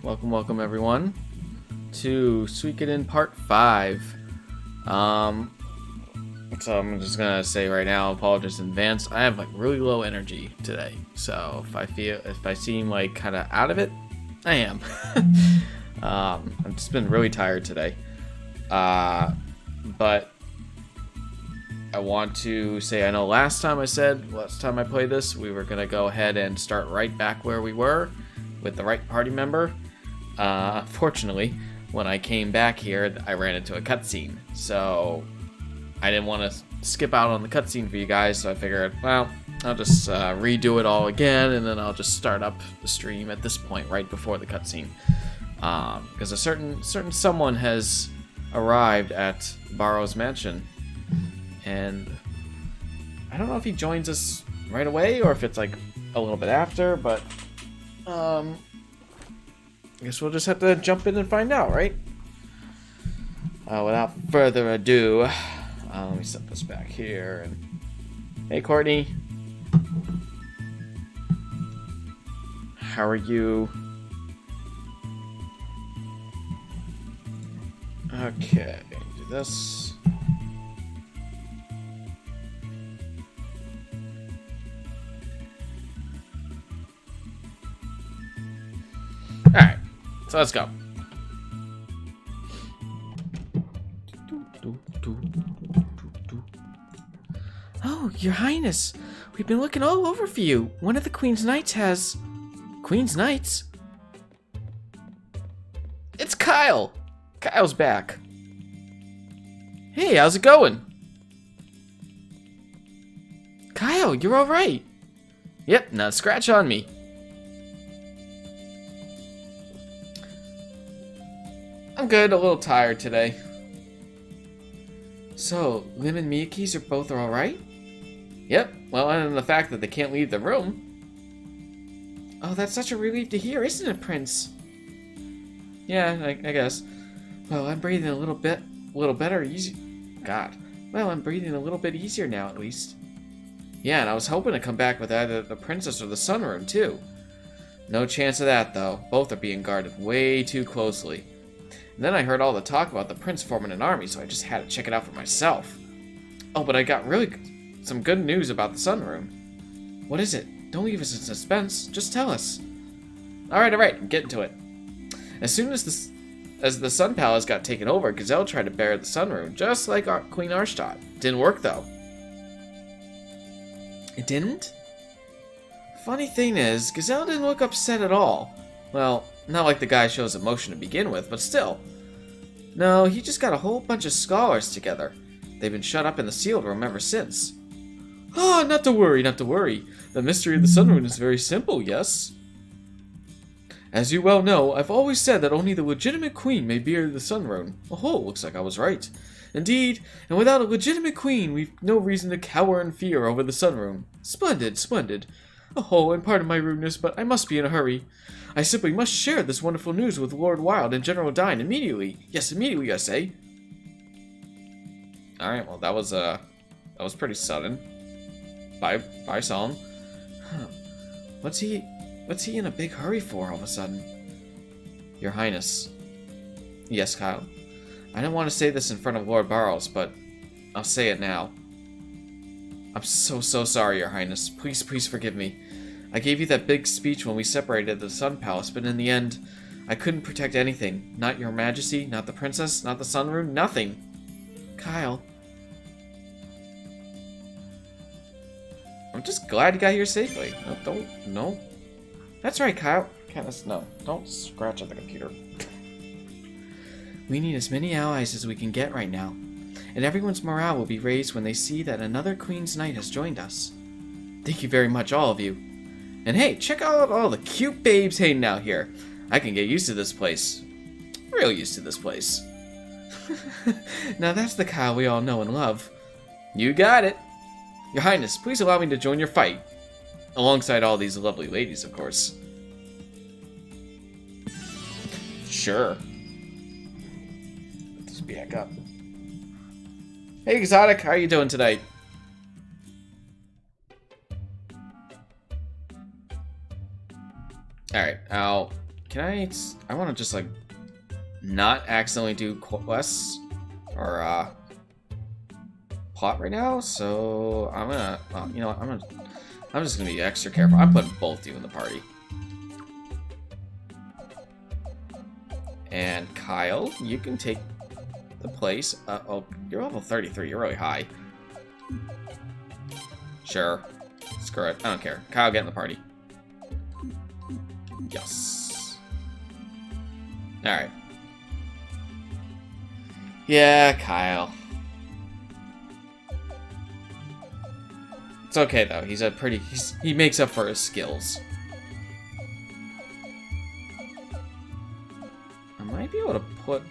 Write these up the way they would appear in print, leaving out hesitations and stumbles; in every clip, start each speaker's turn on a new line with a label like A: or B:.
A: welcome everyone to Suikoden Part 5. So I'm just gonna say right now, apologies in advance. I have like really low energy today, so if I seem like kind of out of it, I am. I've just been really tired today. But I want to say, I know last time I played this, we were gonna go ahead and start right back where we were with the right party member. Unfortunately, when I came back here, I ran into a cutscene, so I didn't want to skip out on the cutscene for you guys, so I figured, well, I'll just redo it all again, and then I'll just start up the stream at this point, right before the cutscene. Because a certain someone has arrived at Barrow's mansion, and I don't know if he joins us right away, or if it's like a little bit after, but I guess we'll just have to jump in and find out, right? Without further ado, let me set this back here. And hey, Courtney, how are you? Okay, do this. All right, so let's go.
B: Oh, Your Highness, we've been looking all over for you. One of the Queen's Knights has... Queen's Knights?
A: It's Kyle! Kyle's back. Hey, how's it going?
B: Kyle, you're alright.
A: Yep, not a scratch on me. I'm good, a little tired today.
B: So, Lim and Miyake's are both alright?
A: Yep, well, other than the fact that they can't leave the room.
B: Oh, that's such a relief to hear, isn't it, Prince?
A: Yeah, I guess.
B: Well, I'm breathing a little better, easy. God. Well, I'm breathing a little bit easier now, at least.
A: Yeah, and I was hoping to come back with either the princess or the sunroom, too. No chance of that, though. Both are being guarded way too closely. And then I heard all the talk about the prince forming an army, so I just had to check it out for myself. Oh, but I got some good news about the sunroom.
B: What is it? Don't leave us in suspense. Just tell us.
A: Alright, I'm getting to it. As soon as the Sun Palace got taken over, Gazelle tried to bear the sunroom, just like Queen Arshtot. Didn't work, though.
B: It didn't?
A: Funny thing is, Gazelle didn't look upset at all. Well, not like the guy shows emotion to begin with, but still. No, he just got a whole bunch of scholars together. They've been shut up in the sealed room ever since.
B: Oh, not to worry, not to worry. The mystery of the sunroom is very simple, yes? As you well know, I've always said that only the legitimate queen may bear the sunroom. Oh, looks like I was right. Indeed, and without a legitimate queen, we've no reason to cower in fear over the sunroom. Splendid, splendid. Oh, and pardon my rudeness, but I must be in a hurry. I simply must share this wonderful news with Lord Wilde and General Dine immediately. Yes, immediately, I say.
A: Alright, well, that was pretty sudden. Bye, Solemn.
B: Huh. What's he in a big hurry for all of a sudden?
A: Your Highness. Yes, Kyle. I don't want to say this in front of Lord Barrows, but I'll say it now. I'm so sorry, Your Highness. Please forgive me. I gave you that big speech when we separated at the Sun Palace, but in the end, I couldn't protect anything. Not your Majesty, not the Princess, not the Sunroom, nothing.
B: Kyle.
A: I'm just glad you got here safely. No.
B: That's right, Kyle.
A: No, don't scratch at the computer.
B: We need as many allies as we can get right now, and everyone's morale will be raised when they see that another Queen's Knight has joined us.
A: Thank you very much, all of you. And hey, check out all the cute babes hanging out here. I can get used to this place. Real used to this place.
B: Now that's the Kyle we all know and love.
A: You got it. Your Highness, please allow me to join your fight. Alongside all these lovely ladies, of course. Sure. Let's back up. Hey, Exotic, how are you doing today? Alright, I'll can I want to just, like, not accidentally do quests or, plot right now, so I'm gonna, you know what, I'm just gonna be extra careful. I'm putting both of you in the party. And Kyle, you can take the place. Oh, you're level 33. You're really high. Sure. Screw it. I don't care. Kyle, get in the party. Yes. Alright. Yeah, Kyle. It's okay, though. He makes up for his skills. I might be able to put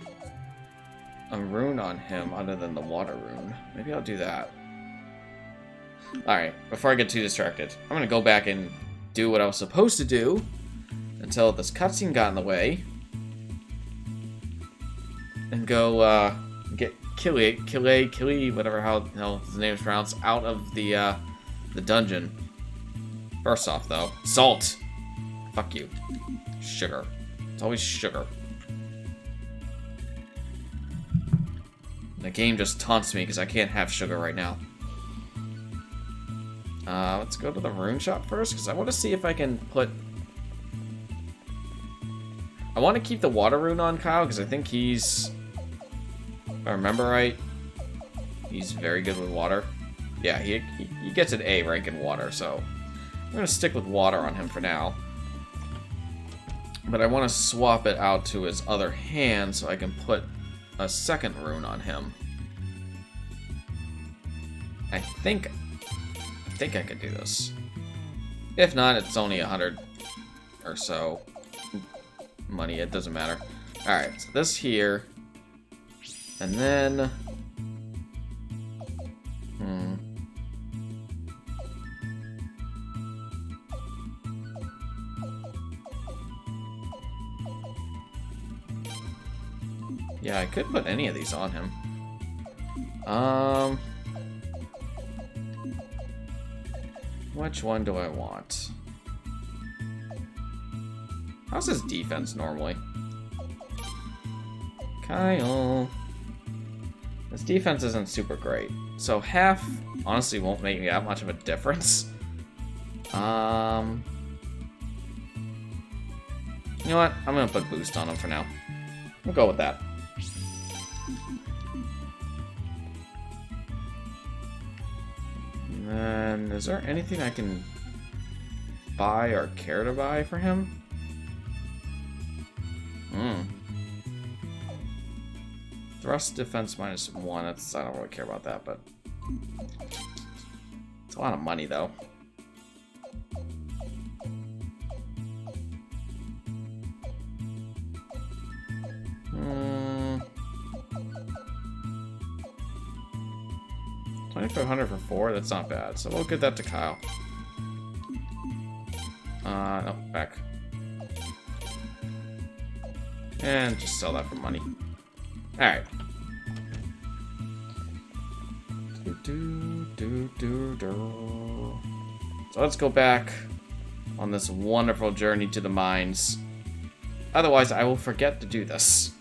A: a rune on him other than the water rune. Maybe I'll do that. Alright, before I get too distracted, I'm gonna go back and do what I was supposed to do until this cutscene got in the way. And go, get Killy, whatever how his name is pronounced, out of the dungeon. First off, though, salt. Fuck you. Sugar. It's always sugar. The game just taunts me because I can't have sugar right now. Let's go to the rune shop first, because I want to see if I can put... I want to keep the water rune on Kyle, because I think he's... If I remember right, he's very good with water. Yeah, he gets an A rank in water, so... I'm going to stick with water on him for now. But I want to swap it out to his other hand, so I can put a second rune on him. I think I could do this. If not, it's only 100 or so money. It doesn't matter. Alright, so this here. And then... Yeah, I could put any of these on him. Which one do I want? How's his defense normally? Kyle. His defense isn't super great. So half honestly won't make that much of a difference. You know what? I'm gonna put boost on him for now. We'll go with that. And is there anything I can buy or care to buy for him? Thrust defense -1. That's, I don't really care about that, but it's a lot of money though. $2,500 for 4, that's not bad. So we'll get that to Kyle. No, back. And just sell that for money. Alright. So let's go back on this wonderful journey to the mines. Otherwise, I will forget to do this.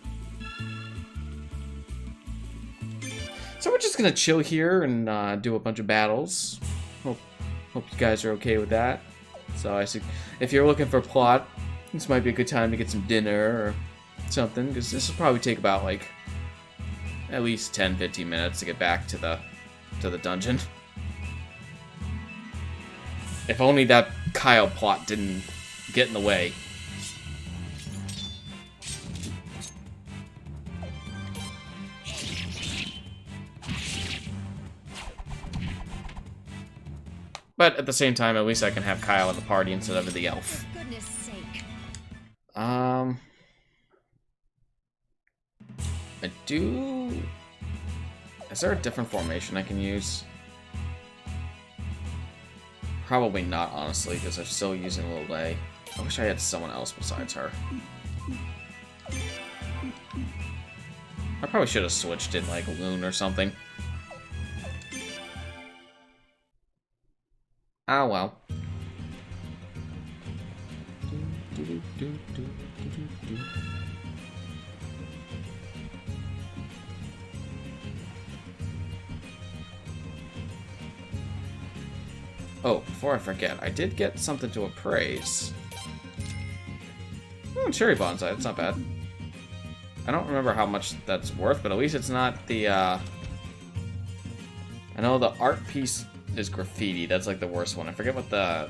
A: So we're just gonna chill here and do a bunch of battles. Hope you guys are okay with that. So I see, if you're looking for plot, this might be a good time to get some dinner or something, because this will probably take about like at least 10-15 minutes to get back to the dungeon. If only that Kyle plot didn't get in the way. But at the same time, at least I can have Kyle in the party instead of the elf.
C: For goodness sake.
A: I do... Is there a different formation I can use? Probably not, honestly, because I'm still using Lele. I wish I had someone else besides her. I probably should have switched in, like, Loon or something. Oh, well. Oh, before I forget, I did get something to appraise. Cherry bonsai, that's not bad. I don't remember how much that's worth, but at least it's not the, I know the art piece is graffiti. That's like the worst one. I forget what the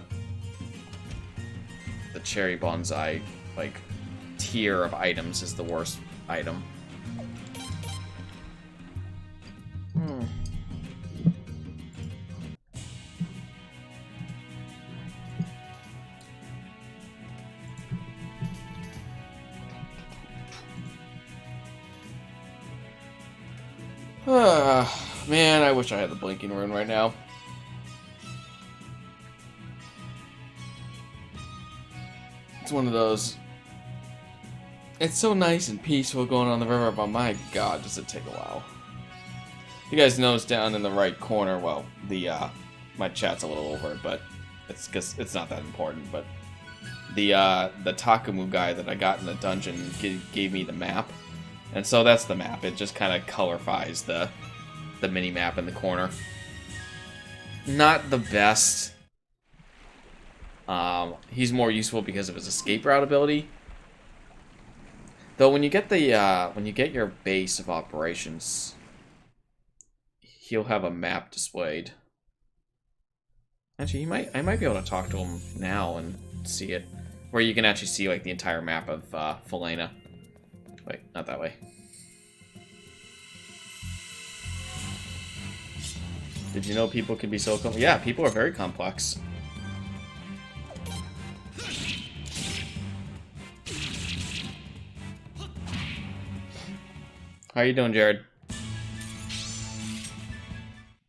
A: cherry bonsai, like, tier of items is the worst item. Man, I wish I had the blinking rune right now. It's one of those. It's so nice and peaceful going on the river, but my god, does it take a while. You guys notice down in the right corner, well, the, my chat's a little over, but it's because it's not that important, but the Takamu guy that I got in the dungeon gave me the map. And so that's the map. It just kind of colorifies the mini-map in the corner. Not the best. He's more useful because of his escape route ability. Though when you get your base of operations, he'll have a map displayed. Actually, I might be able to talk to him now and see it, where you can actually see like the entire map of Felena. Wait, not that way. Did you know people can be so complex? Yeah, people are very complex. How you doing, Jared?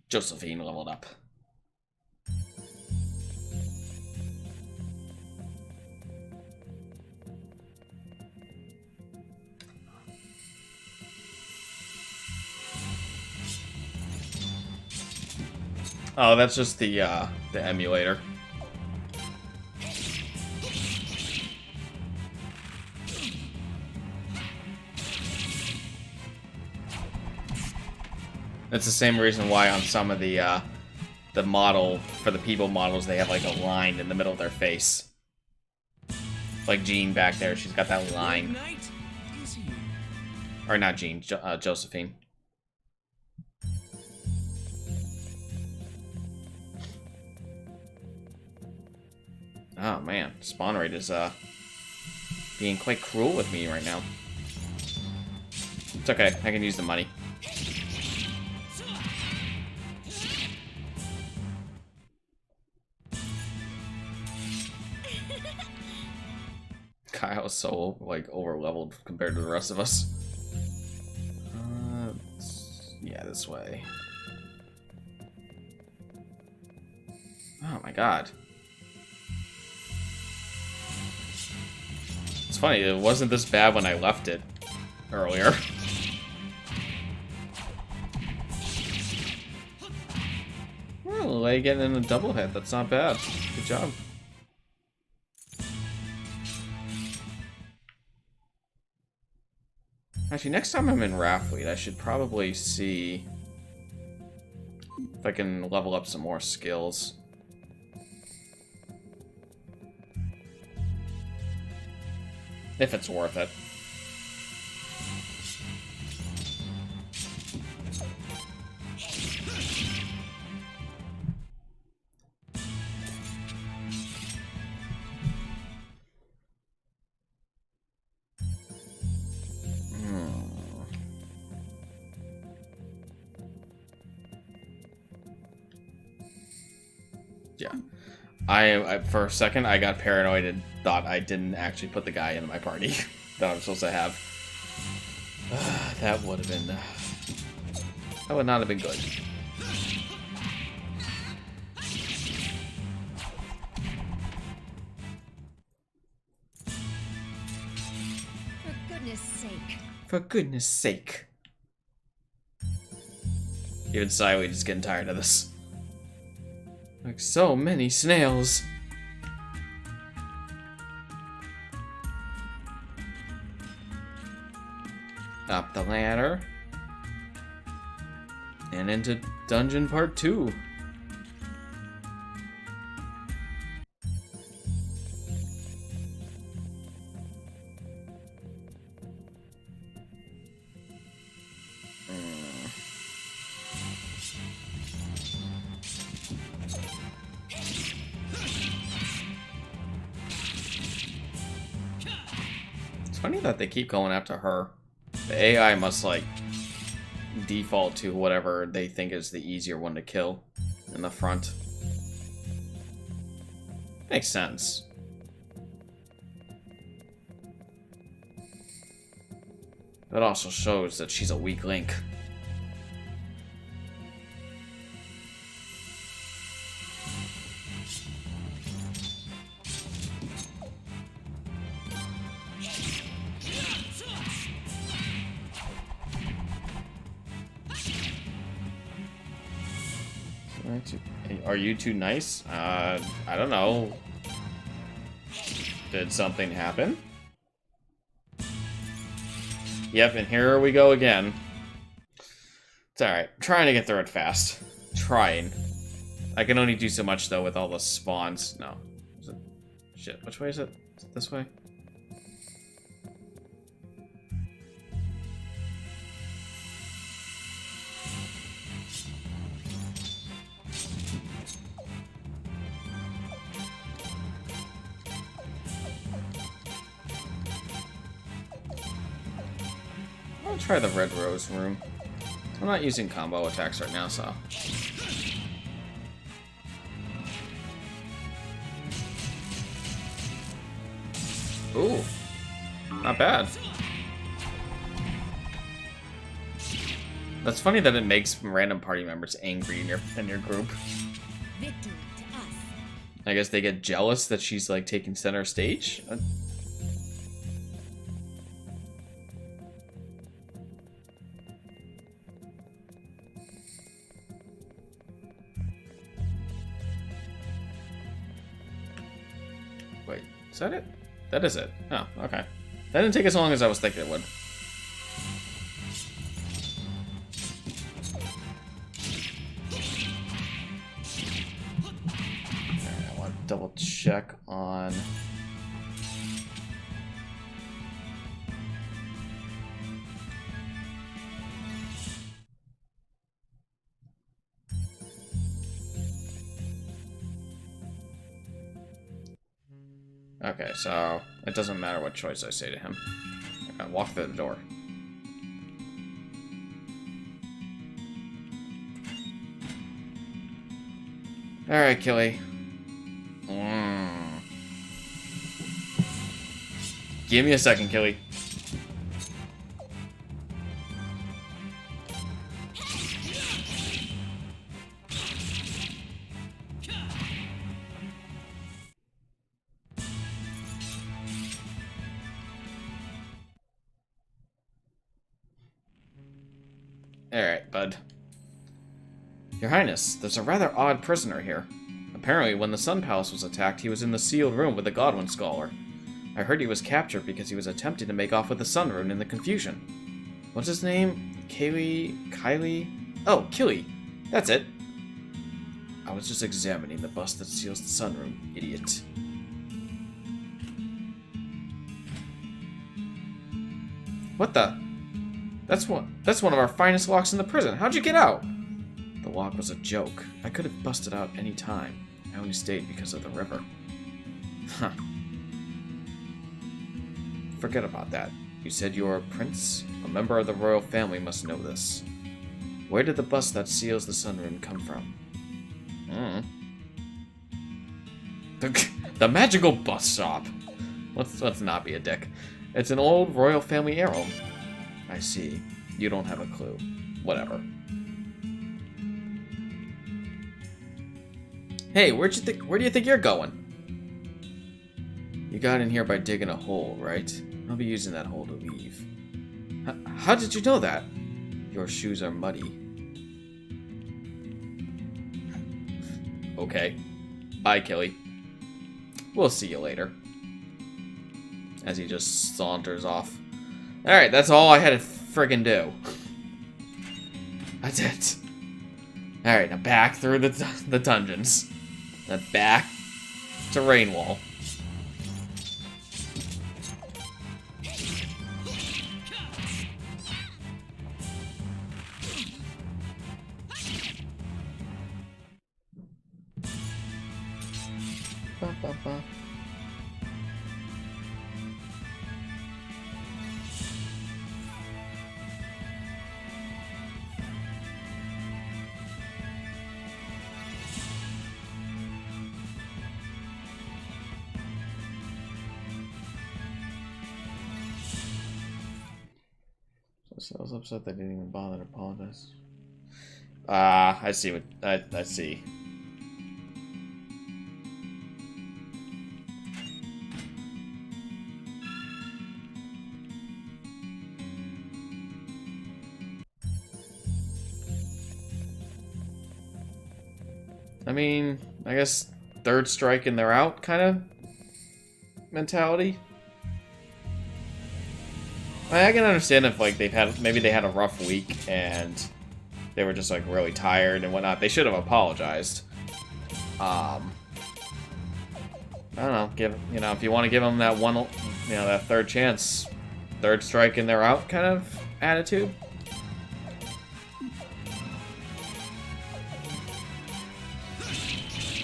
A: Josephine leveled up. Oh, that's just the emulator. That's the same reason why on some of the model, for the people models, they have like a line in the middle of their face. Like Jean back there, she's got that line. Or not Jean, Josephine. Oh man, spawn rate is being quite cruel with me right now. It's okay, I can use the money. Kyle's so like over leveled compared to the rest of us. Yeah, this way. Oh my god. It's funny, it wasn't this bad when I left it earlier. Well, like getting in a double hit, that's not bad. Good job. Actually, next time I'm in Raffleet, I should probably see if I can level up some more skills. If it's worth it. Yeah. I for a second I got paranoid and thought I didn't actually put the guy in my party that I'm supposed to have. That would have been that would not have been good.
C: For goodness sake.
A: For goodness sake. Even Siley just getting tired of this. Like so many snails. Up the ladder. And into dungeon part 2. It's funny that they keep going after her. The AI must, like, default to whatever they think is the easier one to kill in the front. Makes sense. That also shows that she's a weak link. Are you too nice? I don't know. Did something happen? Yep, and here we go again. It's alright. Trying to get through it fast. Trying. I can only do so much, though, with all the spawns. No. Is it? Shit, which way is it? Is it this way? I'll try the red rose room. I'm not using combo attacks right now, so. Ooh. Not bad. That's funny that it makes random party members angry in your group.
C: Victory to us.
A: I guess they get jealous that she's like taking center stage. Wait, is that it? That is it. Oh, okay. That didn't take as long as I was thinking it would. Alright, I want to double check on... Okay, so it doesn't matter what choice I say to him. I gotta walk through the door. Alright, Killy. Give me a second, Killy. Alright, bud. Your Highness, there's a rather odd prisoner here. Apparently, when the Sun Palace was attacked, he was in the sealed room with the Godwin Scholar. I heard he was captured because he was attempting to make off with the Sun Rune in the confusion. What's his name? Kylie? Oh, Killy. That's it. I was just examining the bust that seals the Sun Rune, idiot. What the? That's one of our finest locks in the prison. How'd you get out? The lock was a joke. I could have busted out any time. I only stayed because of the river. Huh. Forget about that. You said you were a prince? A member of the royal family must know this. Where did the bust that seals the Sun Rune come from? The magical bust shop. Let's not be a dick. It's an old royal family heirloom. I see. You don't have a clue. Whatever. Hey, where do you think you're going? You got in here by digging a hole, right? I'll be using that hole to leave. How did you know that? Your shoes are muddy. Okay. Bye, Killy. We'll see you later. As he just saunters off. Alright, that's all I had friggin' do. That's it. Alright, now back through the dungeons. Then back to Rainwall. Ba, ba, ba. So I was upset they didn't even bother to apologize. I see what I see. I mean, I guess third strike and they're out kind of mentality. I can understand if like maybe they had a rough week and they were just like really tired and whatnot. They should have apologized. I don't know. If you want to give them that one, that third chance, third strike and they're out kind of attitude.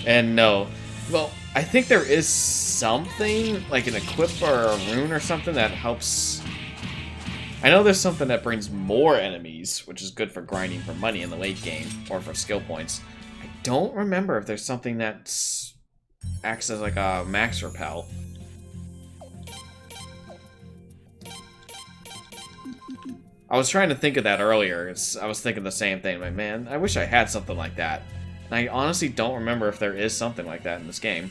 A: And no, well, I think there is something like an equip or a rune or something that helps. I know there's something that brings more enemies, which is good for grinding for money in the late game, or for skill points. I don't remember if there's something that acts as like a max repel. I was trying to think of that earlier. I was thinking the same thing. Like, man, I wish I had something like that. And I honestly don't remember if there is something like that in this game.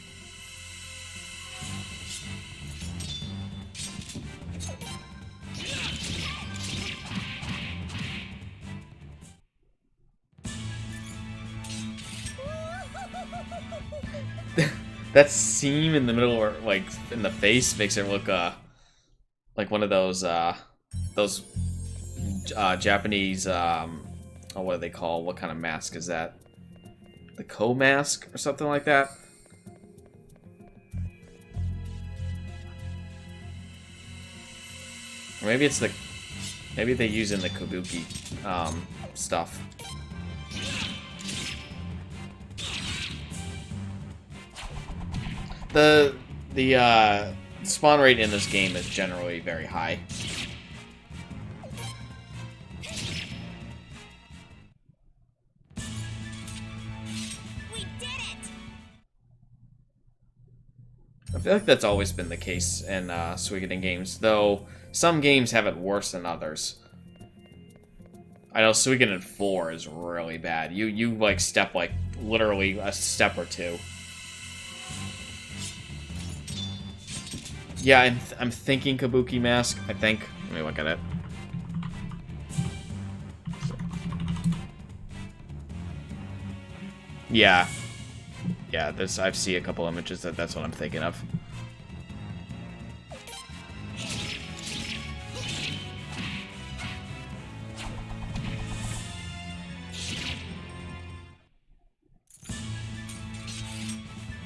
A: That seam in the middle, or like in the face, makes it look like one of those Japanese what do they call? What kind of mask is that? The Ko mask or something like that. Or maybe it's maybe they use in the Kabuki stuff. The spawn rate in this game is generally very high.
C: We did it!
A: I feel like that's always been the case in Suikoden games, though some games have it worse than others. I know Suikoden 4 is really bad. You like step like literally a step or two. Yeah, I'm thinking Kabuki mask. I think. Let me look at it. Yeah. Yeah, I've seen a couple images that's what I'm thinking of.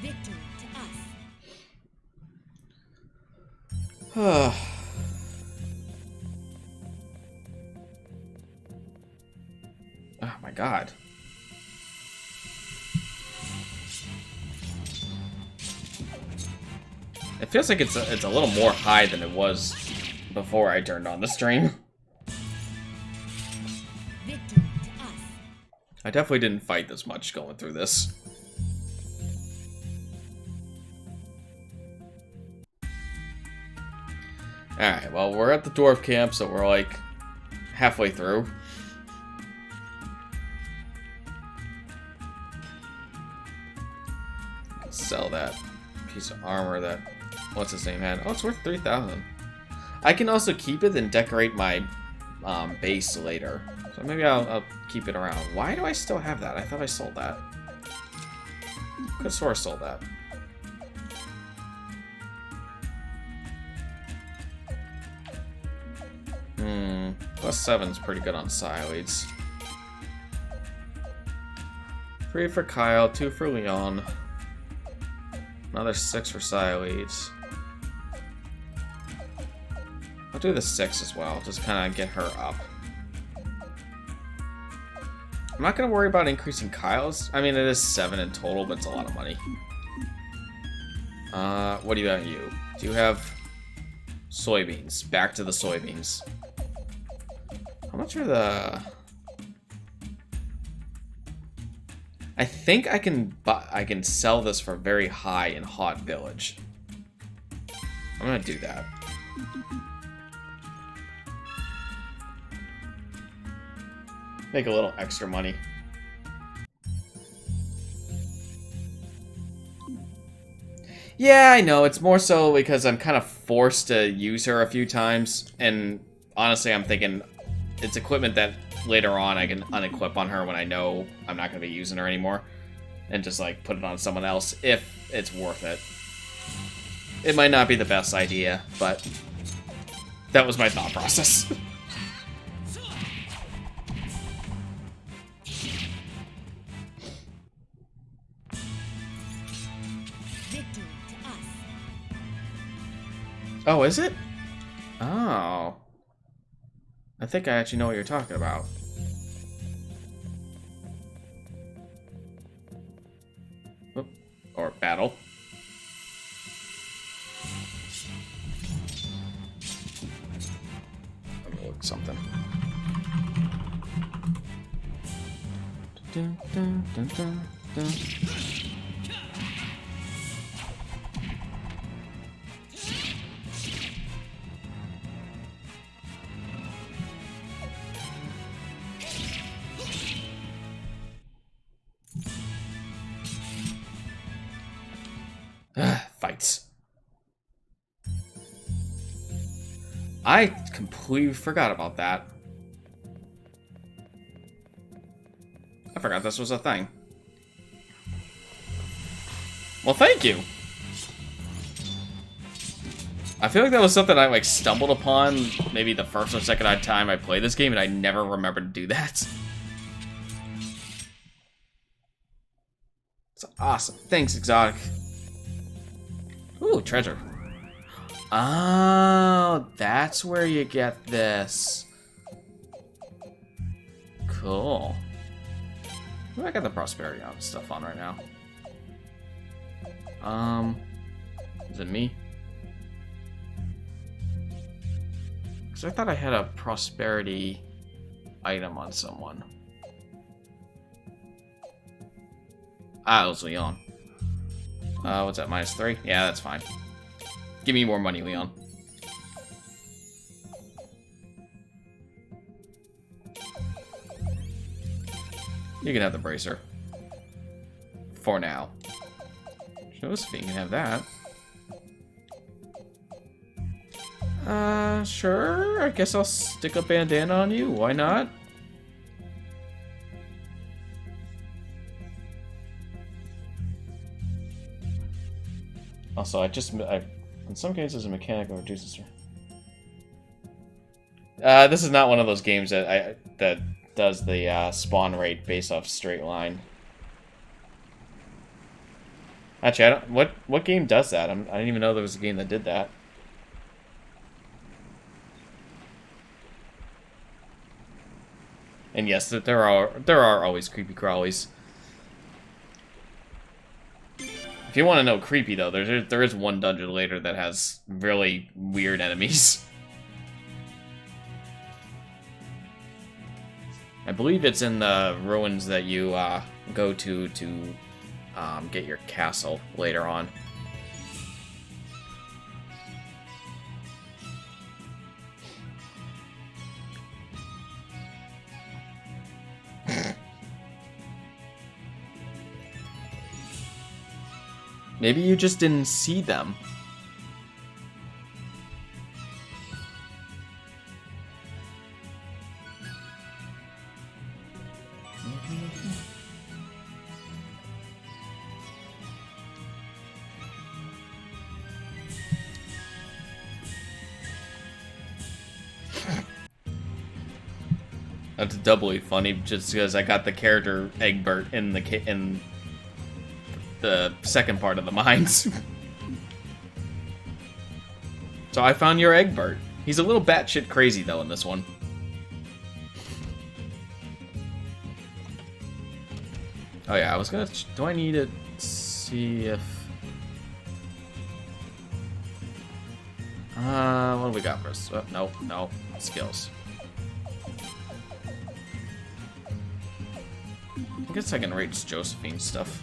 C: Victory to us.
A: Oh my god. It feels like it's a little more high than it was before I turned on the stream.
C: Victory to us.
A: I definitely didn't fight this much going through this. Alright, well, we're at the dwarf camp, so we're like halfway through. Sell that piece of armor that what's his name had. Oh, it's worth 3,000. I can also keep it and decorate my base later. So maybe I'll keep it around. Why do I still have that? I thought I sold that. Could have swore I sold that. +7 is pretty good on psi leads. 3 for Kyle, 2 for Leon. Another 6 for psi leads. I'll do the 6 as well, just kind of get her up. I'm not going to worry about increasing Kyle's. I mean, it is 7 in total, but it's a lot of money. What do you got, you? Do you have soybeans? Back to the soybeans. How much are the... I think I can sell this for very high in Hot Village. I'm gonna do that. Make a little extra money. Yeah, I know. It's more so because I'm kind of forced to use her a few times. And honestly, I'm thinking it's equipment that later on I can unequip on her when I know I'm not going to be using her anymore. And just, like, put it on someone else if it's worth it. It might not be the best idea, but that was my thought process.
C: Victory to us.
A: Oh, is it? Oh. I think I actually know what you're talking about. Oop. Or battle. Let me look something. Dun, dun, dun, dun, dun. Fights. I completely forgot about that. I forgot this was a thing. Well, thank you. I feel like that was something I like stumbled upon maybe the first or second time I played this game, and I never remembered to do that. It's awesome. Thanks, Exotic. Ooh, treasure. Oh, that's where you get this. Cool. I got the prosperity stuff on right now. Is it me? Because I thought I had a prosperity item on someone. Ah, it was Leon. What's that, -3? Yeah, that's fine. Give me more money, Leon. You can have the bracer. For now. Josephine can have that. Sure. I guess I'll stick a bandana on you. Why not? Also, in some cases, a mechanic reduces her. This is not one of those games that does the spawn rate based off straight line. Actually, I don't. What game does that? I didn't even know there was a game that did that. And yes, there are always creepy crawlies. If you want to know creepy though, there is one dungeon later that has really weird enemies. I believe it's in the ruins that you go to get your castle later on. Maybe you just didn't see them. That's doubly funny just because I got the character Egbert in the second part of the mines. So I found your Egbert. He's a little batshit crazy though in this one. Oh yeah, I was gonna. Do I need to see if? What do we got first? Oh, no, skills. I guess I can rate Josephine's stuff.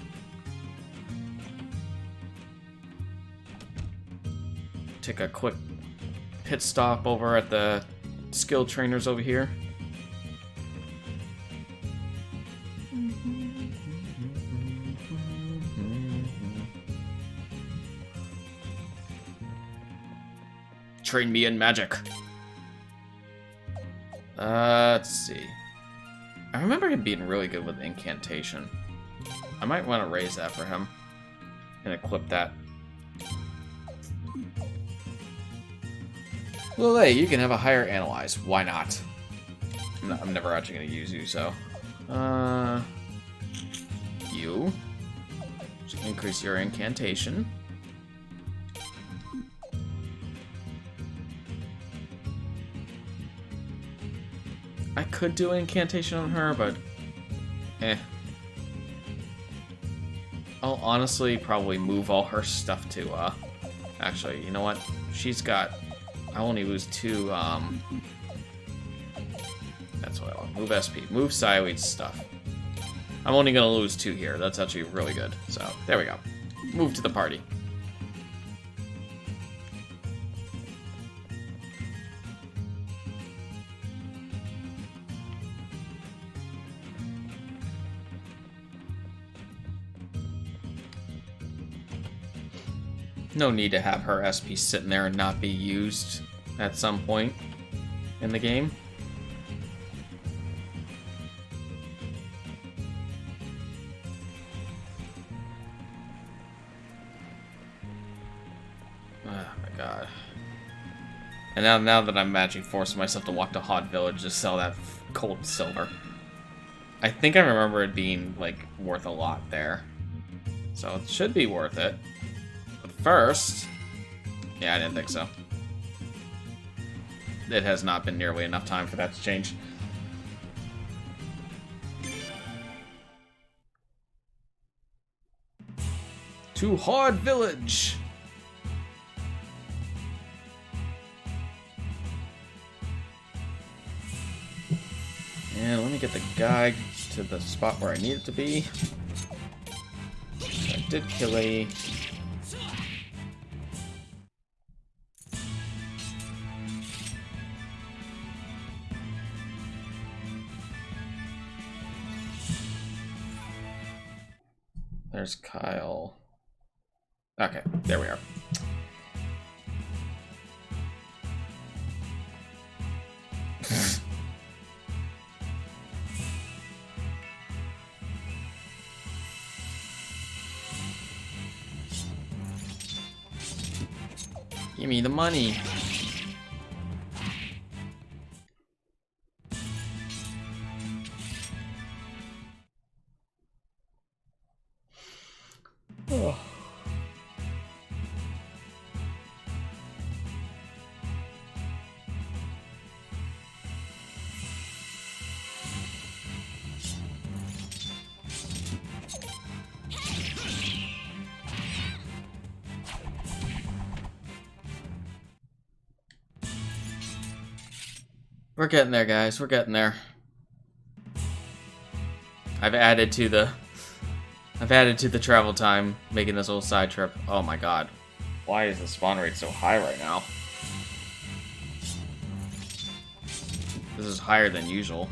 A: Take a quick pit stop over at the skill trainers over here. Train me in magic. Let's see. I remember him being really good with incantation. I might want to raise that for him and equip that. Well, hey, you can have a higher analyze. Why not? I'm never actually going to use you, so. You. Just increase your incantation. I could do an incantation on her, but I'll honestly probably move all her stuff to, actually, you know what? She's got, I only lose 2, that's what I want. Move SP, move Siweed's stuff. I'm only gonna lose 2 here. That's actually really good. So, there we go. Move to the party. No need to have her SP sitting there and not be used at some point in the game. Oh my god. And now that I'm actually forcing myself to walk to Hot Village to sell that cold silver. I think I remember it being, like, worth a lot there. So it should be worth it. First, yeah, I didn't think so. It has not been nearly enough time for that to change. To Hard Village! And let me get the guy to the spot where I need it to be. I did kill a... There's Kyle. Okay, there we are. Give me the money. Oh. We're getting there, guys. We're getting there. I've added to the travel time, making this little side trip. Oh my god. Why is the spawn rate so high right now? This is higher than usual.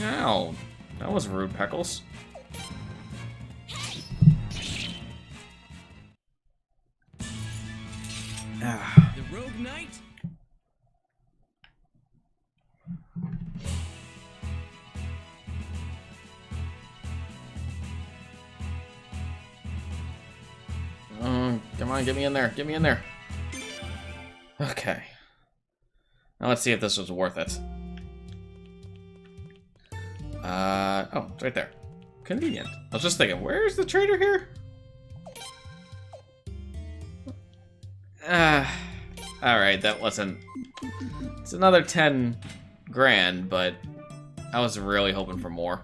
A: Ow. That was rude, Peckles.
D: The Rogue Knight?
A: Come Come on, get me in there. Get me in there. Okay. Now let's see if this was worth it. Oh, it's right there. Convenient. I was just thinking, where's the trader here? Alright, that wasn't... It's another 10 grand, but I was really hoping for more.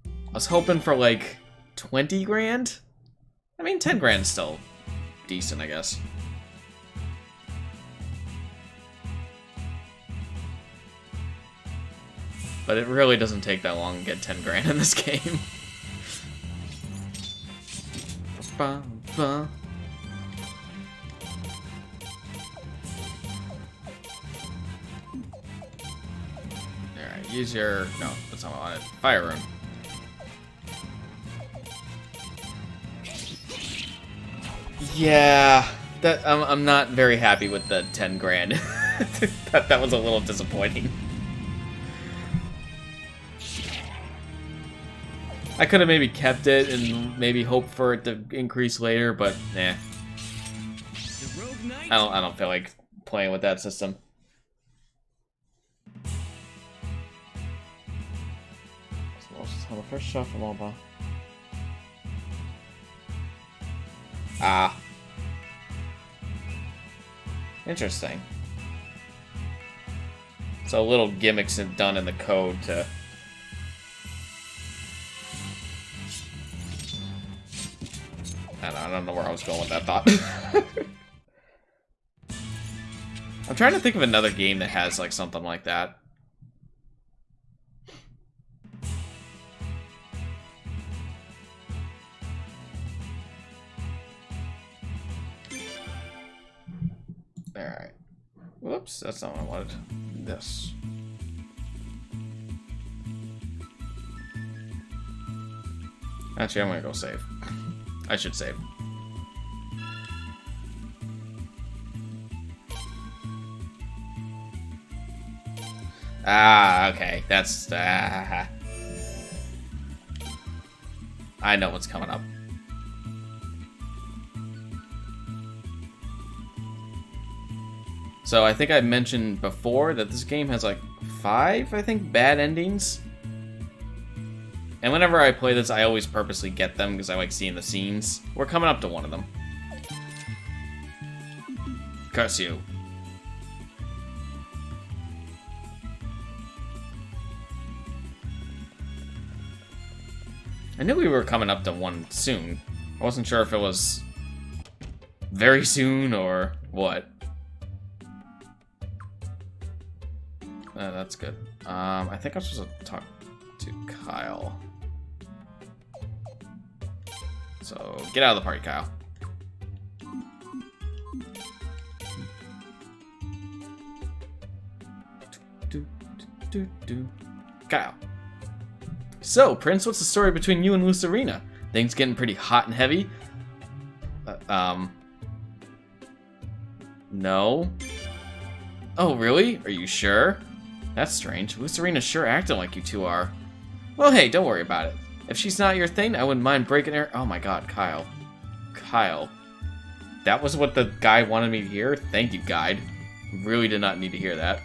A: I was hoping for like 20 grand? I mean, 10 grand is still decent, I guess. But it really doesn't take that long to get 10 grand in this game. Alright, use your... No, that's not what I wanted. Fire rune. Yeah, that I'm not very happy with the 10 grand. that was a little disappointing. I could have maybe kept it and maybe hoped for it to increase later, but nah.
D: The Rogue Knight.
A: I don't feel like playing with that system. So the first shot from Alba. Ah. Interesting. So little gimmicks done in the code to... I don't know where I was going with that thought. I'm trying to think of another game that has like something like that. Alright. Whoops, that's not what I wanted. This. Actually, I'm gonna go save. I should save. Ah, okay. That's... I know what's coming up. So I think I mentioned before that this game has like 5, I think, bad endings. And whenever I play this, I always purposely get them because I like seeing the scenes. We're coming up to one of them. Curse you. I knew we were coming up to one soon. I wasn't sure if it was very soon or what. That's good. I think I'm supposed to talk to Kyle. So, get out of the party, Kyle. Kyle. So, Prince, what's the story between you and Lucerina? Things getting pretty hot and heavy? No. Oh, really? Are you sure? That's strange. Lucerina's sure acting like you two are. Well, hey, don't worry about it. If she's not your thing, I wouldn't mind breaking her. Oh my god, Kyle. Kyle. That was what the guy wanted me to hear? Thank you, guide. Really did not need to hear that.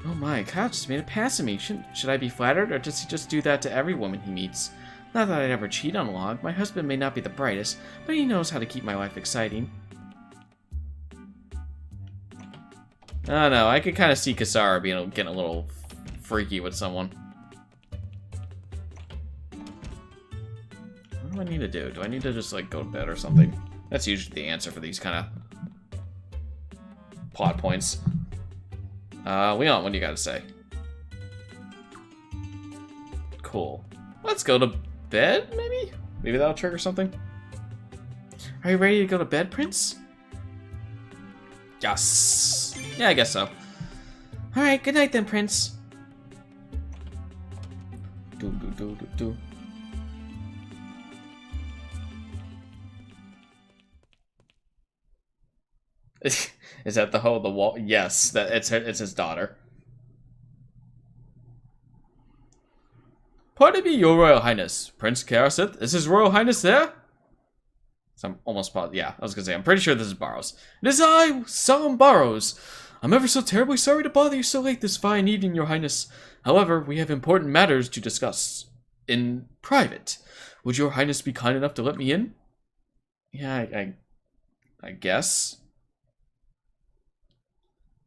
A: Oh my, Kyle just made a pass at me. Should I be flattered, or does he just do that to every woman he meets? Not that I'd ever cheat on Log. My husband may not be the brightest, but he knows how to keep my life exciting. I don't know, I could kind of see Kasara getting a little freaky with someone. What do I need to do? Do I need to just, like, go to bed or something? That's usually the answer for these kind of plot points. Leon, what do you got to say? Cool. Let's go to bed, maybe? Maybe that'll trigger something? Are you ready to go to bed, Prince? Yes. Yeah, I guess so. Alright, good night then, Prince. Do. Is that the wall? Yes, it's his daughter.
B: Pardon me, your Royal Highness. Prince Karasith, is His Royal Highness there? So I'm almost positive. Yeah, I was gonna say, I'm pretty sure this is Barrows. It is I, Solemn Barrows. I'm ever so terribly sorry to bother you so late this fine evening, your Highness. However, we have important matters to discuss in private. Would your Highness be kind enough to let me in? Yeah, I guess.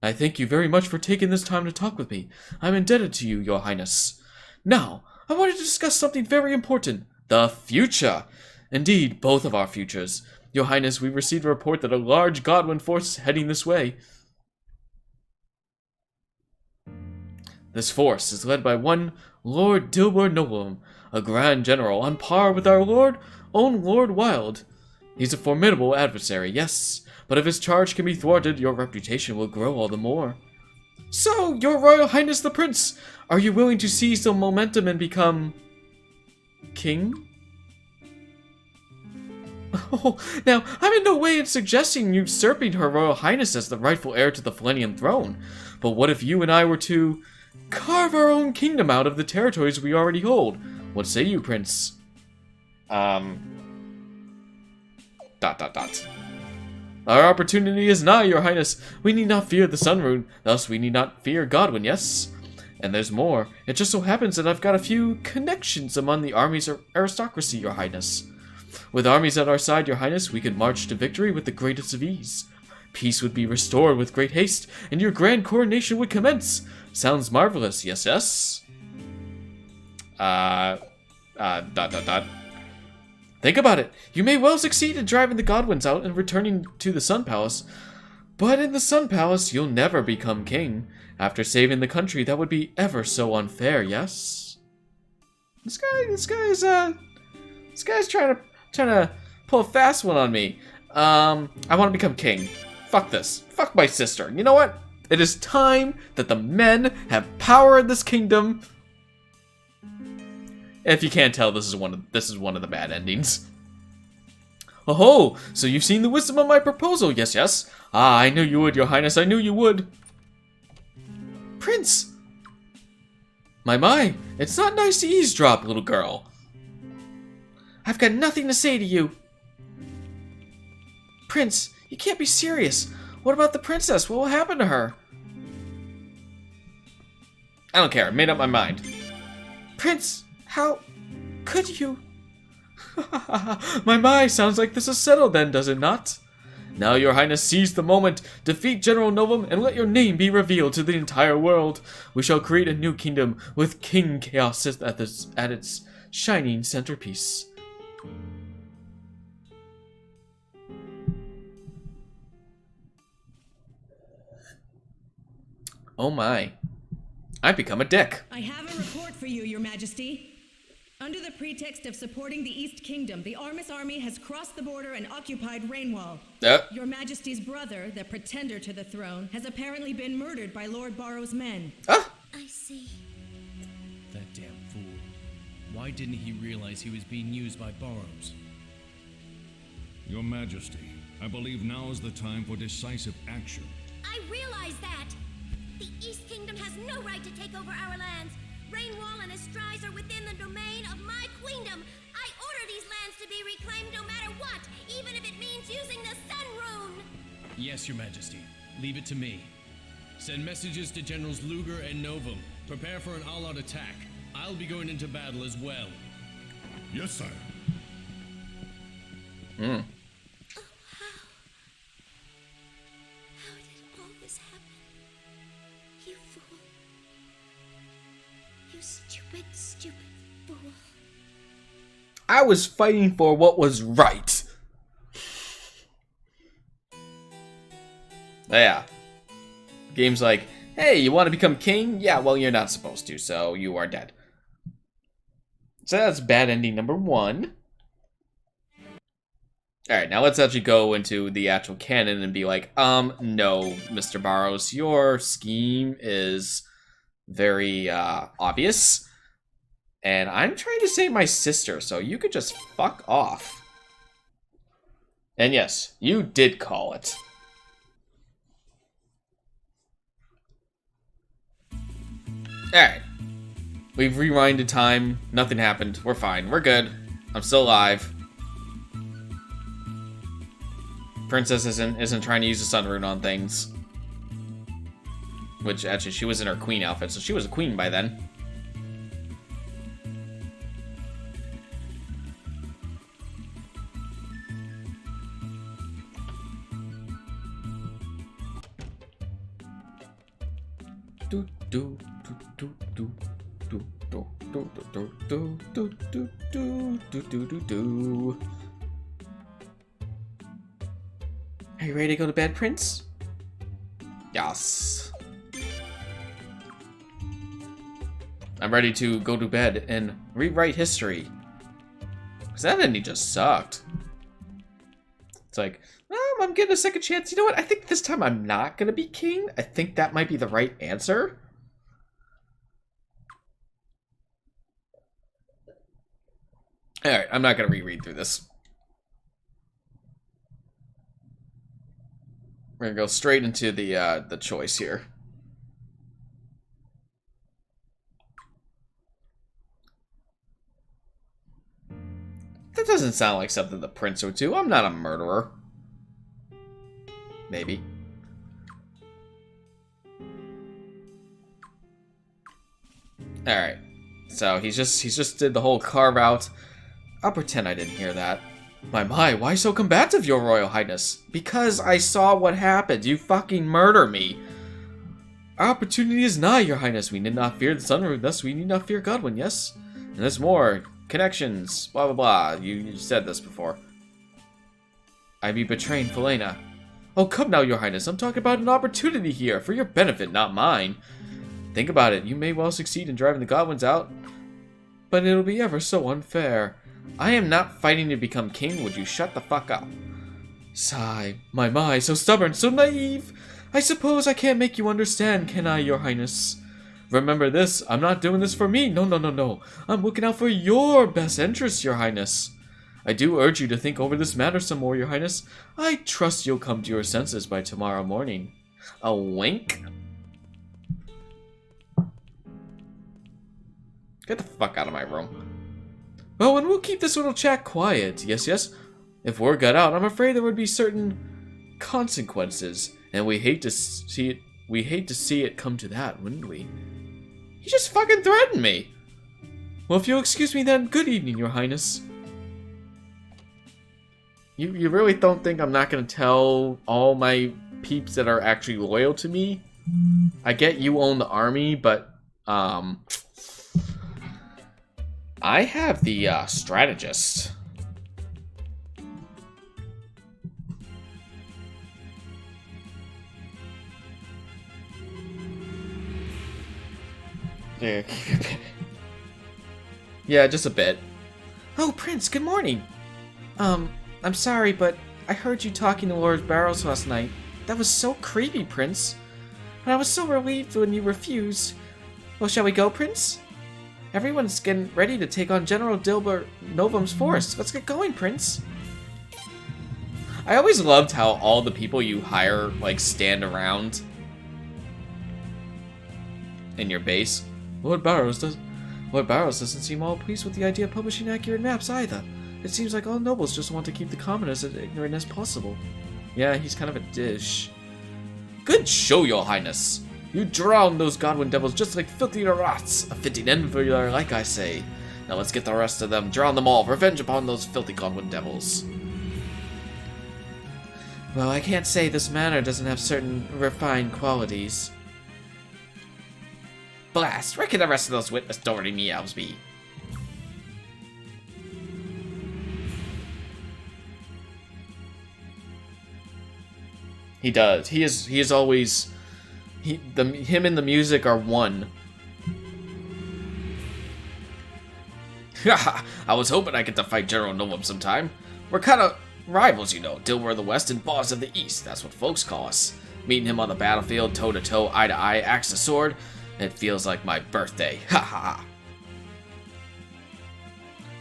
B: I thank you very much for taking this time to talk with me. I'm indebted to you, your Highness. Now, I wanted to discuss something very important. The future. Indeed, both of our futures. Your Highness, we received a report that a large Godwin force is heading this way. This force is led by one Lord Dilbur Noblem, a grand general on par with our own Lord Wild. He's a formidable adversary, yes, but if his charge can be thwarted, your reputation will grow all the more. So, your Royal Highness the Prince, are you willing to seize the momentum and become... king? Oh, now, I'm in no way suggesting usurping Her Royal Highness as the rightful heir to the Flenian throne, but what if you and I were to carve our own kingdom out of the territories we already hold? What say you, Prince? Our opportunity is nigh, your Highness. We need not fear the Sun Rune, thus we need not fear Godwin, yes? And there's more. It just so happens that I've got a few connections among the army's aristocracy, your Highness. With armies at our side, your Highness, we could march to victory with the greatest of ease. Peace would be restored with great haste, and your grand coronation would commence. Sounds marvelous, yes, yes? Think about it. You may well succeed in driving the Godwins out and returning to the Sun Palace. But in the Sun Palace, you'll never become king. After saving the country, that would be ever so unfair, yes? This guy's trying to pull a fast one on me. I want to become king. Fuck this. Fuck my sister. You know what? It is time that the men have power in this kingdom. If you can't tell, this is one of the bad endings. Oh, so you've seen the wisdom of my proposal? Yes, yes. Ah, I knew you would, your Highness. I knew you would. Prince! My, it's not nice to eavesdrop, little girl. I've got nothing to say to you. Prince, you can't be serious. What about the princess? What will happen to her? I don't care. I made up my mind. Prince, how could you? My, sounds like this is settled then, does it not? Now, your Highness, seize the moment, defeat General Novum, and let your name be revealed to the entire world. We shall create a new kingdom with King Chaos at its shining centerpiece. Oh my. I've become a dick.
E: I have a report for you, Your Majesty. Under the pretext of supporting the East Kingdom, the Armis army has crossed the border and occupied Rainwall. Your Majesty's brother, the pretender to the throne, has apparently been murdered by Lord Barrow's men.
C: I see.
D: That damn fool. Why didn't he realize he was being used by Barrows?
F: Your Majesty, I believe now is the time for decisive action.
C: I realize that. The East Kingdom has no right to take over our lands. Rainwall and Estrise are within the domain of my queendom. I order these lands to be reclaimed no matter what, even if it means using the Sun Rune.
D: Yes, Your Majesty. Leave it to me. Send messages to Generals Luger and Novum. Prepare for an all-out attack. I'll be going into battle as well.
F: Yes, sir.
C: How did all this happen? You fool. You stupid, stupid fool.
B: I was fighting for what was right. Yeah. Game's like, hey, you want to become king? Yeah, well, you're not supposed to, so you are dead. So that's bad ending number 1. Alright, now let's actually go into the actual canon and be like, no, Mr. Barrows, your scheme is very, obvious. And I'm trying to save my sister, so you could just fuck off. And yes, you did call it. Alright.
A: We've rewinded time. Nothing happened. We're fine. We're good. I'm still alive. Princess isn't trying to use the sun rune on things. Which, actually, she was in her queen outfit, so she was a queen by then. Do do do do do do do do do do do do do do do do. Are you ready to go to bed, Prince? Yes. I'm ready to go to bed and rewrite history. Because that ending just sucked. It's like, oh, I'm getting a second chance. You know what? I think this time I'm not going to be king. I think that might be the right answer. Alright, I'm not going to reread through this. We're going to go straight into the choice here. That doesn't sound like something the prince would do. I'm not a murderer. Maybe. Alright. So he's just did the whole carve out. I'll pretend I didn't hear that. My, why so combative, your royal highness? Because I saw what happened. You fucking murder me. Our opportunity is nigh, your highness. We need not fear the sun rune, thus we need not fear Godwin, yes? And there's more. Connections, blah blah blah. You said this before. I be betraying Felena. Oh, come now, your highness. I'm talking about an opportunity here, for your benefit, not mine. Think about it. You may well succeed in driving the Godwins out, but it'll be ever so unfair. I am not fighting to become king. Would you shut the fuck up? Sigh. My, so stubborn, so naive. I suppose I can't make you understand, can I, your highness? Remember this, I'm not doing this for me. No. I'm looking out for your best interests, your highness. I do urge you to think over this matter some more, your highness. I trust you'll come to your senses by tomorrow morning. A wink? Get the fuck out of my room. Oh, and we'll keep this little chat quiet. Yes. If word got out, I'm afraid there would be certain consequences, and we hate to see it come to that, wouldn't we? He just fucking threatened me. Well, if you'll excuse me then, good evening, your highness. You really don't think I'm not gonna tell all my peeps that are actually loyal to me? I get you own the army, but I have the strategist. Yeah, just a bit. Oh, Prince, good morning. I'm sorry, but I heard you talking to Lord Barrows last night. That was so creepy, Prince. And I was so relieved when you refused. Well, shall we go, Prince? Everyone's getting ready to take on General Dilbert Novum's force. Let's get going, Prince. I always loved how all the people you hire, like, stand around in your base. Lord Barrows doesn't seem all pleased with the idea of publishing accurate maps either. It seems like all nobles just want to keep the commoners as ignorant as possible. Yeah, he's kind of a dish. Good show, your highness. You drowned those Godwin devils just like filthy rats. A fitting end for you, like I say. Now let's get the rest of them. Drown them all. Revenge upon those filthy Godwin devils. Well, I can't say this manor doesn't have certain refined qualities. Blast! Where can the rest of those witness Doherty meows be? He does. He is always... Him and the music are one. Haha! I was hoping I get to fight General Novum sometime. We're kind of rivals, you know. Dilwer of the West and Boss of the East. That's what folks call us. Meeting him on the battlefield, toe to toe, eye to eye, axe to sword. It feels like my birthday. Ha ha ha.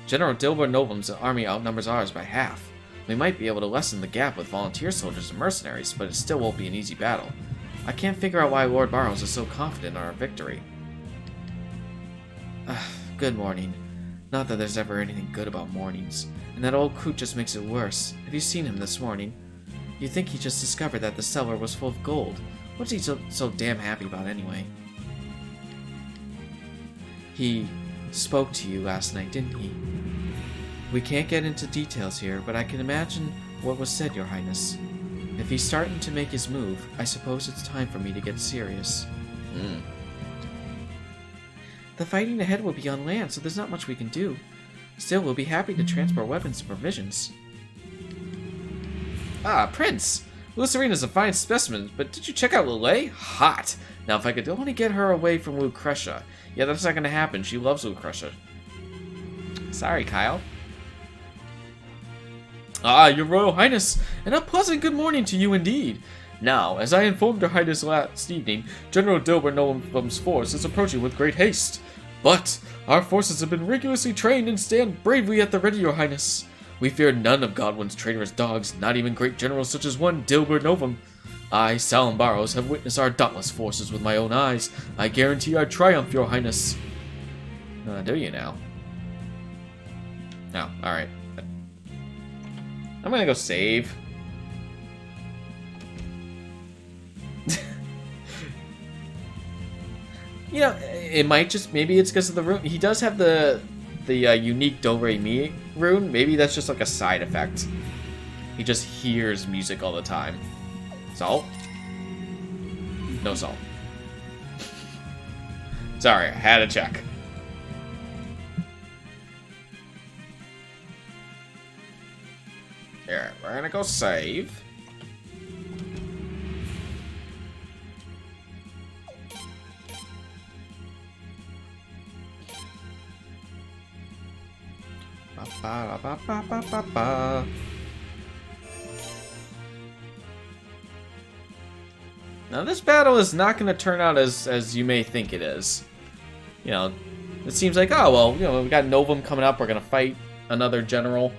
A: General Dilbert Novum's army outnumbers ours by half. We might be able to lessen the gap with volunteer soldiers and mercenaries, but it still won't be an easy battle. I can't figure out why Lord Barrows is so confident in our victory.
B: good morning. Not that there's ever anything good about mornings. And that old coot just makes it worse. Have you seen him this morning? You'd think he just discovered that the cellar was full of gold. What's he so damn happy about anyway? He spoke to you last night, didn't he? We can't get into details here, but I can imagine what was said, Your Highness. If he's starting to make his move, I suppose it's time for me to get serious. The fighting ahead will be on land, so there's not much we can do. Still, we'll be happy to transport weapons and provisions. Ah, Prince! Lucerina's a fine specimen, but did you check out Lele? Hot! Now, if I could only get her away from Lucretia. Yeah, that's not gonna happen. She loves Lucretia. Sorry, Kyle. Ah, Your Royal Highness, and a pleasant good morning to you indeed. Now, as I informed Your Highness last evening, General Dilbert Novum's force is approaching with great haste. But our forces have been rigorously trained and stand bravely at the ready, Your Highness. We fear none of Godwin's traitorous dogs, not even great generals such as one Dilbert Novum. I, Salem Barrows, have witnessed our dauntless forces with my own eyes. I guarantee our triumph, Your Highness. Do you now? No, alright. I'm gonna go save. You know, it might just, maybe it's because of the rune. He does have the unique Do-Re-Mi rune. Maybe that's just like a side effect. He just hears music all the time. Salt? No salt. Sorry, I had to check. Alright, we're gonna go save. Ba-ba-ba-ba-ba-ba. Now this battle is not going to turn out as you may think it is. You know, it seems like, oh well, you know, we got Novum coming up, we're going to fight another general.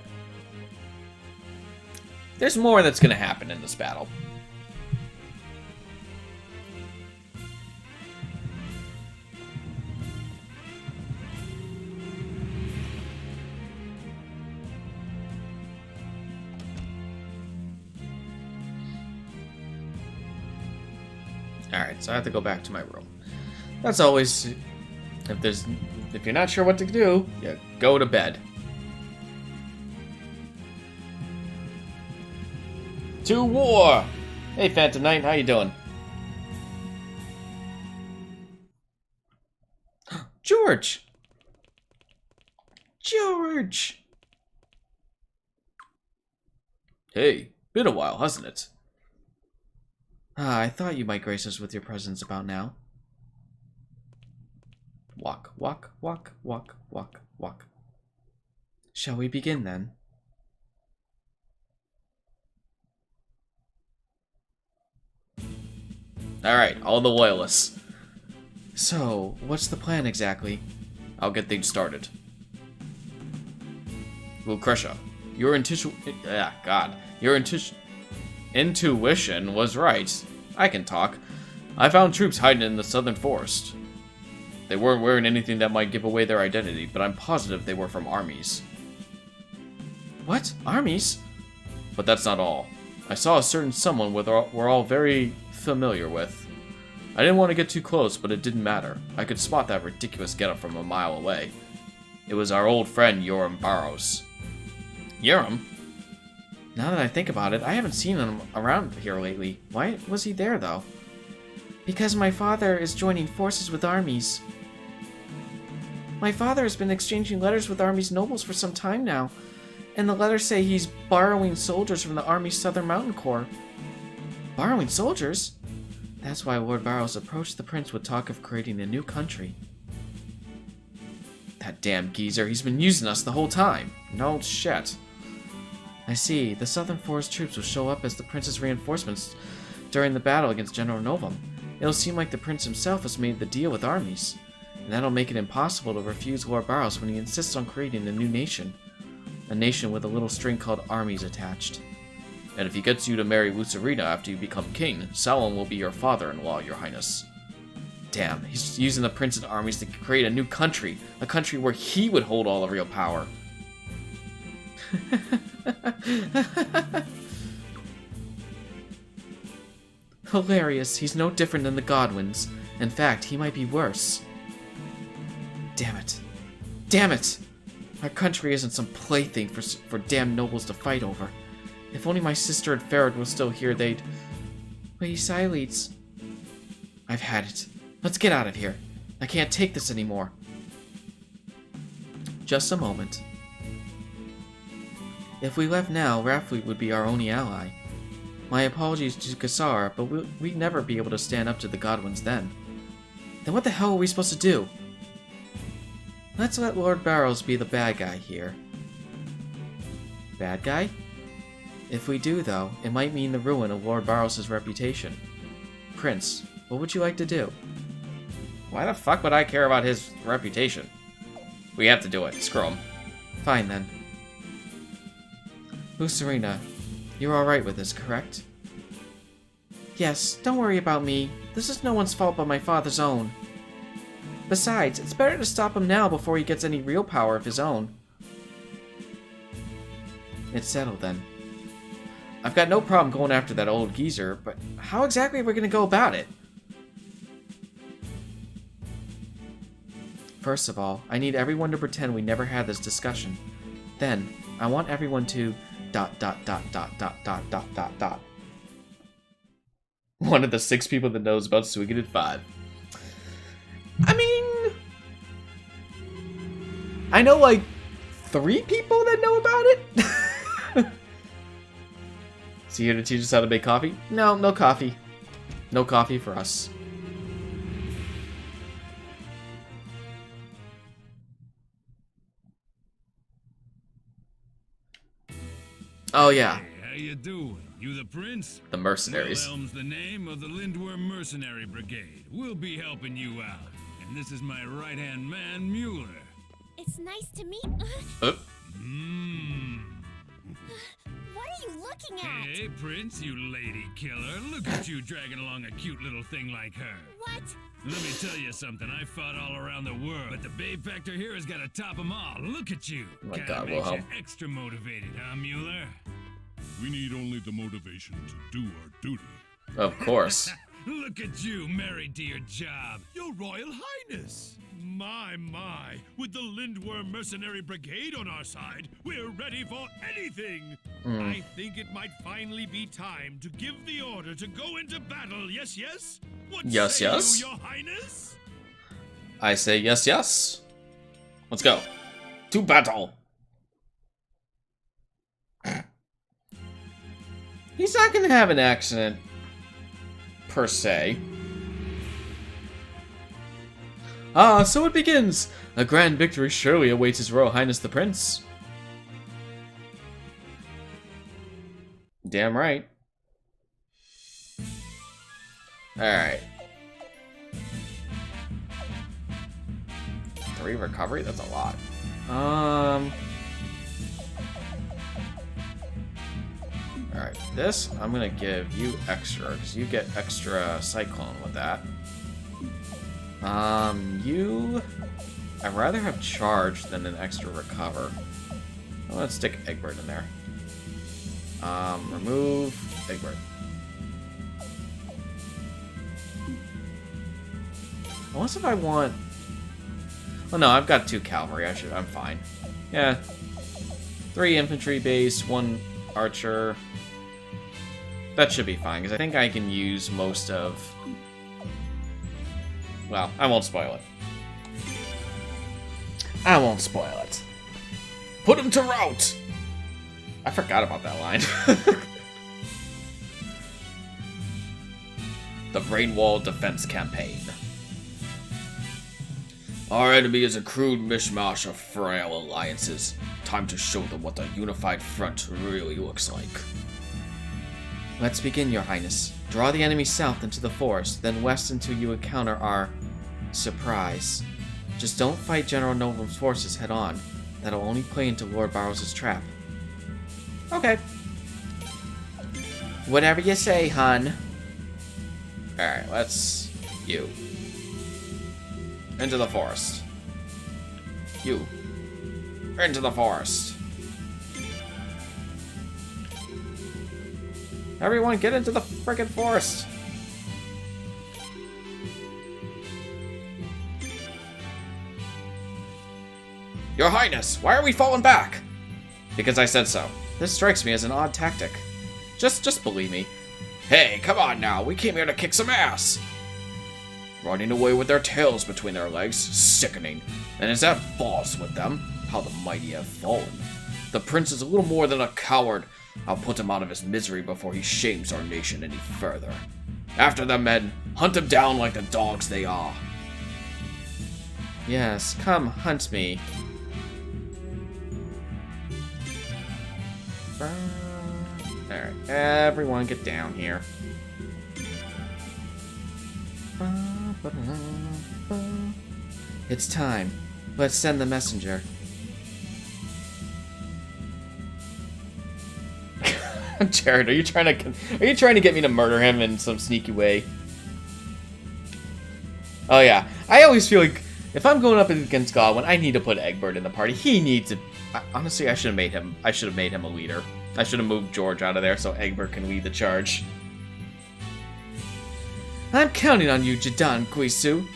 B: There's more that's going to happen in this battle. Alright, so I have to go back to my room. That's always, if you're not sure what to do, you go to bed. To war! Hey Phantom Knight, how you doing? George! George! Hey, been a while, hasn't it? Ah, I thought you might grace us with your presence about now. Walk, walk, walk, walk, walk, walk. Shall we begin then? Alright, all the loyalists. So, what's the plan exactly? I'll get things started. Lucretia, your intuition was right. I can talk. I found troops hiding in the southern forest. They weren't wearing anything that might give away their identity, but I'm positive they were from armies. What? Armies? But that's not all. I saw a certain someone we're all very familiar with. I didn't want to get too close, but it didn't matter. I could spot that ridiculous getup from a mile away. It was our old friend Yoram Barrows. Yoram? Now that I think about it, I haven't seen him around here lately. Why was he there, though? Because my father is joining forces with armies. My father has been exchanging letters with army's nobles for some time now, and the letters say he's borrowing soldiers from the Army's Southern Mountain Corps. Borrowing soldiers? That's why Lord Barrows approached the prince with talk of creating a new country. That damn geezer, he's been using us the whole time. No shit. I see. The Southern Forest troops will show up as the prince's reinforcements during the battle against General Novum. It'll seem like the prince himself has made the deal with armies, and that'll make it impossible to refuse Lord Barrows when he insists on creating a new nation. A nation with a little string called armies attached. And if he gets you to marry Lucerina after you become king, Salem will be your father-in-law, Your Highness.
A: Damn, he's using the prince's armies to create a new country. A country where he would hold all the real power. Hilarious. He's no different than the Godwins. In fact, he might be worse. Damn it. Damn it! Our country isn't some plaything for damn nobles to fight over. If only my sister and Farad were still here, they'd... Lady Sileads. I've had it. Let's get out of here. I can't take this anymore. Just a moment. If we left now, Raffleet would be our only ally. My apologies to Kassar, but we'd never be able to stand up to the Godwins then. Then what the hell are we supposed to do? Let's let Lord Barrows be the bad guy here. Bad guy? If we do, though, it might mean the ruin of Lord Barrows' reputation. Prince, what would you like to do? Why the fuck would I care about his reputation? We have to do it. Screw him. Fine, then. Lucerina, you're alright with this, correct? Yes, don't worry about me. This is no one's fault but my father's own. Besides, it's better to stop him now before he gets any real power of his own. It's settled, then. I've got no problem going after that old geezer, but how exactly are we going to go about it? First of all, I need everyone to pretend we never had this discussion. Then, I want everyone to... ... One of the 6 people that knows about Suikoden 5. I mean... I know, like, 3 people that know about it? Is he here to teach us how to make coffee? No, no coffee. No coffee for us. Oh, yeah.
F: Hey, how you doing? You the prince?
A: The mercenaries.
F: Wilhelm's the name of the Lindworm Mercenary Brigade. We'll be helping you out. And this is my right-hand man, Mueller.
C: It's nice to meet... What are you looking at?
F: Hey, Prince, you lady killer. Look at you dragging along a cute little thing like her.
C: What?
F: Let me tell you something. I fought all around the world, but the babe factor here has got to top them all. Look at you.
A: Oh my
F: Kinda
A: God,
F: makes you
A: Wilhelm.
F: extra motivated, huh, Mueller?
G: We need only the motivation to do our duty.
A: Of course.
F: Look at you, married to your job.
G: Your Royal Highness! My, with the Lindworm Mercenary Brigade on our side, we're ready for anything! I think it might finally be time to give the order to go into battle, yes? What
A: Yes,
G: say
A: yes.
G: you, Your Highness?
A: I say yes, yes. Let's go. To battle. He's not gonna have an accident, per se. Ah, so it begins! A grand victory surely awaits His Royal Highness the Prince. Damn right. Alright. 3 recovery? That's a lot. Alright, this I'm gonna give you extra, because you get extra Cyclone with that. I'd rather have charge than an extra recover. Well, let's stick Egbert in there. Remove Egbert. Unless if I want... Well, no, I've got 2 cavalry. I'm fine. Yeah. 3 infantry base, 1 archer. That should be fine, because I think I can use most of... Well, I won't spoil it. I won't spoil it. Put him to rout! I forgot about that line. The Rain Wall Defense Campaign. Our enemy is a crude mishmash of frail alliances. Time to show them what a unified front really looks like. Let's begin, Your Highness. Draw the enemy south into the forest, then west until you encounter our... surprise. Just don't fight General Novum's forces head-on. That'll only play into Lord Barrows' trap. Okay. Whatever you say, hun. Alright, let's... you. Into the forest. You. Into the forest. Everyone, get into the frickin' forest. Your Highness, why are we falling back? Because I said so. This strikes me as an odd tactic. Just believe me. Hey, come on now, we came here to kick some ass. Running away with their tails between their legs, sickening. And is that boss with them? How the mighty have fallen. The prince is a little more than a coward. I'll put him out of his misery before he shames our nation any further. After them, men, hunt him down like the dogs they are. Yes, come hunt me. Alright, everyone get down here. It's time. Let's send the messenger. Jared, are you trying to get me to murder him in some sneaky way? Oh yeah, I always feel like if I'm going up against Godwin, I need to put Egbert in the party. He needs to. Honestly, I should have made him a leader. I should have moved George out of there so Egbert can lead the charge. I'm counting on you, Jadan Guisu.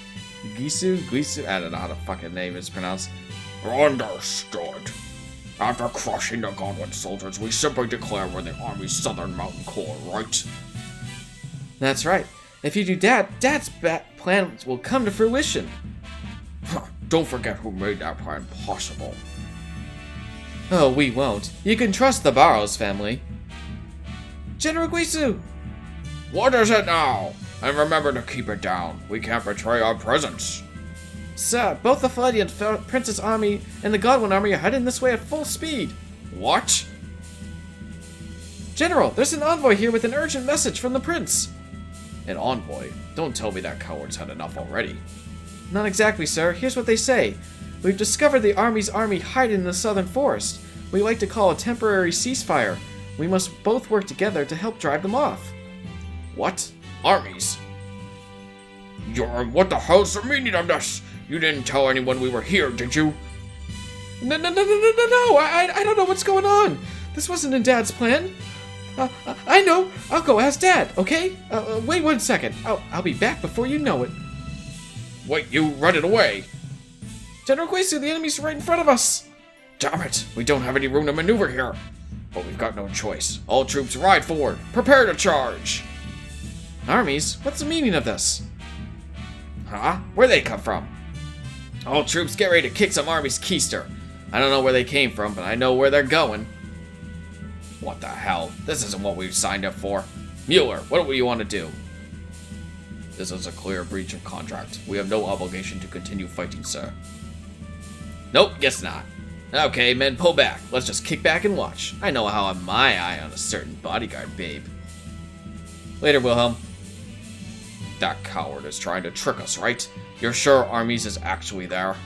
A: Guisu? I don't know how the fucking name is pronounced. Understood. After crushing the Godwin soldiers, we simply declare we're the Army's Southern Mountain Corps, right? That's right. If you do that, Dad's plan will come to fruition. Don't forget who made that plan possible. Oh, we won't. You can trust the Barrows family. General Guisu! What is it now? And remember to keep it down. We can't betray our presence. Sir, both the Palladian Prince's army and the Godwin army are heading this way at full speed. What? General, there's an envoy here with an urgent message from the prince. An envoy? Don't tell me that coward's had enough already. Not exactly, sir. Here's what they say. We've discovered the army's army hiding in the southern forest. We'd like to call a temporary ceasefire. We must both work together to help drive them off. What? Armies? What the hell's the meaning of this? You didn't tell anyone we were here, did you? No, I don't know what's going on. This wasn't in Dad's plan. I know. I'll go ask Dad, okay? Wait 1 second. I'll be back before you know it. Wait, you running away? General Guisu, the enemy's right in front of us. Damn it, we don't have any room to maneuver here. But we've got no choice. All troops ride forward. Prepare to charge. Armies? What's the meaning of this? Huh? Where'd they come from? All troops get ready to kick some army's keister. I don't know where they came from, but I know where they're going. What the hell? This isn't what we've signed up for. Mueller, what do you want to do? This is a clear breach of contract. We have no obligation to continue fighting, sir. Nope, guess not. Okay, men, pull back. Let's just kick back and watch. I know how I'm my eye on a certain bodyguard, babe. Later, Wilhelm. That coward is trying to trick us, right? You're sure Armies is actually there?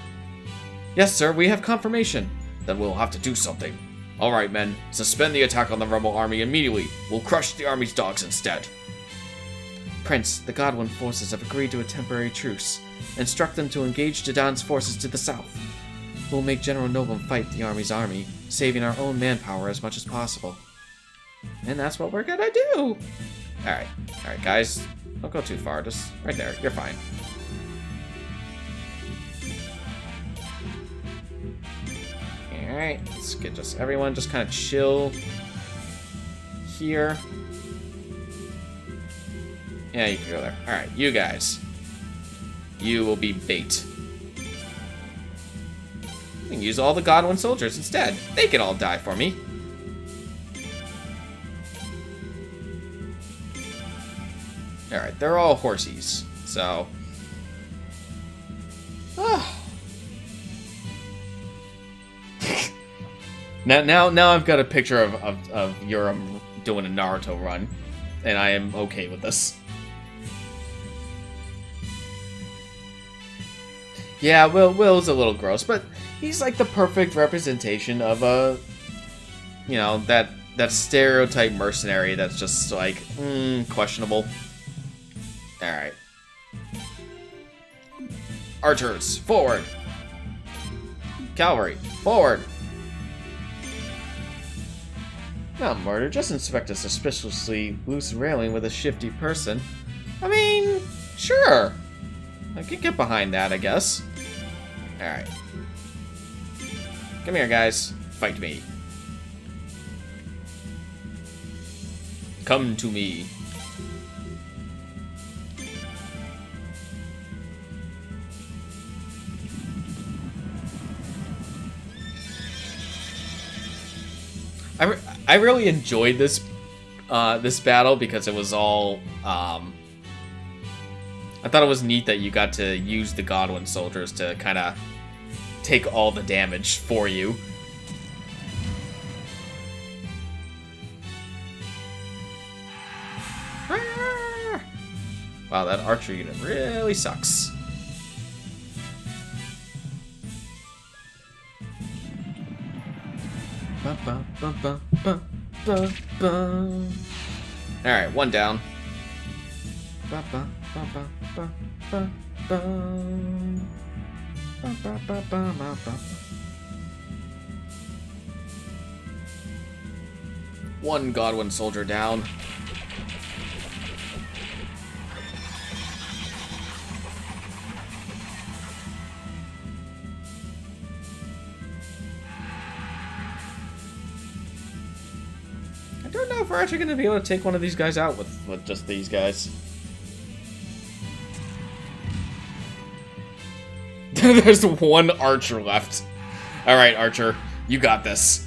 A: Yes, sir, we have confirmation. Then we'll have to do something. Alright, men, suspend the attack on the rebel army immediately. We'll crush the army's dogs instead. Prince, the Godwin forces have agreed to a temporary truce. Instruct them to engage Jadan's forces to the south. We'll make General Novum fight the army's army, saving our own manpower as much as possible. And that's what we're gonna do! Alright, guys. Don't go too far, just right there. You're fine. Alright, let's get everyone just kind of chill here. Yeah, you can go there. Alright, you guys. You will be bait. You can use all the Godwin soldiers instead. They can all die for me. Alright, they're all horsies, so... Now I've got a picture of Yuram doing a Naruto run, and I am okay with this. Yeah, Will's a little gross, but he's like the perfect representation of a, you know, that stereotype mercenary that's just like, questionable. Alright. Archers, forward. Cavalry, forward. Not murder, just inspect a suspiciously loose railing with a shifty person. I mean, sure. I could get behind that, I guess. Alright. Come here, guys. Fight me. Come to me. I really enjoyed this this battle because it was all I thought it was neat that you got to use the Godwin soldiers to kind of take all the damage for you. Wow, that archer unit really sucks. Alright, one down. One Godwin soldier down. I don't know if we're actually going to be able to take one of these guys out with just these guys. There's one archer left. Alright, Archer. You got this.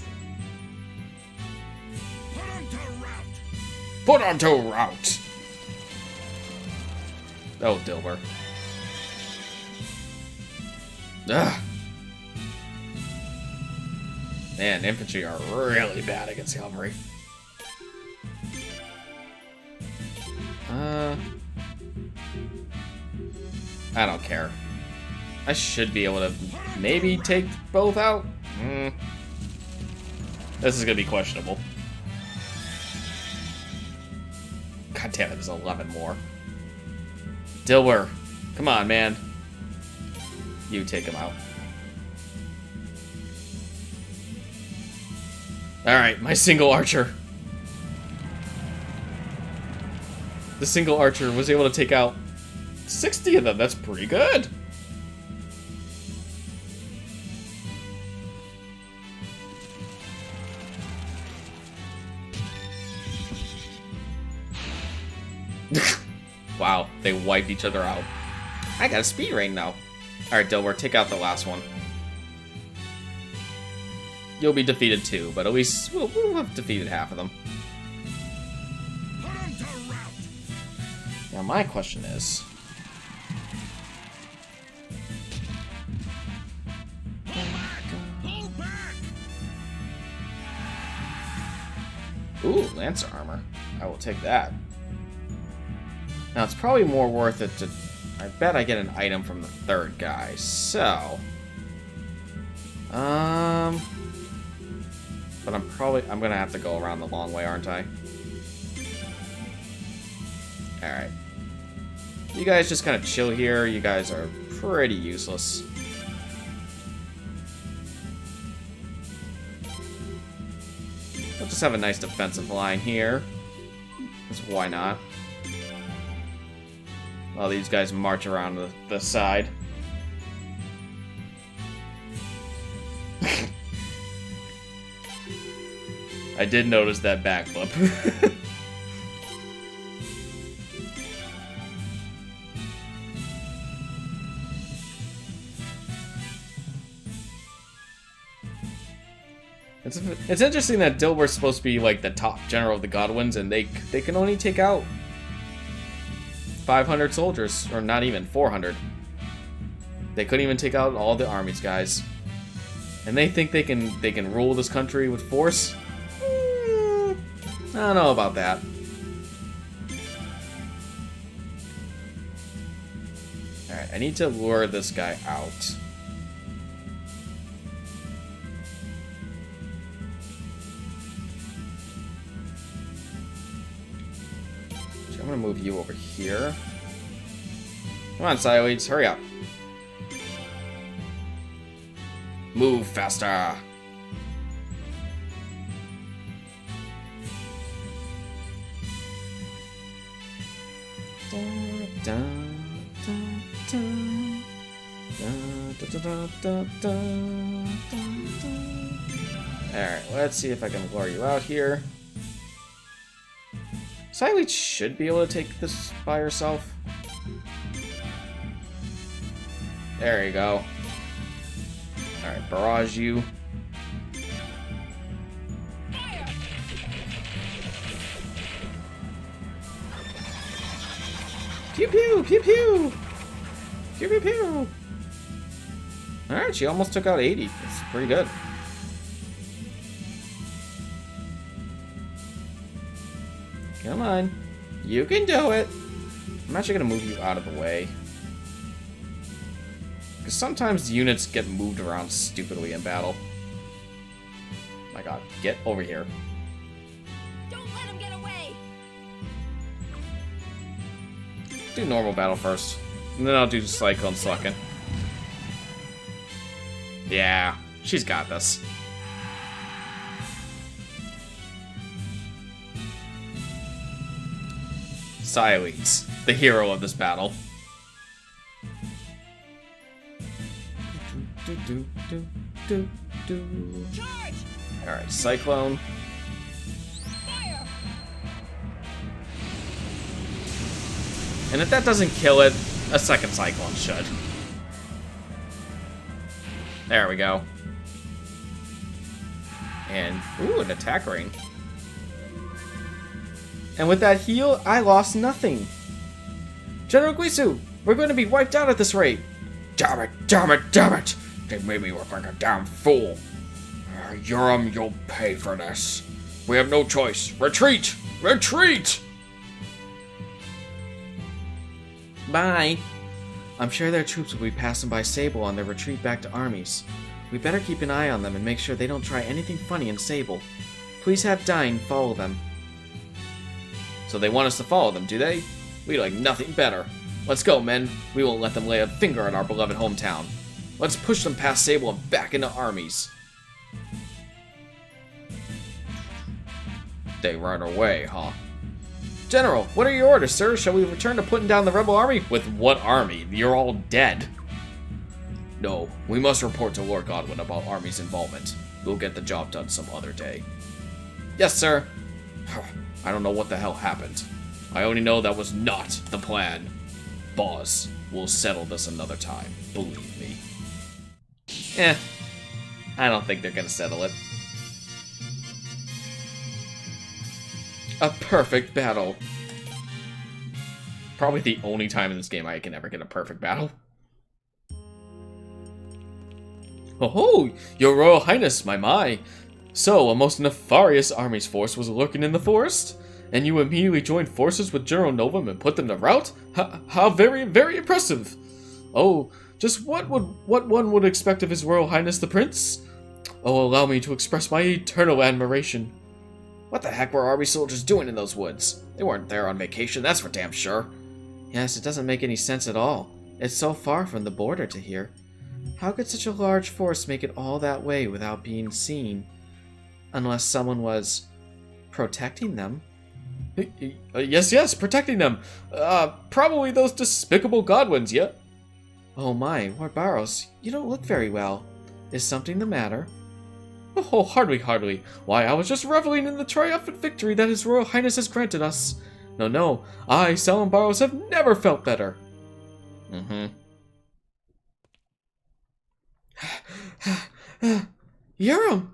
A: Put on to route. Oh, Dilber. Ugh. Man, infantry are really bad against cavalry. I don't care. I should be able to maybe take both out. This is gonna be questionable. God damn it, there's 11 more. Dilwer, come on, man. You take him out. Alright, my single archer. The single archer was able to take out 60 of them. That's pretty good. Wow, they wiped each other out. I got a speed rain now. Alright, Dilwer, take out the last one. You'll be defeated too, but at least we'll have defeated half of them. Now my question is... Ooh, Lancer armor. I will take that. Now, it's probably more worth it to... I bet I get an item from the third guy, so... But I'm gonna have to go around the long way, aren't I? Alright. You guys just kind of chill here. You guys are pretty useless. We'll just have a nice defensive line here. Because why not? While these guys march around the side. I did notice that backflip. It's interesting that Dilber's supposed to be like the top general of the Godwins, and they can only take out 500 soldiers, or not even 400. They couldn't even take out all the armies, guys. And they think they can rule this country with force? I don't know about that. Alright, I need to lure this guy out. So I'm gonna move you over here. Come on, Sileads, hurry up. Move faster. Alright, let's see if I can lure you out here. Siley should be able to take this by herself. There you go. Alright, barrage you. Pew pew, pew pew! Pew pew pew! Alright, she almost took out 80. That's pretty good. Come on. You can do it! I'm actually gonna move you out of the way. Because sometimes units get moved around stupidly in battle. My god, get over here.
C: Don't let him get away!
A: Do normal battle first. And then I'll do Cyclone second. Yeah, she's got this. Siles, the hero of this battle. Alright, Cyclone.
C: Fire!
A: And if that doesn't kill it, a second Cyclone should. There we go. And, ooh, an attack ring. And with that heal, I lost nothing. General Guisu, we're going to be wiped out at this rate. Damn it, damn it, damn it! They made me look like a damn fool. Urim, you'll pay for this. We have no choice. Retreat! Retreat! Bye. I'm sure their troops will be passing by Sable on their retreat back to armies. We better keep an eye on them and make sure they don't try anything funny in Sable. Please have Dine follow them. So they want us to follow them, do they? We like nothing better. Let's go, men. We won't let them lay a finger on our beloved hometown. Let's push them past Sable and back into armies. They run away, huh? General, what are your orders, sir? Shall we return to putting down the rebel army? With what army? You're all dead. No, we must report to Lord Godwin about Army's involvement. We'll get the job done some other day. Yes, sir. I don't know what the hell happened. I only know that was not the plan. Boss, we'll settle this another time. Believe me. I don't think they're gonna settle it. A perfect battle. Probably the only time in this game I can ever get a perfect battle. Oh, your Royal Highness, my. So, a most nefarious army's force was lurking in the forest? And you immediately joined forces with General Novum and put them to rout? How very, very impressive! Oh, just what one would expect of His Royal Highness the Prince? Oh, allow me to express my eternal admiration. What the heck were army soldiers doing in those woods? They weren't there on vacation, that's for damn sure. Yes, it doesn't make any sense at all. It's so far from the border to here. How could such a large force make it all that way without being seen? Unless someone was protecting them. Yes, protecting them. Probably those despicable Godwins, yeah? Oh my, Lord Barrows, you don't look very well. Is something the matter? Oh, hardly. Why, I was just reveling in the triumphant victory that His Royal Highness has granted us. No, I, Salem Barrows, have never felt better. Urim!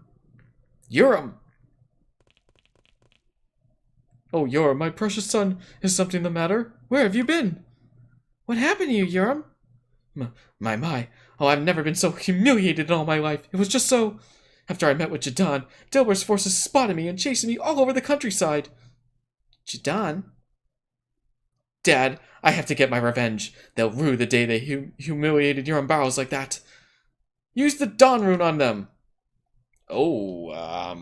A: Oh, Urim, my precious son, is something the matter? Where have you been? What happened to you, Urim? My. Oh, I've never been so humiliated in all my life. It was just so... After I met with Jadon, Dilber's forces spotted me and chased me all over the countryside. Jadon? Dad, I have to get my revenge. They'll rue the day they humiliated Urim Barrows like that. Use the Dawn rune on them. Oh,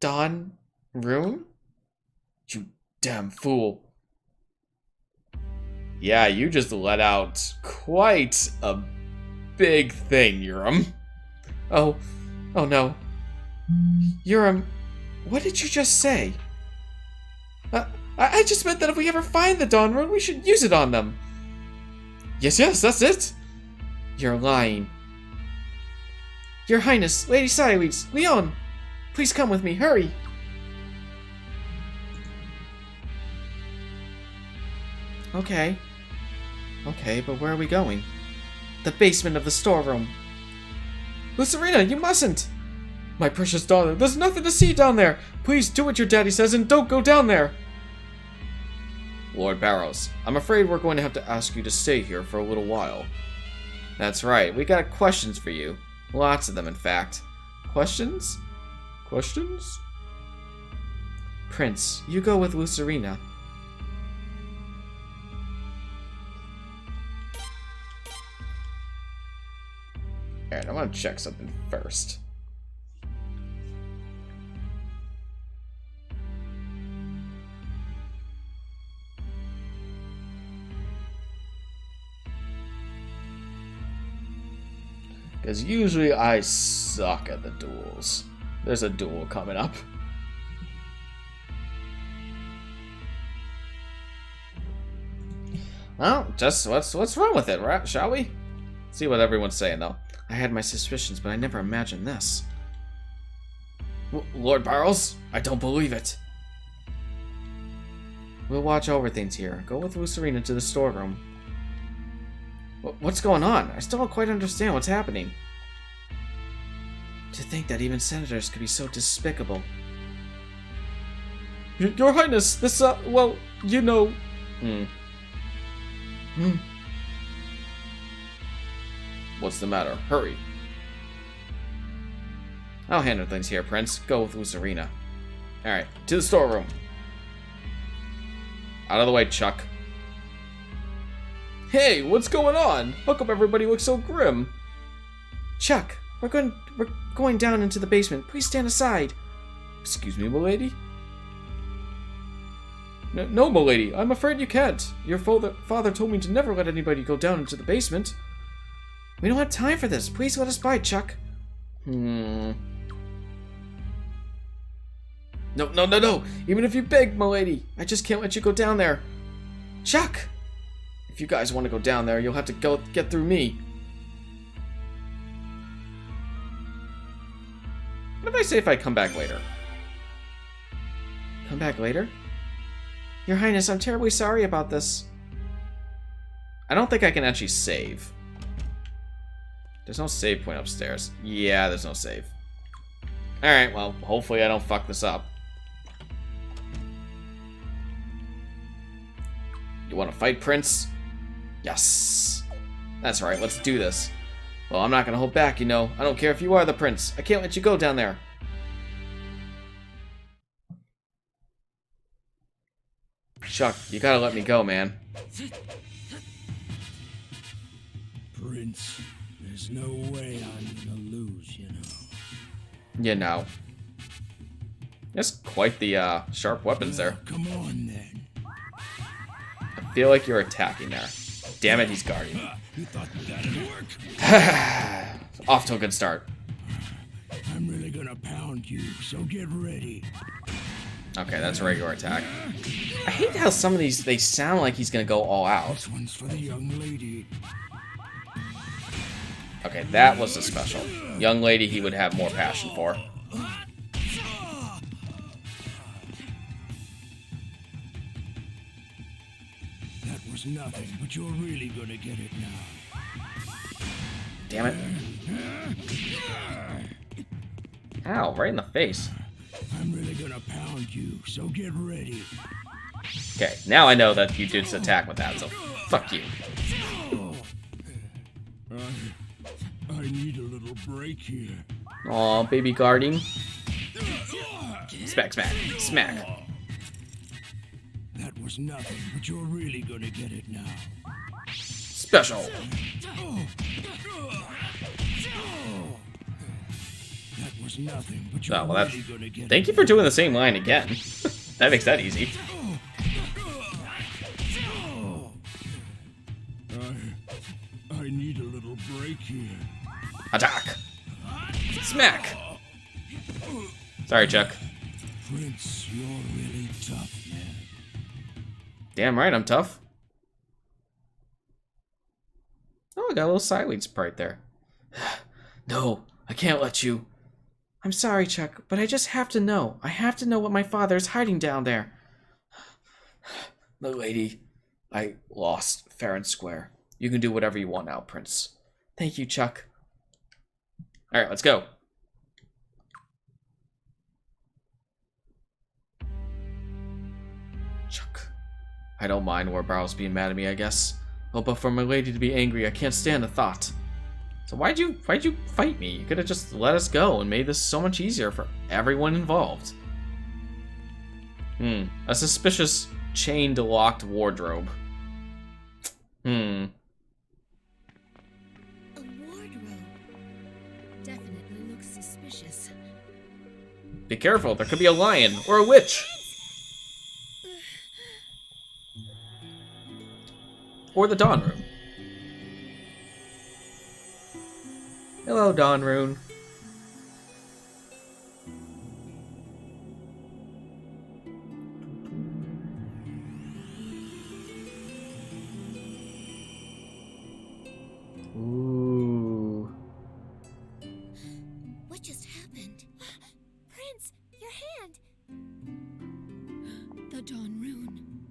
A: Dawn rune? You damn fool. Yeah, you just let out quite a big thing, Urim.
B: Oh no. Urim, what did you just say? I just meant that if we ever find the Dawn Rune, we should use it on them.
A: Yes, that's it.
B: You're lying. Your Highness, Lady Sideweeds, Leon, please come with me, hurry. Okay, but where are we going? The basement of the storeroom.
A: Lucerina, you mustn't! My precious daughter, there's nothing to see down there! Please do what your daddy says and don't go down there! Lord Barrows, I'm afraid we're going to have to ask you to stay here for a little while.
B: That's right, we got questions for you. Lots of them, in fact. Questions?
A: Questions?
B: Prince, you go with Lucerina.
A: Alright, I want to check something first. Because usually I suck at the duels. There's a duel coming up. Well, just let's run with it, right? Shall we? See what everyone's saying, though.
B: I had my suspicions, but I never imagined this.
A: Lord Barrows, I don't believe it.
B: We'll watch over things here. Go with Lucerina to the storeroom. What's going on? I still don't quite understand what's happening. To think that even senators could be so despicable.
A: Your Highness, this, well, you know... What's the matter? Hurry.
B: I'll handle things here, Prince. Go with Lucerina.
A: Alright, to the storeroom. Out of the way, Chuck. Hey, what's going on? How come everybody looks so grim?
B: Chuck, we're going down into the basement. Please stand aside.
A: Excuse me, milady? No, milady, I'm afraid you can't. Your father told me to never let anybody go down into the basement.
B: We don't have time for this. Please let us by, Chuck.
A: No. Even if you beg, milady, I just can't let you go down there.
B: Chuck!
A: If you guys want to go down there, you'll have to get through me. What if I say if I come back later?
B: Come back later? Your Highness, I'm terribly sorry about this.
A: I don't think I can actually save. There's no save point upstairs. Yeah, there's no save. Alright, well, hopefully I don't fuck this up. You want to fight, Prince? Yes! That's right, let's do this. Well, I'm not gonna hold back, you know. I don't care if you are the prince. I can't let you go down there. Chuck, you gotta let me go, man.
G: Prince, there's no way I'm gonna lose, you know.
A: You know. That's quite the sharp weapons there.
G: Come on, then.
A: I feel like you're attacking there. Damn it, he's guarding.
G: You thought that'd work?
A: Off to a good start.
G: I'm really gonna pound you, so get ready.
A: Okay, that's a regular attack. I hate how some of these, they sound like he's gonna go all out.
G: This one's for the young lady.
A: Okay, that was a special. Young lady he would have more passion for.
G: That was nothing, but you're really gonna get it now.
A: Damn it. Ow, right in the face.
G: I'm really gonna pound you, so get ready.
A: Okay, now I know that you did this attack with that, so fuck you.
G: I need a little break here.
A: Aw, baby guarding. Smack, smack, smack.
G: That was nothing, but you're really gonna get it now.
A: Special.
G: That was nothing, but
A: Oh,
G: you're
A: well,
G: really gonna get it.
A: thank you for doing the same line again. That makes that easy.
G: I need a little break here.
A: smack. Sorry, Chuck.
F: Prince, you're really tough, man.
A: Damn right, I'm tough. Oh, I got a little silent sprite there. No, I can't let you. I'm sorry, Chuck, but I just have to know. I have to know what my father is hiding down there. Milady, I lost fair and square. You can do whatever you want now, Prince. Thank you, Chuck. Alright, let's go. Chuck. I don't mind Lord Barrow's being mad at me, I guess. Oh, but for my lady to be angry, I can't stand the thought. So why'd you fight me? You could have just let us go and made this so much easier for everyone involved. A suspicious chained locked wardrobe.
C: A wardrobe. Definitely looks suspicious.
A: Be careful, there could be a lion or a witch. Or the Dawn Room. Hello, Dawn Rune. Ooh.
C: What just happened? Prince, your hand! The Dawn Rune.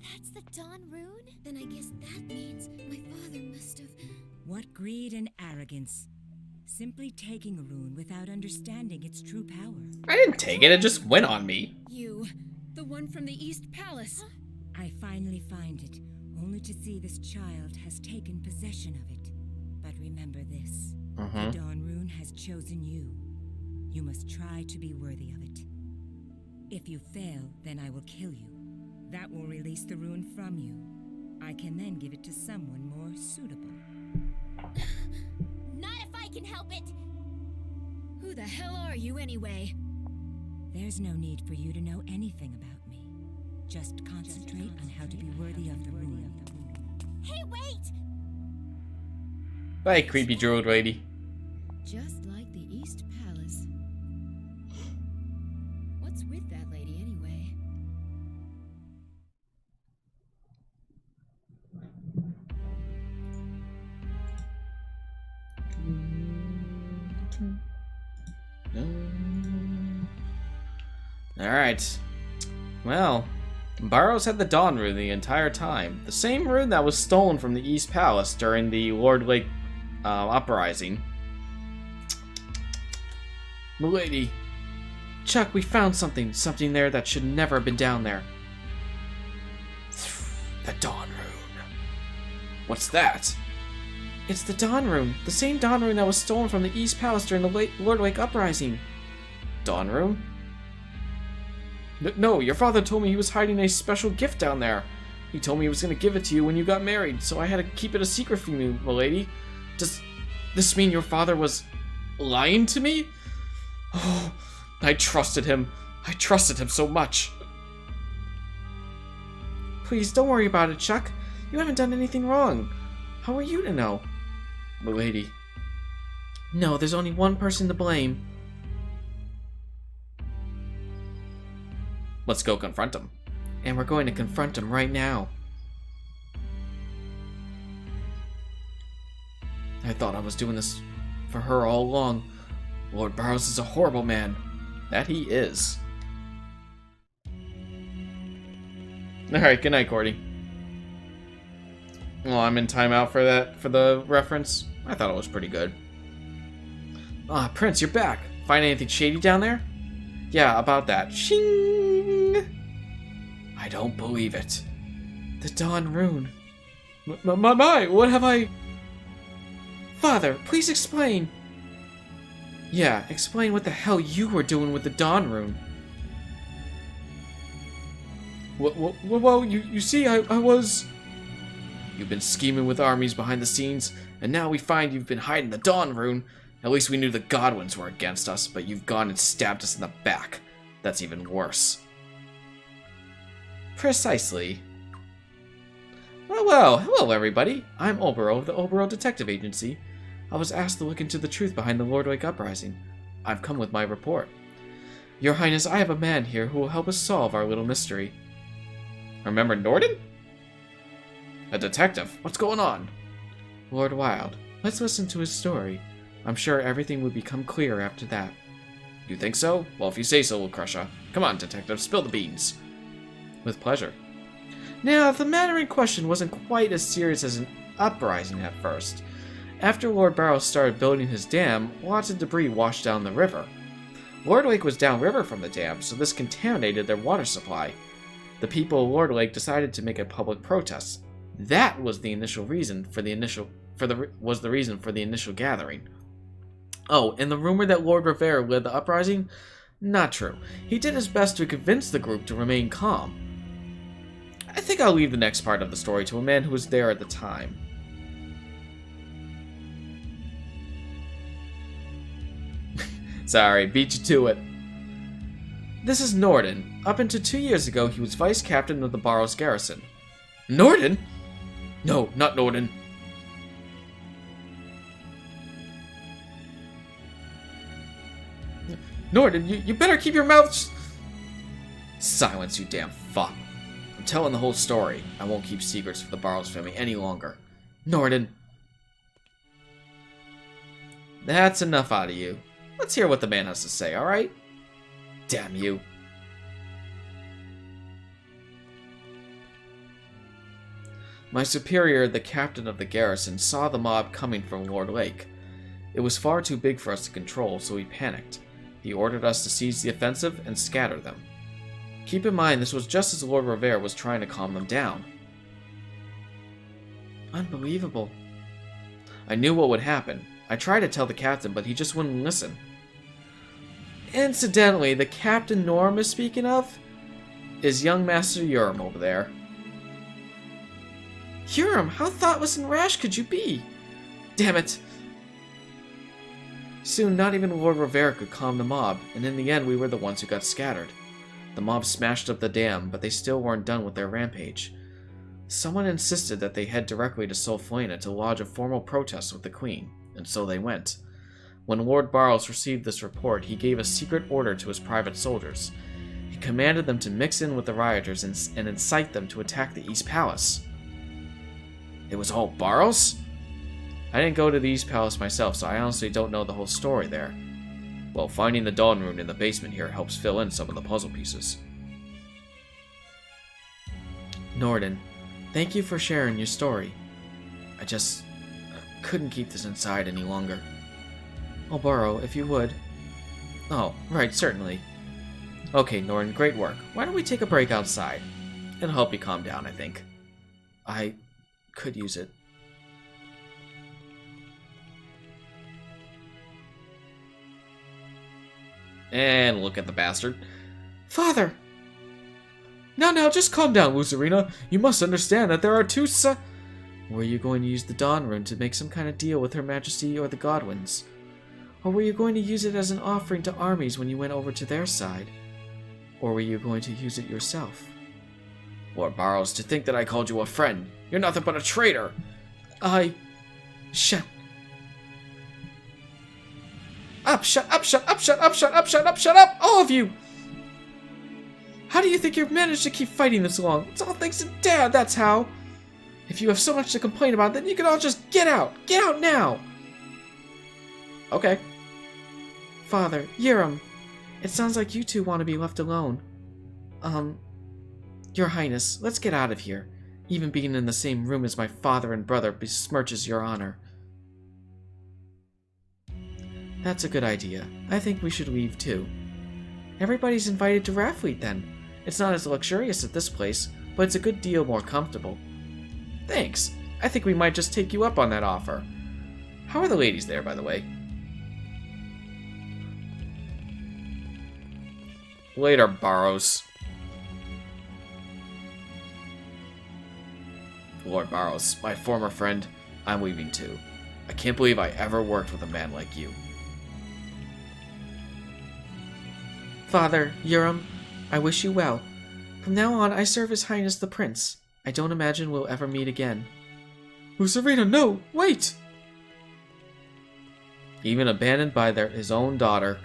C: That's the Dawn Rune? Then I guess that means my father must have...
H: What greed and arrogance. Simply taking a rune without understanding its true power.
A: I didn't take it, it just went on me.
E: You, the one from the East Palace.
C: Huh?
H: I finally find it, only to see this child has taken possession of it. But remember this. The Dawn Rune has chosen you. You must try to be worthy of it. If you fail, then I will kill you. That will release the rune from you. I can then give it to someone more suitable.
C: Not if I can help it! Who the hell are you anyway?
H: There's no need for you to know anything about me. Just concentrate on how to be worthy of the rune.
C: Hey, wait!
A: Bye, creepy druid lady.
E: Just like the East Palace. What's with that lady anyway?
A: Alright. Well, Barrows had the Dawn Rune the entire time. The same rune that was stolen from the East Palace during the Lord Lake uprising. Milady. Chuck, we found something. Something there that should never have been down there. The Dawn Rune. What's that? It's the Dawn Rune. The same Dawn Rune that was stolen from the East Palace during the Lord Lake uprising. Dawn Rune? No, your father told me he was hiding a special gift down there. He told me he was going to give it to you when you got married, so I had to keep it a secret from you, milady. Does this mean your father was lying to me? Oh, I trusted him. I trusted him so much. Please, don't worry about it, Chuck. You haven't done anything wrong. How are you to know? Milady. No, there's only one person to blame. Let's go confront him. And we're going to confront him right now. I thought I was doing this for her all along. Lord Barrows is a horrible man. That he is. Alright, good night, Cordy. Well, I'm in timeout for that, for the reference. I thought it was pretty good. Ah, Prince, you're back. Find anything shady down there? Yeah, about that. Shing! I don't believe it. The Dawn Rune. My, what have I... Father, please explain. Yeah, explain what the hell you were doing with the Dawn Rune. Well, you see, I was... You've been scheming with armies behind the scenes, and now we find you've been hiding the Dawn Rune. At least we knew the Godwins were against us, but you've gone and stabbed us in the back. That's even worse. Precisely. Well, hello everybody. I'm Obero of the Obero Detective Agency.
B: I was asked to look into the truth behind the Lordwake uprising. I've come with my report. Your Highness, I have a man here who will help us solve our little mystery.
A: Remember Norden? A detective. What's going on?
B: Lord Wild. Let's listen to his story. I'm sure everything will become clear after that.
A: You think so? Well, if you say so, Lucretia. Come on, detective, spill the beans.
B: With pleasure. Now, the matter in question wasn't quite as serious as an uprising at first. After Lord Barrows started building his dam, lots of debris washed down the river. Lordwake was downriver from the dam, so this contaminated their water supply. The people of Lordwake decided to make a public protest. That was the reason for the initial gathering. Oh, and the rumor that Lord Rivera led the uprising? Not true. He did his best to convince the group to remain calm. I think I'll leave the next part of the story to a man who was there at the time.
A: Sorry, beat you to it.
B: This is Norden. Up until 2 years ago, he was vice captain of the Barrows garrison.
A: Norden? No, not Norden.
B: Norden, you better keep your mouth
A: Silence, you damn fuck. I'm telling the whole story. I won't keep secrets for the Barrows family any longer.
B: Norden.
A: That's enough out of you. Let's hear what the man has to say, alright? Damn you.
B: My superior, the captain of the garrison, saw the mob coming from Lord Lake. It was far too big for us to control, so he panicked. He ordered us to seize the offensive and scatter them. Keep in mind, this was just as Lord Rivera was trying to calm them down. Unbelievable. I knew what would happen. I tried to tell the captain, but he just wouldn't listen. Incidentally, the Captain Norm is speaking of is young Master Urim over there. Urim, how thoughtless and rash could you be? Damn it. Soon, not even Lord Rivera could calm the mob, and in the end, we were the ones who got scattered. The mob smashed up the dam, but they still weren't done with their rampage. Someone insisted that they head directly to Solflana to lodge a formal protest with the Queen, and so they went. When Lord Barrows received this report, he gave a secret order to his private soldiers. He commanded them to mix in with the rioters and incite them to attack the East Palace.
A: It was all Barrows?
B: I didn't go to the East Palace myself, so I honestly don't know the whole story there.
A: Well, finding the Dawn Rune in the basement here helps fill in some of the puzzle pieces.
B: Norden, thank you for sharing your story. I just couldn't keep this inside any longer. I'll borrow, if you would. Oh, right, certainly. Okay, Norden, great work. Why don't we take a break outside? It'll help you calm down, I think. I could use it.
A: And look at the bastard.
B: Father! Now, just calm down, Luzarina. You must understand that there are two Were you going to use the Dawn Rune to make some kind of deal with Her Majesty or the Godwins? Or were you going to use it as an offering to armies when you went over to their side? Or were you going to use it yourself?
A: Lord Barrows, to think that I called you a friend. You're nothing but a traitor.
B: Shut up, all of you! How do you think you've managed to keep fighting this long? It's all thanks to Dad, that's how! If you have so much to complain about, then you can all just get out! Get out now!
A: Okay.
B: Father, Urim, it sounds like you two want to be left alone. Your Highness, let's get out of here. Even being in the same room as my father and brother besmirches your honor. That's a good idea. I think we should leave too. Everybody's invited to Rathfleet then. It's not as luxurious as this place, but it's a good deal more comfortable. Thanks. I think we might just take you up on that offer. How are the ladies there, by the way?
A: Later, Barrows. Lord Barrows, my former friend, I'm leaving too. I can't believe I ever worked with a man like you.
B: Father, Urim, I wish you well. From now on, I serve His Highness the Prince. I don't imagine we'll ever meet again. Luzarina, no! Wait!
A: even abandoned by his own daughter.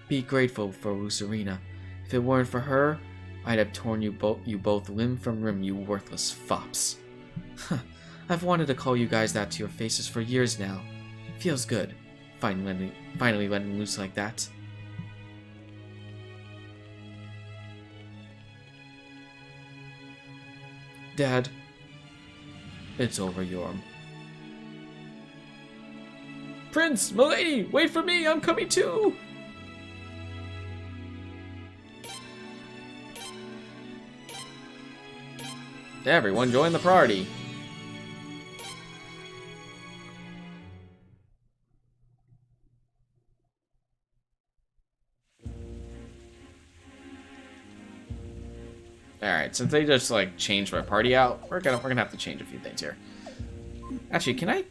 A: Be grateful for Lucerina. If it weren't for her, I'd have torn you both limb from limb, you worthless fops. I've wanted to call you guys that to your faces for years now. Feels good, finally letting loose like that. Dad, it's over, Yorm. Prince, milady, wait for me, I'm coming too! Everyone join the party. Alright, since they just like changed my party out, we're gonna have to change a few things here. Actually, can I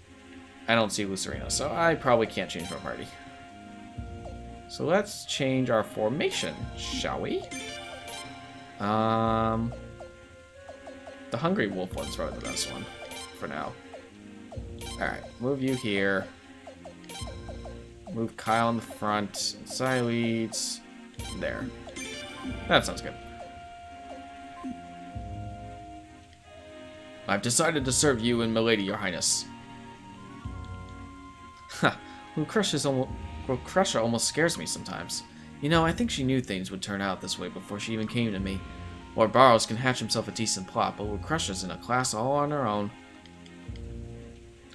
A: don't see Lucerina, so I probably can't change my party. So let's change our formation, shall we? The Hungry Wolf one's probably the best one for now. Alright, move you here. Move Kyle in the front. Xyleeds there. That sounds good. I've decided to serve you and Milady, Your Highness. Ha! Lucretia almost scares me sometimes. You know, I think she knew things would turn out this way before she even came to me. Lord Barrows can hatch himself a decent plot, but Lucretia's in a class all on her own.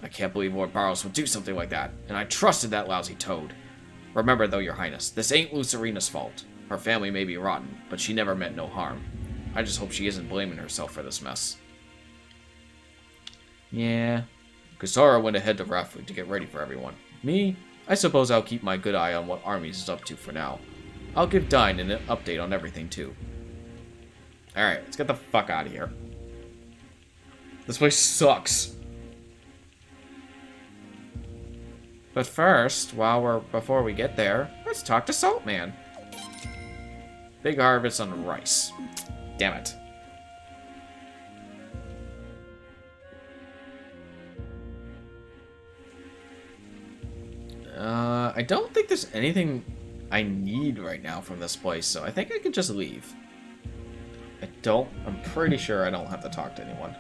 A: I can't believe Lord Barrows would do something like that, and I trusted that lousy toad. Remember though, Your Highness, this ain't Lucerina's fault. Her family may be rotten, but she never meant no harm. I just hope she isn't blaming herself for this mess. Yeah. Kusara went ahead to Raffleet to get ready for everyone. Me? I suppose I'll keep my good eye on what Armies is up to for now. I'll give Dine an update on everything too. Alright, let's get the fuck out of here. This place sucks. But first, before we get there, let's talk to Saltman. Big harvest on rice. Damn it. I don't think there's anything I need right now from this place, so I think I could just leave. I'm pretty sure I don't have to talk to anyone.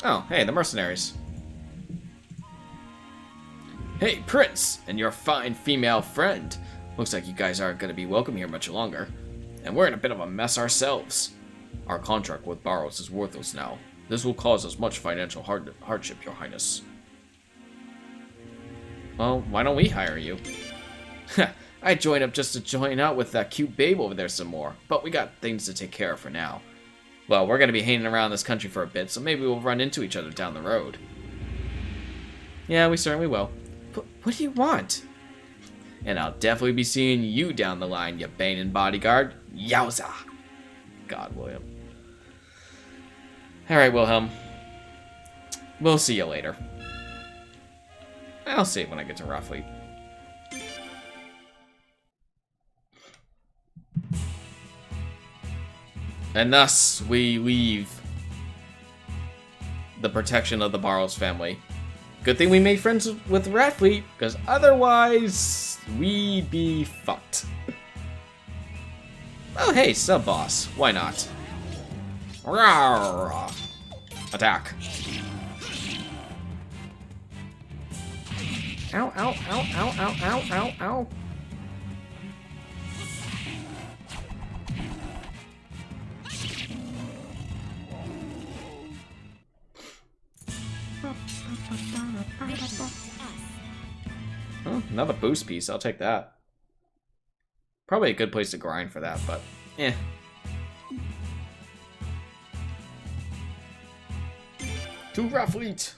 A: Oh, hey, the mercenaries. Hey, Prince, and your fine female friend. Looks like you guys aren't going to be welcome here much longer. And we're in a bit of a mess ourselves. Our contract with Barrows is worthless now. This will cause us much financial hardship, Your Highness. Well, why don't we hire you? I joined up just to join out with that cute babe over there some more, but we got things to take care of for now. Well, we're going to be hanging around this country for a bit, so maybe we'll run into each other down the road. Yeah, we certainly will. But what do you want? And I'll definitely be seeing you down the line, you banging bodyguard. Yowza! God, William. Alright, Wilhelm. We'll see you later. I'll see it when I get to Raffleet. And thus, we leave the protection of the Barrows family. Good thing we made friends with Raffleet, because otherwise, we'd be fucked. Oh, hey, sub-boss. Why not? Rawr. Attack. Ow, ow, ow, ow, ow, ow, ow, ow. Oh, another boost piece. I'll take that. Probably a good place to grind for that, but eh. To Raffleet.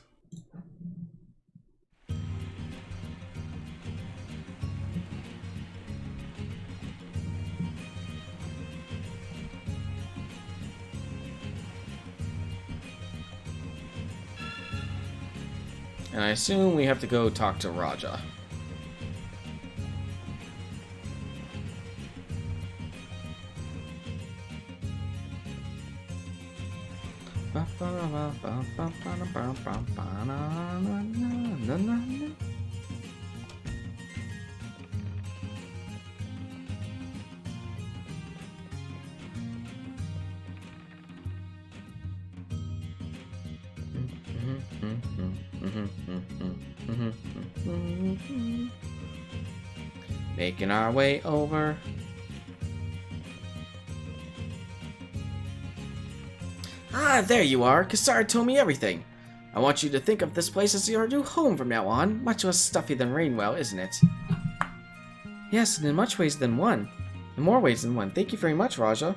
A: And I assume we have to go talk to Raja. Making our way over. Ah, there you are. Kassar told me everything. I want you to think of this place as your new home from now on. Much less stuffy than Rainwell, isn't it? Yes, and in much ways than one. In more ways than one. Thank you very much, Raja.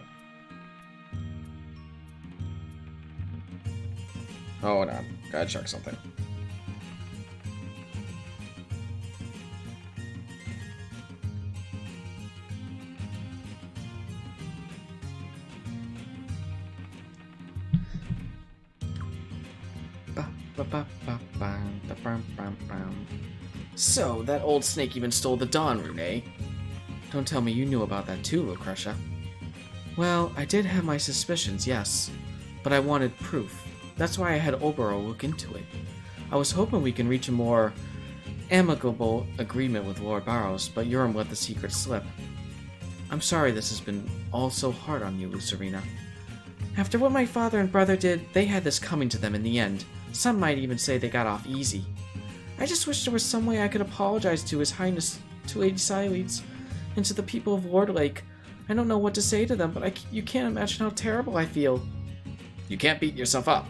A: Oh, hold on. Gotta check something. So, that old snake even stole the Dawn Rune, eh? Don't tell me you knew about that too, Lucretia. Well, I did have my suspicions, yes. But I wanted proof. That's why I had Obero look into it. I was hoping we can reach a more amicable agreement with Lord Barrows, but Urim let the secret slip. I'm sorry this has been all so hard on you, Lucerina. After what my father and brother did, they had this coming to them in the end. Some might even say they got off easy. I just wish there was some way I could apologize to His Highness, to Lady Siledes, and to the people of Lord Lake. I don't know what to say to them, but you can't imagine how terrible I feel. You can't beat yourself up.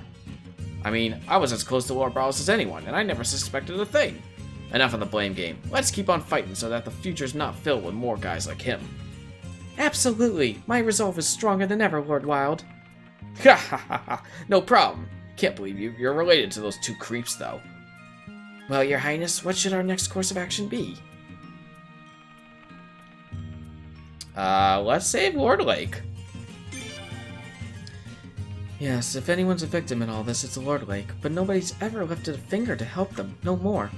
A: I mean, I was as close to Lord Barrows as anyone, and I never suspected a thing. Enough of the blame game. Let's keep on fighting so that the future's not filled with more guys like him. Absolutely. My resolve is stronger than ever, Lord Wild. Ha ha ha ha. No problem. Can't believe you're related to those two creeps, though. Well, Your Highness, what should our next course of action be? Let's save Lord Lake. Yes, if anyone's a victim in all this, it's Lord Lake, but nobody's ever lifted a finger to help them, no more.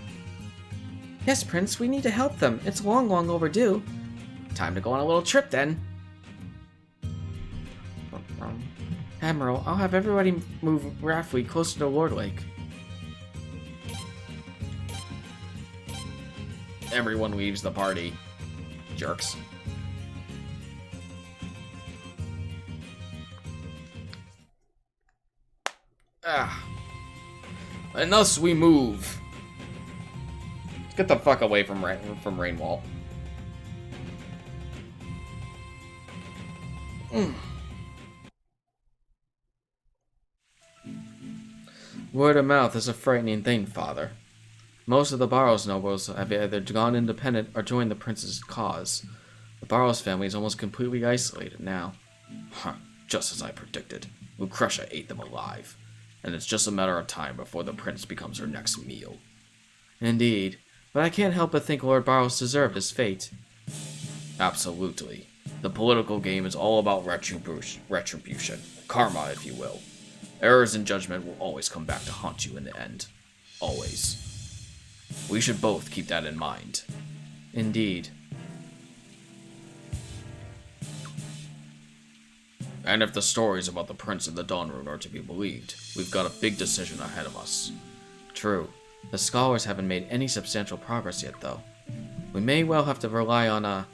A: Yes, Prince, we need to help them. It's long, long overdue. Time to go on a little trip, then. Admiral, I'll have everybody move Raffley closer to Lord Lake. Everyone leaves the party. Jerks. And thus we move. Let's get the fuck away from Rainwall. Word of mouth is a frightening thing, Father. Most of the Barrows nobles have either gone independent or joined the prince's cause. The Barrows family is almost completely isolated now. Huh, just as I predicted. Lucretia ate them alive, and it's just a matter of time before the prince becomes her next meal. Indeed, but I can't help but think Lord Barrows deserved his fate. Absolutely. The political game is all about retribution. Karma, if you will. Errors in judgment will always come back to haunt you in the end. Always. We should both keep that in mind. Indeed. And if the stories about the Prince and the Dawn Rune are to be believed, we've got a big decision ahead of us. True. The scholars haven't made any substantial progress yet, though. We may well have to rely on a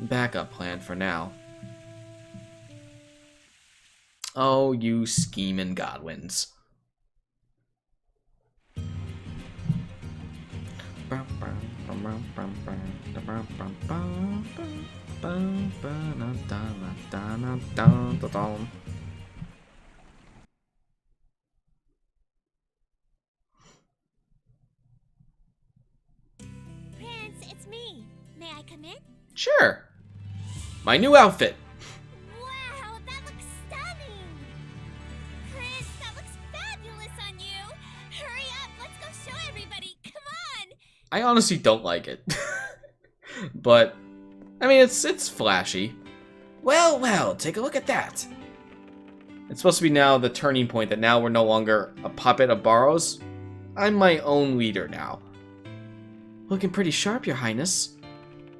A: backup plan for now. Oh, you scheming Godwins.
C: Prince, it's me. May I come in?
A: Sure. My new outfit.
C: Wow, that looks stunning. Prince, that looks fabulous on you. Hurry up, let's go show everybody. Come on.
A: I honestly don't like it. But, I mean, it's flashy. Well, well, take a look at that. It's supposed to be now the turning point that now we're no longer a puppet of Barrows. I'm my own leader now. Looking pretty sharp, Your Highness.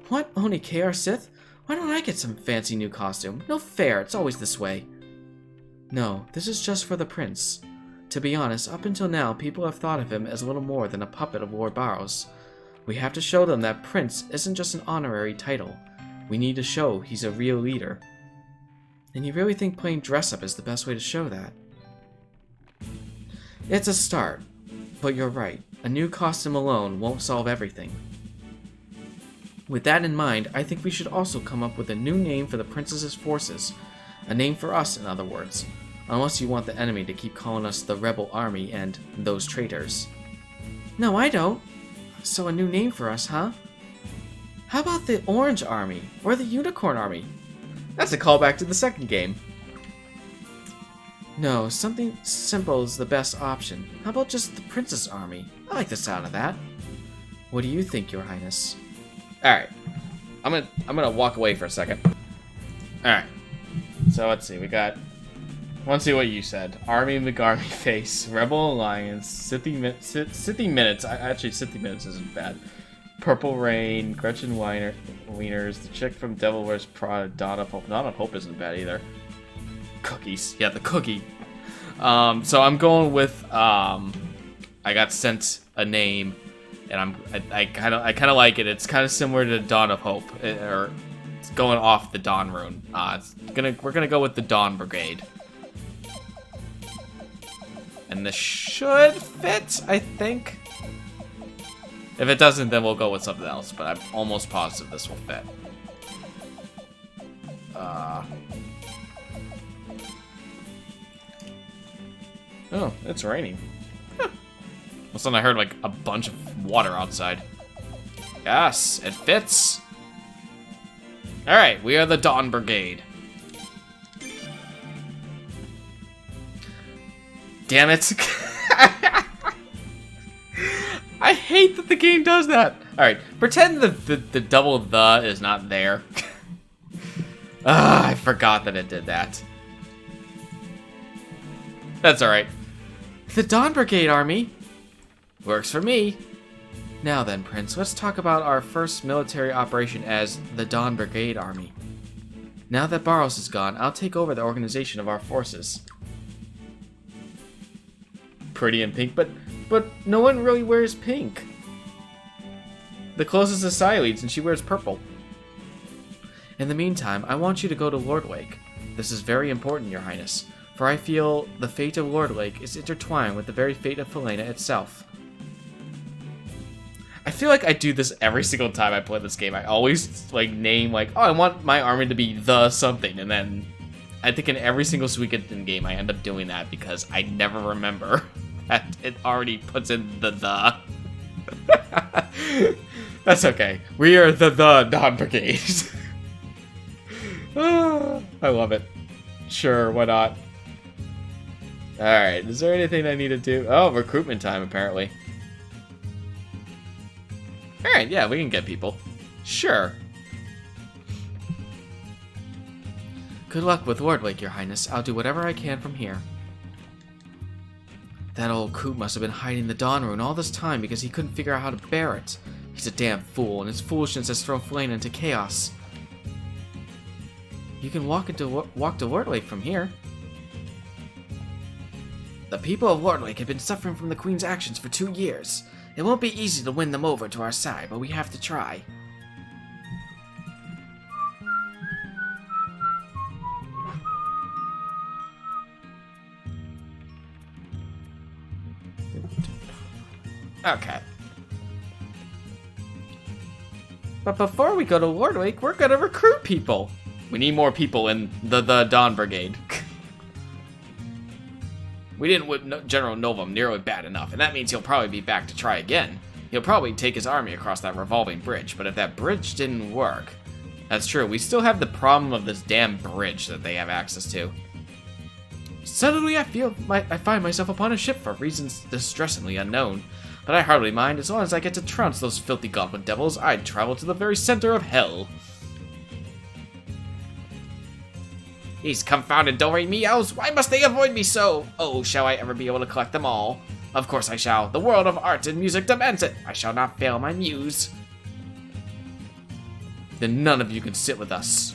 A: What? Only KR Sith? Why don't I get some fancy new costume? No fair, it's always this way.
B: No, this is just for the prince. To be honest, up until now, people have thought of him as little more than a puppet of Lord Barrows. We have to show them that prince isn't just an honorary title. We need to show he's a real leader. And you really think playing dress-up is the best way to show that? It's a start, but you're right. A new costume alone won't solve everything. With that in mind, I think we should also come up with a new name for the princess's forces. A name for us, in other words. Unless you want the enemy to keep calling us the Rebel Army and those traitors. No, I don't. So a new name for us, huh? How about the Orange Army? Or the Unicorn Army?
A: That's a callback to the second game.
B: No, something simple is the best option. How about just the Princess Army? I like the sound of that. What do you think, Your Highness?
A: Alright. I'm gonna walk away for a second. Alright. So let's see, we got... Let's see what you said. Army McArmy Face, Rebel Alliance, City Minutes. Actually, City Minutes isn't bad. Purple Rain, Gretchen Wieners, the chick from Devil Wears Prada, Dawn of Hope. Dawn of Hope isn't bad either. Cookies. Yeah, the cookie. So I'm going with, I got sent a name, and I kind of like it. It's kind of similar to Dawn of Hope, or it's going off the Dawn rune. We're gonna go with the Dawn Brigade. And this should fit, I think. If it doesn't, then we'll go with something else, but I'm almost positive this will fit. Oh, it's raining. Huh. All of a sudden I heard like a bunch of water outside. Yes, it fits. Alright, we are the Dawn Brigade. Damn it. I hate that the game does that. Alright, pretend the double the is not there. I forgot that it did that. That's alright.
B: The Dawn Brigade Army? Works for me. Now then, Prince, let's talk about our first military operation as the Dawn Brigade Army. Now that Barrows is gone, I'll take over the organization of our forces.
A: Pretty in pink, but no one really wears pink. The closest is Xyleeds, and she wears purple.
B: In the meantime, I want you to go to Lordwake. This is very important, Your Highness, for I feel the fate of Lordwake is intertwined with the very fate of Felena itself.
A: I feel like I do this every single time I play this game. I always name oh, I want my army to be the something, and then I think in every single Suikoden game I end up doing that because I never remember that it already puts in the. That's okay. We are the Dawn Brigade. I love it. Sure, why not? Alright, is there anything I need to do? Oh, recruitment time, apparently. Alright, yeah, we can get people. Sure.
B: Good luck with Lordwake, Your Highness. I'll do whatever I can from here. That old coot must have been hiding the Dawn Rune all this time because he couldn't figure out how to bear it. He's a damn fool, and his foolishness has thrown Felena into chaos. You can walk to Lordwake from here. The people of Lordwake have been suffering from the Queen's actions for 2 years. It won't be easy to win them over to our side, but we have to try.
A: Okay. But before we go to Lordwake, we're gonna recruit people. We need more people in the Dawn Brigade. We didn't whip General Novum nearly bad enough, and that means he'll probably be back to try again. He'll probably take his army across that revolving bridge, but if that bridge didn't work... That's true, we still have the problem of this damn bridge that they have access to. Suddenly I find myself upon a ship for reasons distressingly unknown. But I hardly mind, as long as I get to trounce those filthy goblin devils, I'd travel to the very center of hell. These confounded do-re-mi elves, why must they avoid me so? Oh, shall I ever be able to collect them all? Of course I shall. The world of art and music demands it. I shall not fail my muse. Then none of you can sit with us.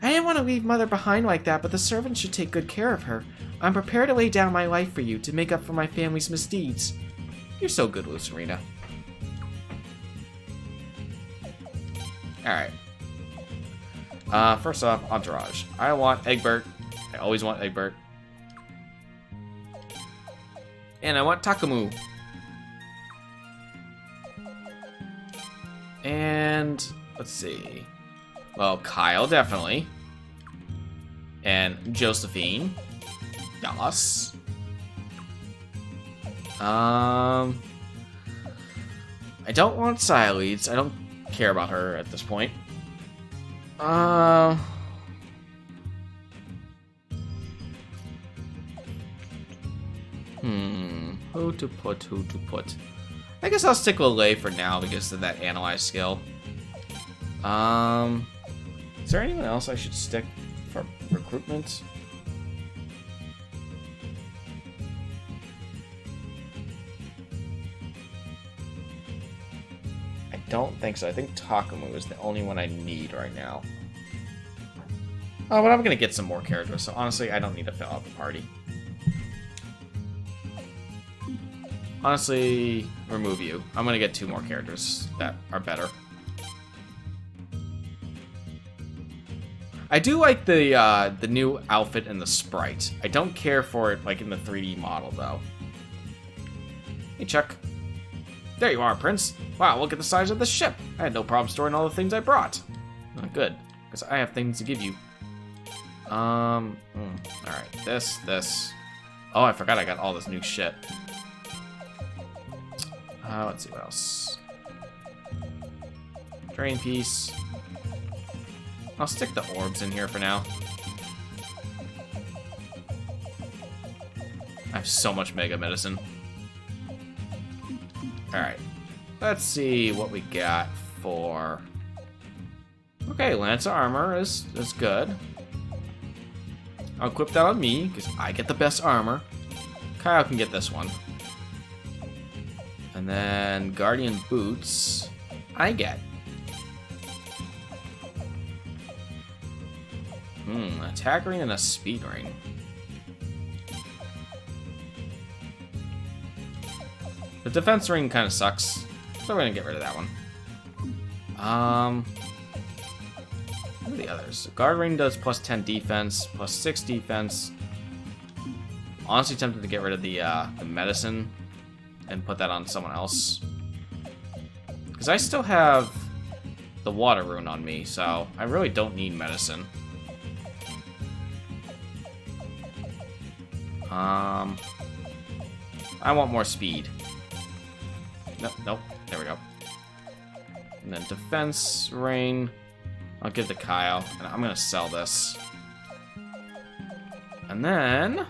B: I didn't want to leave Mother behind like that, but the servants should take good care of her. I'm prepared to lay down my life for you to make up for my family's misdeeds.
A: You're so good, Lucerina. Alright. First off, Entourage. I want Egbert. I always want Egbert. And I want Takamu. And let's see. Well, Kyle, definitely. And Josephine. Yes. I don't want Sialeeds. I don't care about her at this point. Who to put? I guess I'll stick with Lei for now because of that analyze skill. Is there anyone else I should stick for recruitment? I don't think so. I think Takamu is the only one I need right now. Oh, but I'm gonna get some more characters, so honestly, I don't need to fill out the party. Honestly, remove you. I'm gonna get 2 more characters that are better. I do like the new outfit and the sprite. I don't care for it like in the 3D model though. Hey Chuck. There you are, Prince. Wow, look at the size of the ship. I had no problem storing all the things I brought. Oh, good, because I have things to give you. Alright, this. Oh, I forgot I got all this new shit. Let's see what else. Drain piece. I'll stick the orbs in here for now. I have so much Mega Medicine. Alright. Let's see what we got for... Okay, Lance Armor is good. I'll equip that on me, because I get the best armor. Kyle can get this one. And then Guardian Boots, I get. Attack ring and a speed ring. The defense ring kind of sucks, so we're gonna get rid of that one. What are the others? Guard ring does plus 10 defense, plus 6 defense. Honestly tempted to get rid of the medicine and put that on someone else. Because I still have the water rune on me, so I really don't need medicine. I want more speed. Nope. There we go. And then defense ring. I'll give to Kyle, and I'm gonna sell this. And then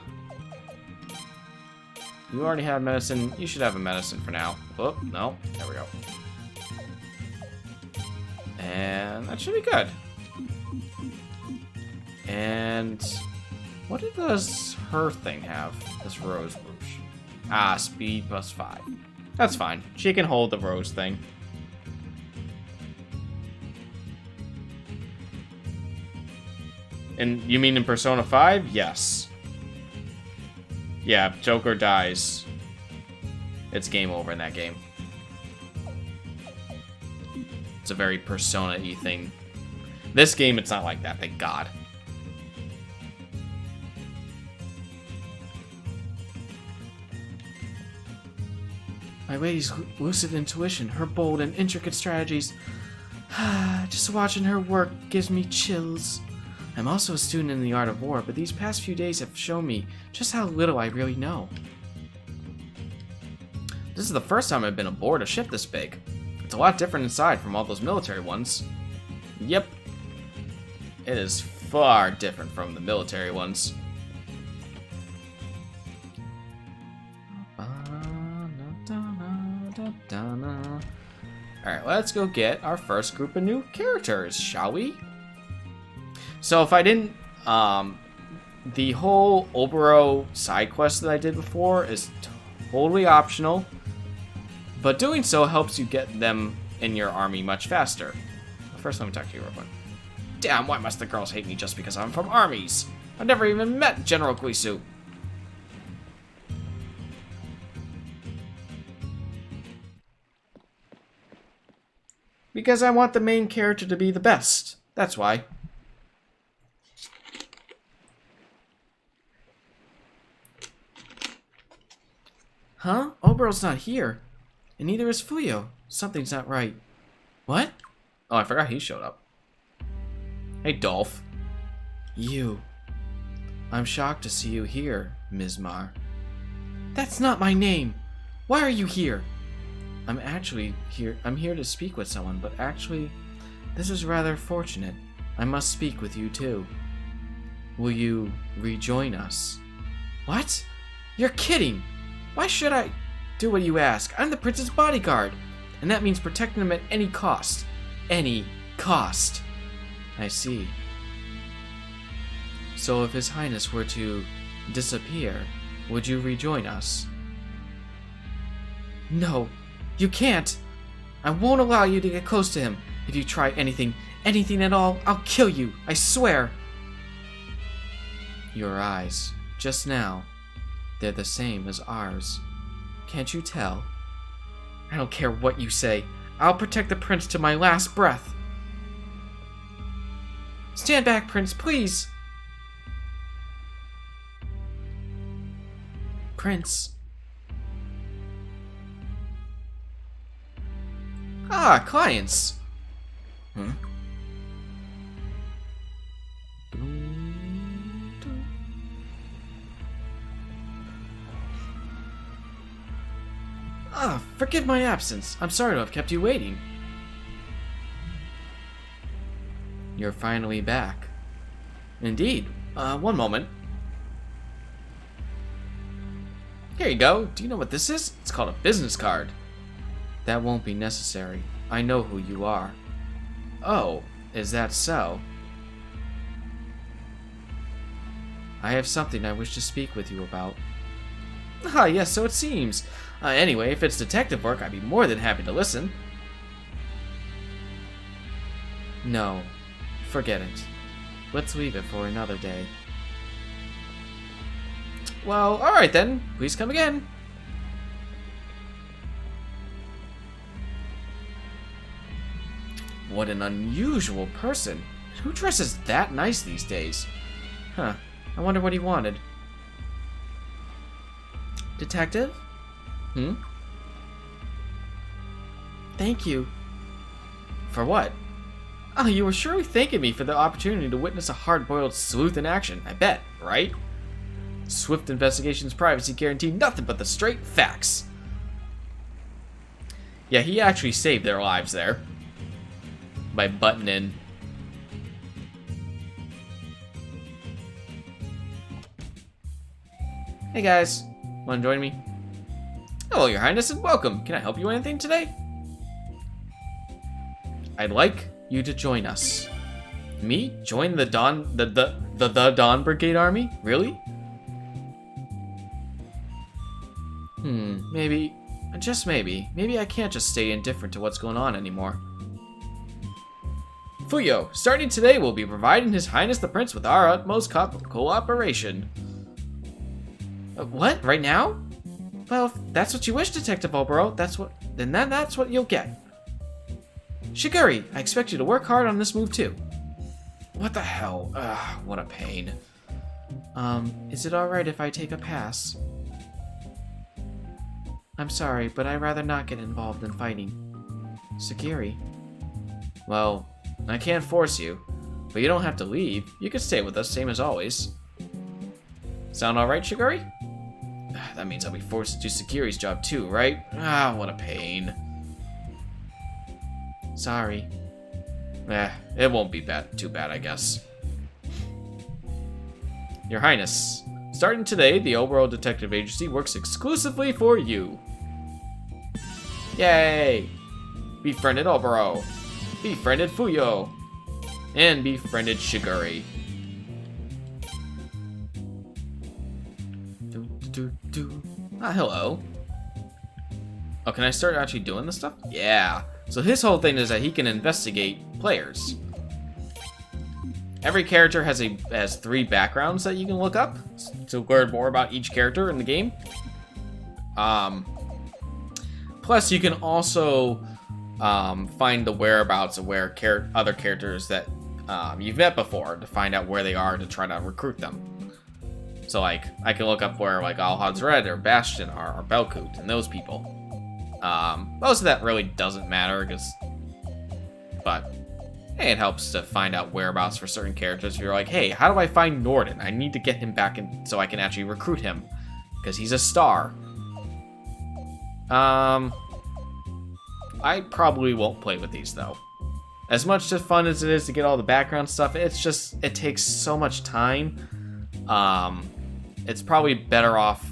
A: you already have medicine. You should have a medicine for now. Oh, no. There we go. And that should be good. And what does her thing have? This rose rouge. Ah, speed plus 5. That's fine. She can hold the rose thing. And you mean in Persona 5? Yes. Yeah, Joker dies. It's game over in that game. It's a very Persona-y thing. This game, it's not like that, thank God. My lady's lucid intuition, her bold and intricate strategies. Just watching her work gives me chills. I'm also a student in the art of war, but these past few days have shown me just how little I really know. This is the first time I've been aboard a ship this big. It's a lot different inside from all those military ones. Yep. It is far different from the military ones. Alright, let's go get our first group of new characters, shall we? So if I didn't, the whole Oboro side quest that I did before is totally optional, but doing so helps you get them in your army much faster. First, let me talk to you real quick. Damn, why must the girls hate me just because I'm from armies? I've never even met General Guisu. Because I want the main character to be the best. That's why. Huh? Oberon's not here. And neither is Fuyo. Something's not right. What? Oh, I forgot he showed up. Hey, Dolph. You. I'm shocked to see you here, Ms. Mar. That's not my name. Why are you here? I'm actually here. I'm here to speak with someone, but actually, this is rather fortunate. I must speak with you too. Will you rejoin us? What? You're kidding! Why should I do what you ask? I'm the prince's bodyguard, and that means protecting him at any cost. Any cost. I see. So if His Highness were to disappear, would you rejoin us? No, you can't. I won't allow you to get close to him. If you try anything at all, I'll kill you, I swear. Your eyes, just now, they're the same as ours. Can't you tell? I don't care what you say. I'll protect the prince to my last breath. Stand back, Prince, please. Prince. Ah, clients. Huh? Ah, forgive my absence. I'm sorry to have kept you waiting. You're finally back. Indeed. One moment. Here you go. Do you know what this is? It's called a business card. That won't be necessary. I know who you are. Oh, is that so? I have something I wish to speak with you about. Ah, yes, so it seems. Anyway, if it's detective work, I'd be more than happy to listen. No, forget it. Let's leave it for another day. Well, alright then. Please come again. What an unusual person. Who dresses that nice these days? Huh. I wonder what he wanted. Detective? Thank you. For what? Oh, you were surely thanking me for the opportunity to witness a hard-boiled sleuth in action, I bet, right? Swift investigation's privacy guaranteed nothing but the straight facts. Yeah, he actually saved their lives there. By butting in. Hey guys, wanna join me? Hello, Your Highness, and welcome. Can I help you with anything today? I'd like you to join us. Me? Join the Dawn Brigade Army? Really? Maybe, just maybe I can't just stay indifferent to what's going on anymore. Fuyo, starting today, we'll be providing His Highness the Prince with our utmost cooperation. What? Right now? Well, if that's what you wish, Detective Obero, that's what you'll get. Shiguri, I expect you to work hard on this move too. What the hell? Ugh, what a pain. Is it alright if I take a pass? I'm sorry, but I'd rather not get involved in fighting. Shiguri. Well, I can't force you, but you don't have to leave. You can stay with us, same as always. Sound alright, Shiguri? That means I'll be forced to do Shiguri's job too, right? Ah, what a pain. Sorry. It won't be too bad, I guess. Your Highness, starting today, the Overworld Detective Agency works exclusively for you. Yay! Befriended Obero. Befriended Fuyo. And befriended Shiguri. Hello. Oh, can I start actually doing this stuff? Yeah. So his whole thing is that he can investigate players. every character has 3 backgrounds that you can look up to learn more about each character in the game. Plus, you can also find the whereabouts of where other characters that you've met before to find out where they are to try to recruit them. So, like, I can look up where, like, Alhad's Red or Bastion are, or Belkut, and those people. Most of that really doesn't matter, but hey, it helps to find out whereabouts for certain characters. If you're like, hey, how do I find Norden? I need to get him back in so I can actually recruit him, because he's a star. I probably won't play with these, though. As much fun as it is to get all the background stuff, it takes so much time. It's probably better off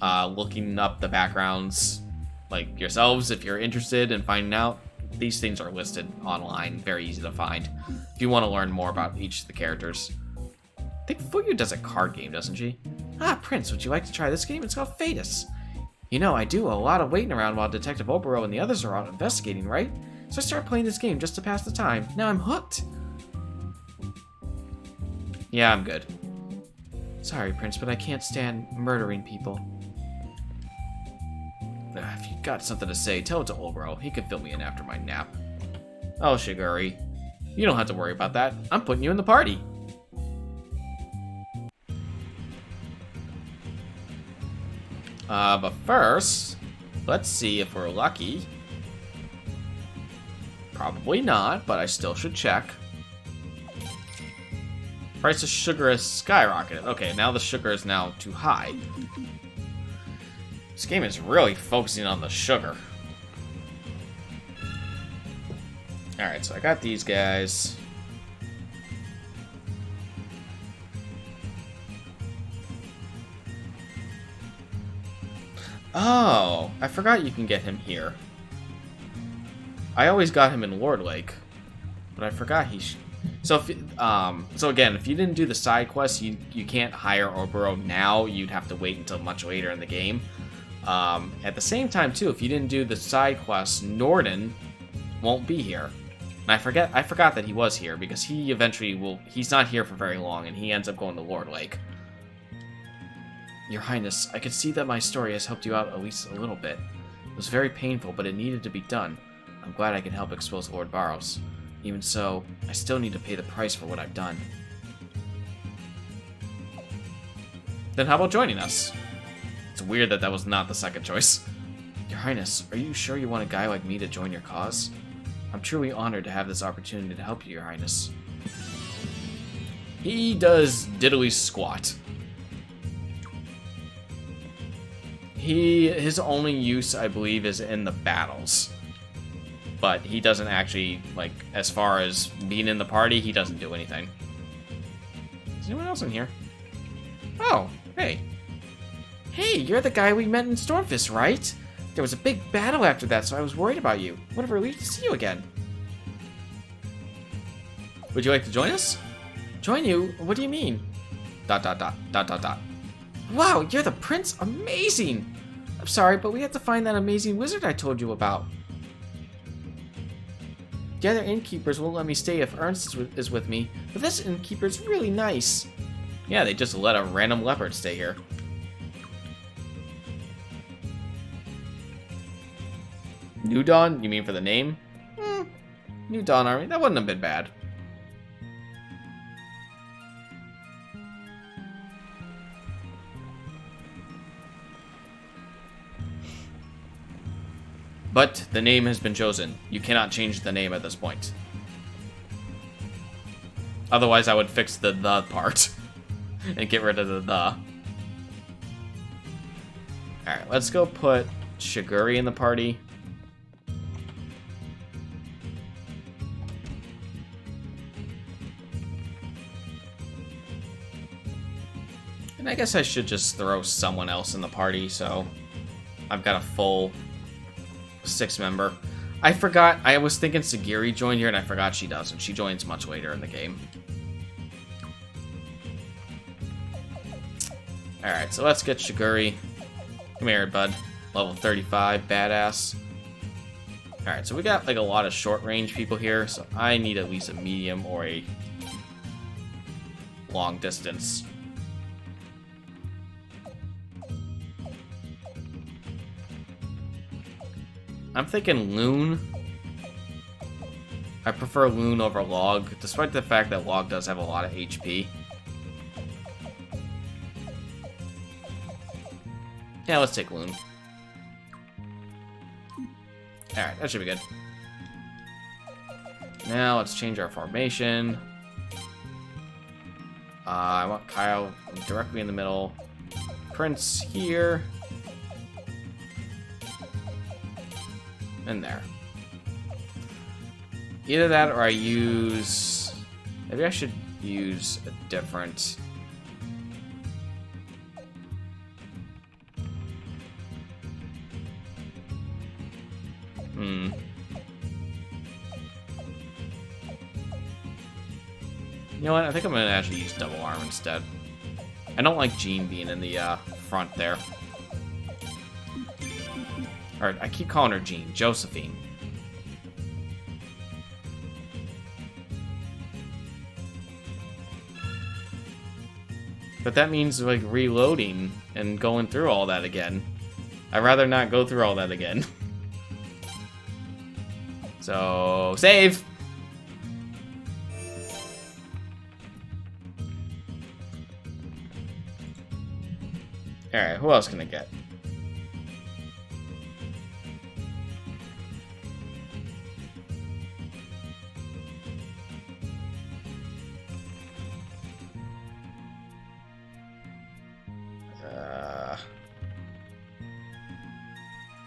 A: looking up the backgrounds, like, yourselves if you're interested in finding out. These things are listed online, very easy to find, if you want to learn more about each of the characters. I think Fuyu does a card game, doesn't she? Ah, Prince, would you like to try this game? It's called Fatus. You know, I do a lot of waiting around while Detective Obero and the others are out investigating, right? So I started playing this game just to pass the time. Now I'm hooked. Yeah, I'm good. Sorry, Prince, but I can't stand murdering people. If you got something to say, tell it to Obero. He can fill me in after my nap. Oh, Shiguri. You don't have to worry about that. I'm putting you in the party. But first, let's see if we're lucky. Probably not, but I still should check. Price of sugar has skyrocketed. Okay, now the sugar is now too high. This game is really focusing on the sugar. Alright, so I got these guys. Oh, I forgot you can get him here. I always got him in Lord Lake, but I forgot so again, if you didn't do the side quests, you can't hire Obero now. You'd have to wait until much later in the game. At the same time, too, if you didn't do the side quests, Norden won't be here. And I forgot that he was here, because he eventually he's not here for very long, and he ends up going to Lord Lake. Your Highness, I could see that my story has helped you out at least a little bit. It was very painful, but it needed to be done. I'm glad I can help expose Lord Barros. Even so, I still need to pay the price for what I've done. Then how about joining us? It's weird that was not the second choice. Your Highness, are you sure you want a guy like me to join your cause? I'm truly honored to have this opportunity to help you, Your Highness. He does diddly squat. His only use, I believe, is in the battles. But he doesn't actually, like, as far as being in the party, he doesn't do anything. Is anyone else in here? Oh, hey. Hey, you're the guy we met in Stormfist, right? There was a big battle after that, so I was worried about you. What a relief to see you again. Would you like to join us? Join you? What do you mean? ... Wow, you're the prince? Amazing! I'm sorry, but we have to find that amazing wizard I told you about. The other innkeepers won't let me stay if Ernst is with me, but this innkeeper's really nice. Yeah, they just let a random leopard stay here. New Dawn? You mean for the name? New Dawn Army? That wouldn't have been bad. But the name has been chosen. You cannot change the name at this point. Otherwise, I would fix the part and get rid of the. Alright, let's go put Shiguri in the party. And I guess I should just throw someone else in the party, so I've got a full 6-member. I forgot, I was thinking Sagiri joined here, and I forgot she doesn't. She joins much later in the game. Alright, so let's get Shiguri. Come here, bud. Level 35, badass. Alright, so we got like a lot of short-range people here, so I need at least a medium or a long distance. I'm thinking Loon. I prefer Loon over Log, despite the fact that Log does have a lot of HP. Yeah, let's take Loon. Alright, that should be good. Now let's change our formation. I want Kyle directly in the middle. Prince here. And there. Either that or I use... Maybe I should use a different... You know what? I think I'm going to actually use double arm instead. I don't like Jean being in the front there. Or I keep calling her Jean. Josephine. But that means, like, reloading and going through all that again. I'd rather not go through all that again. So, save! Alright, who else can I get?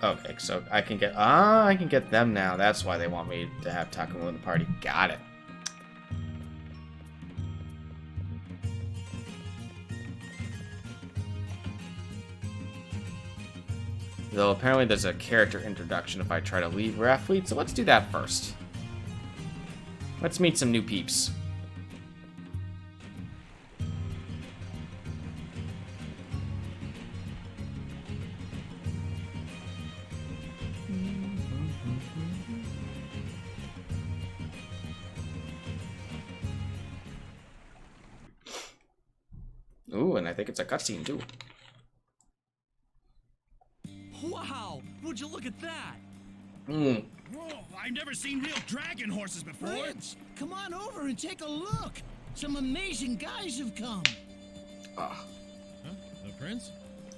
A: Okay, so I can get... I can get them now. That's why they want me to have Takuma in the party. Got it. Though apparently there's a character introduction if I try to leave Rathfleet, so let's do that first. Let's meet some new peeps. Ooh, and I think it's a cutscene too.
G: Wow! Would you look at that?
A: Hmm.
G: Whoa, I've never seen real dragon horses before. Prince, come on over and take a look. Some amazing guys have come.
A: Oh.
D: Huh? The prince?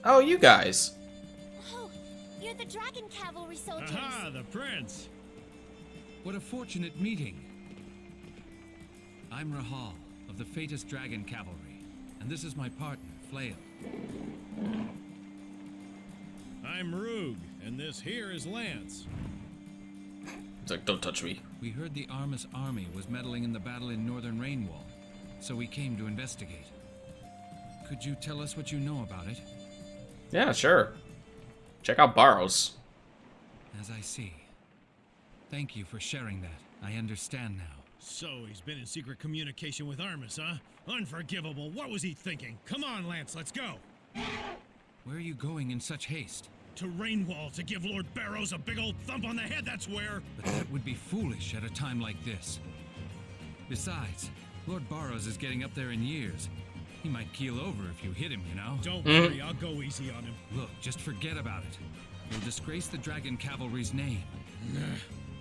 A: Oh, you guys.
C: Oh, you're the dragon cavalry soldiers.
D: Aha, the prince! What a fortunate meeting. I'm Rahal of the Fatus Dragon Cavalry, and this is my partner, Flail.
G: I'm Rug, and this here is Lance.
A: It's like, don't touch me.
D: We heard the Armis army was meddling in the battle in northern Rainwall, so we came to investigate. Could you tell us what you know about it?
A: Yeah, sure. Check out Barrows.
D: As I see. Thank you for sharing that. I understand now.
G: So he's been in secret communication with Armis, huh? Unforgivable. What was he thinking? Come on, Lance, let's go.
D: Where are you going in such haste?
G: To Rainwall to give Lord Barrows a big old thump on the head, that's where.
D: But that would be foolish at a time like this. Besides, Lord Barrows is getting up there in years. He might keel over if you hit him, you know?
G: Don't worry, I'll go easy on him.
D: Look, just forget about it. You'll disgrace the Dragon Cavalry's name.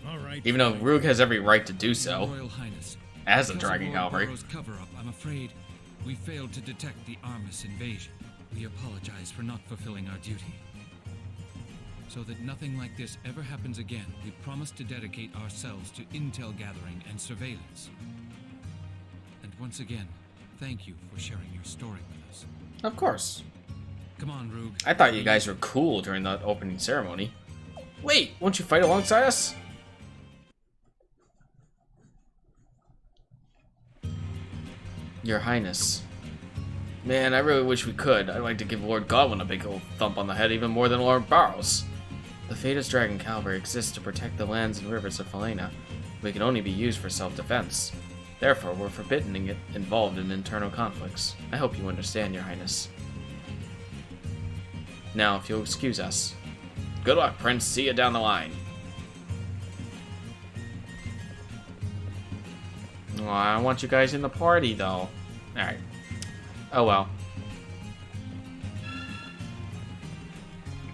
G: All right.
A: Even though Rug has every right to do
D: Your
A: so.
D: Royal Highness.
A: As a
D: Because of
A: Dragon
D: Lord
A: Cavalry.
D: Barrow's cover-up, I'm afraid we failed to detect the Armis invasion. We apologize for not fulfilling our duty. So that nothing like this ever happens again, we promise to dedicate ourselves to intel gathering and surveillance. And once again, thank you for sharing your story with us.
A: Of course.
D: Come on, Rug.
A: I thought you guys were cool during the opening ceremony. Wait, won't you fight alongside us? Your Highness. Man, I really wish we could. I'd like to give Lord Godwin a big old thump on the head even more than Lord Barrows. The Fatus Dragon Cavalry exists to protect the lands and rivers of Falena. We can only be used for self-defense. Therefore, we're forbidden to get involved in internal conflicts. I hope you understand, Your Highness. Now, if you'll excuse us. Good luck, Prince. See you down the line. Well, I want you guys in the party, though. Alright. Oh well.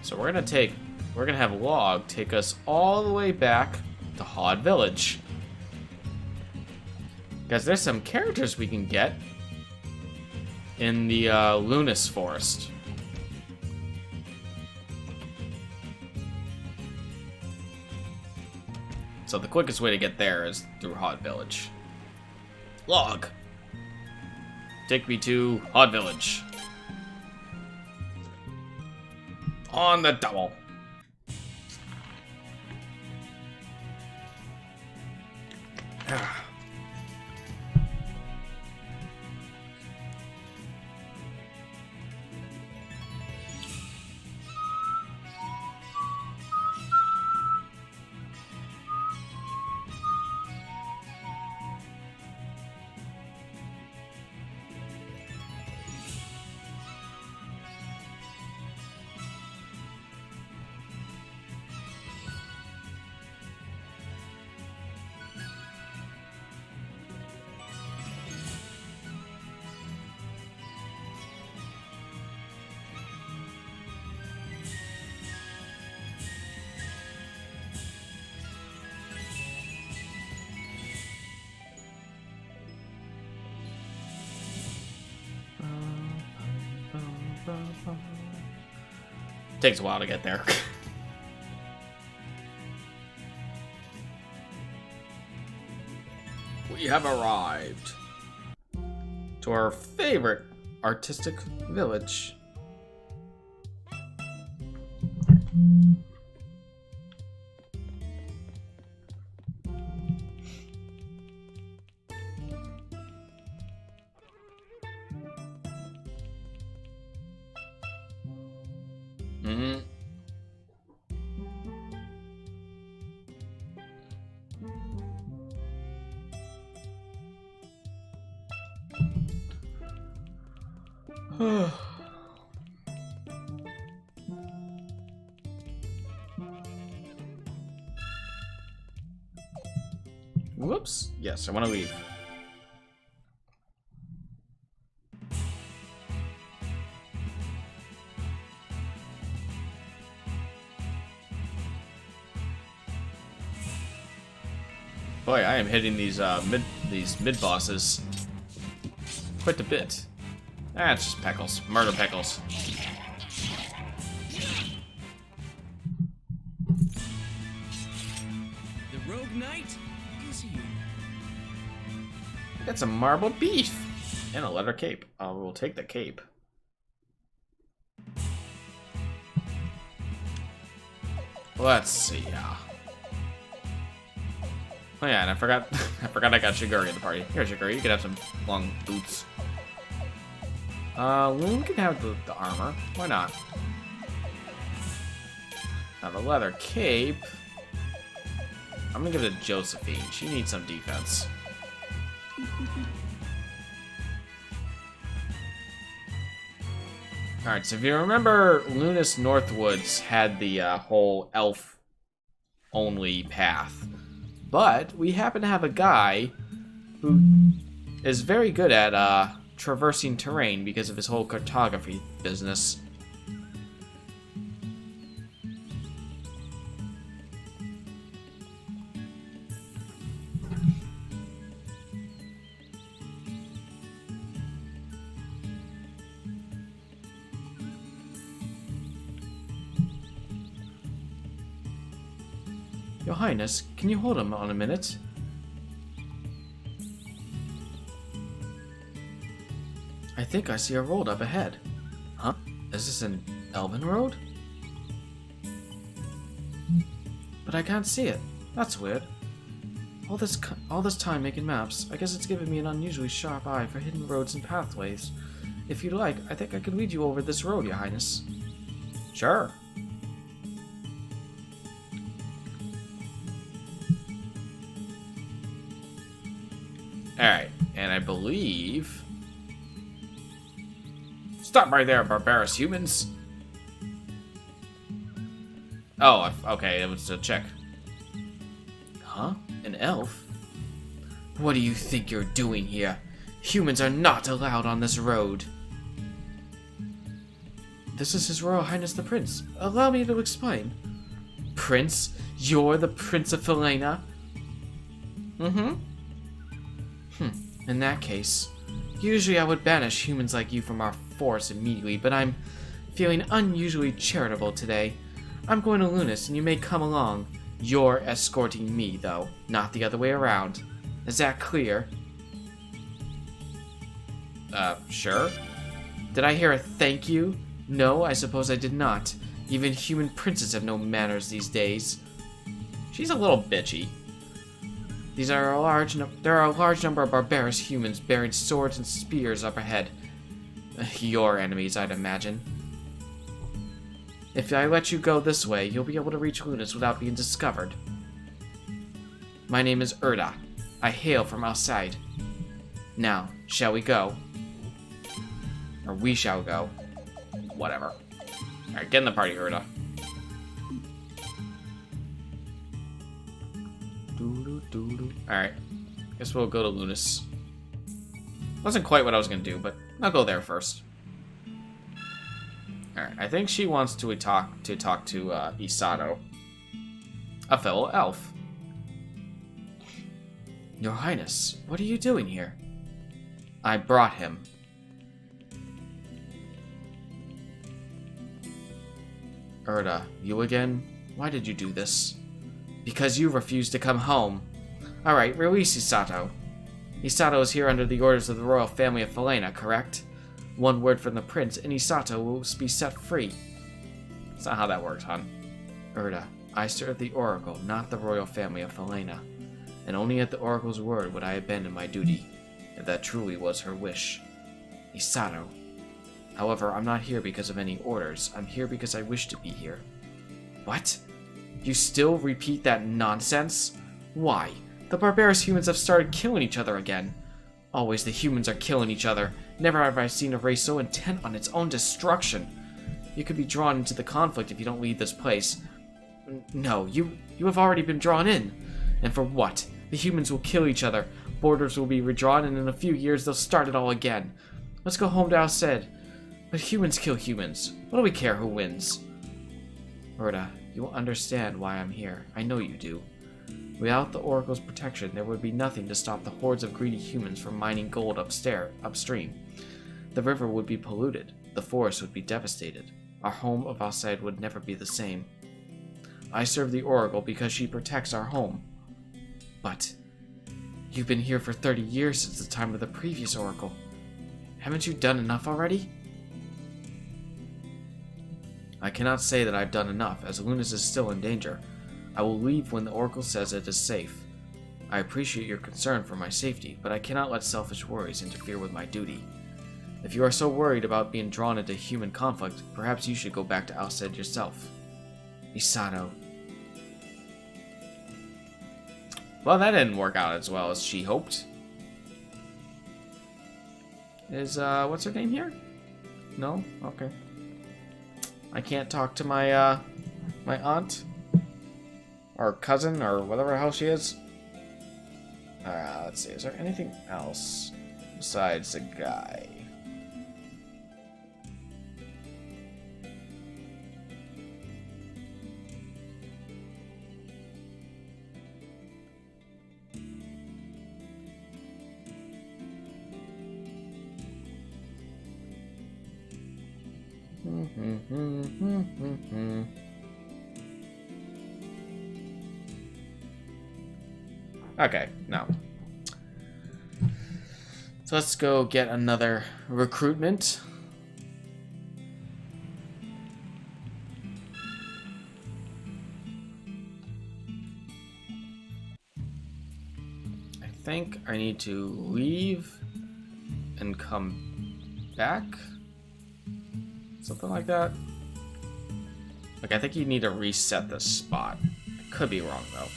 A: So we're gonna have Log take us all the way back to Hod Village. Because there's some characters we can get in the Lunas Forest. So the quickest way to get there is through Hod Village. Log! Take me to Hod Village. On the double. Takes a while to get there. We have arrived to our favorite artistic village. Whoops. Yes, I want to leave. Boy, I am hitting these mid bosses quite a bit. Ah, it's just Peckles. Murder Peckles.
I: The rogue knight is here.
A: Got some marbled beef and a leather cape. We'll take the cape. Let's see. Oh yeah, and I forgot I got Shiguri at the party. Here, Shiguri, you can have some long boots. Loon can have the armor. Why not? Now the leather cape. I'm gonna give it to Josephine. She needs some defense. Alright, so if you remember, Lunas Northwoods had the whole elf-only path. But we happen to have a guy who is very good at traversing terrain because of his whole cartography business. Your Highness, can you hold him on a minute? I think I see a road up ahead. Huh? Is this an Elven road? But I can't see it. That's weird. All this time making maps, I guess it's given me an unusually sharp eye for hidden roads and pathways. If you'd like, I think I could lead you over this road, Your Highness. Sure. Alright, and I believe... Stop right there, barbarous humans! Oh, okay, it was a check. Huh? An elf? What do you think you're doing here? Humans are not allowed on this road.
B: This is His Royal Highness the Prince. Allow me to explain. Prince? You're the Prince of Felena? In that case, usually I would banish humans like you from our forest immediately, but I'm feeling unusually charitable today. I'm going to Lunas, and you may come along. You're escorting me, though, not the other way around. Is that clear?
A: Sure.
B: Did I hear a thank you? No, I suppose I did not. Even human princes have no manners these days.
A: She's a little bitchy.
B: There are a large number of barbarous humans bearing swords and spears up ahead. Your enemies, I'd imagine. If I let you go this way, you'll be able to reach Lunas without being discovered. My name is Erda. I hail from outside. Now, shall we go? Or we shall go.
A: Whatever. Alright, get in the party, Erda. Alright. Guess we'll go to Lunas. Wasn't quite what I was gonna do, but I'll go there first. Alright, I think she wants to talk to Isato. A fellow elf.
B: Your Highness, what are you doing here? I brought him. Erda, you again? Why did you do this? Because you refused to come home. Alright, release Isato. Isato is here under the orders of the royal family of Felena, correct? One word from the prince, and Isato will be set free.
A: That's not how that works, hon.
B: Erda, I serve the Oracle, not the royal family of Felena. And only at the Oracle's word would I abandon my duty, if that truly was her wish. Isato. However, I'm not here because of any orders. I'm here because I wish to be here. What? You still repeat that nonsense? Why? The barbarous humans have started killing each other again. Always the humans are killing each other. Never have I seen a race so intent on its own destruction. You could be drawn into the conflict if you don't leave this place. No, you have already been drawn in. And for what? The humans will kill each other. Borders will be redrawn, and in a few years they'll start it all again. Let's go home to Alced. But humans kill humans. What do we care who wins? Erda, you will understand why I'm here. I know you do. Without the Oracle's protection, there would be nothing to stop the hordes of greedy humans from mining gold upstream. The river would be polluted. The forest would be devastated. Our home of Alced would never be the same. I serve the Oracle because she protects our home. But you've been here for 30 years since the time of the previous Oracle. Haven't you done enough already? I cannot say that I've done enough, as Lunas is still in danger. I will leave when the Oracle says it is safe. I appreciate your concern for my safety, but I cannot let selfish worries interfere with my duty. If you are so worried about being drawn into human conflict, perhaps you should go back to Alced yourself. Isato.
A: Well, that didn't work out as well as she hoped. Is, what's her name here? No? Okay. I can't talk to my, my aunt? Or cousin, or whatever the hell she is? Let's see, is there anything else besides the guy? Okay, no. So let's go get another recruitment. I think I need to leave and come back. Something like that. Like, I think you need to reset the spot. I could be wrong, though.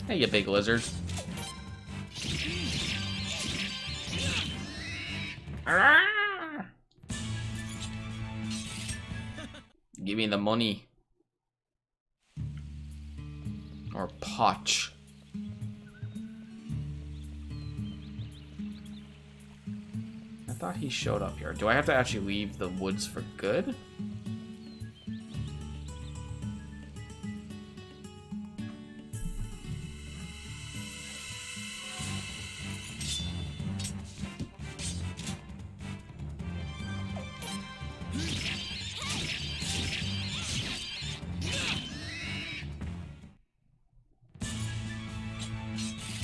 A: Hey, you big lizard. Give me the money. Or potch. I thought he showed up here. Do I have to actually leave the woods for good?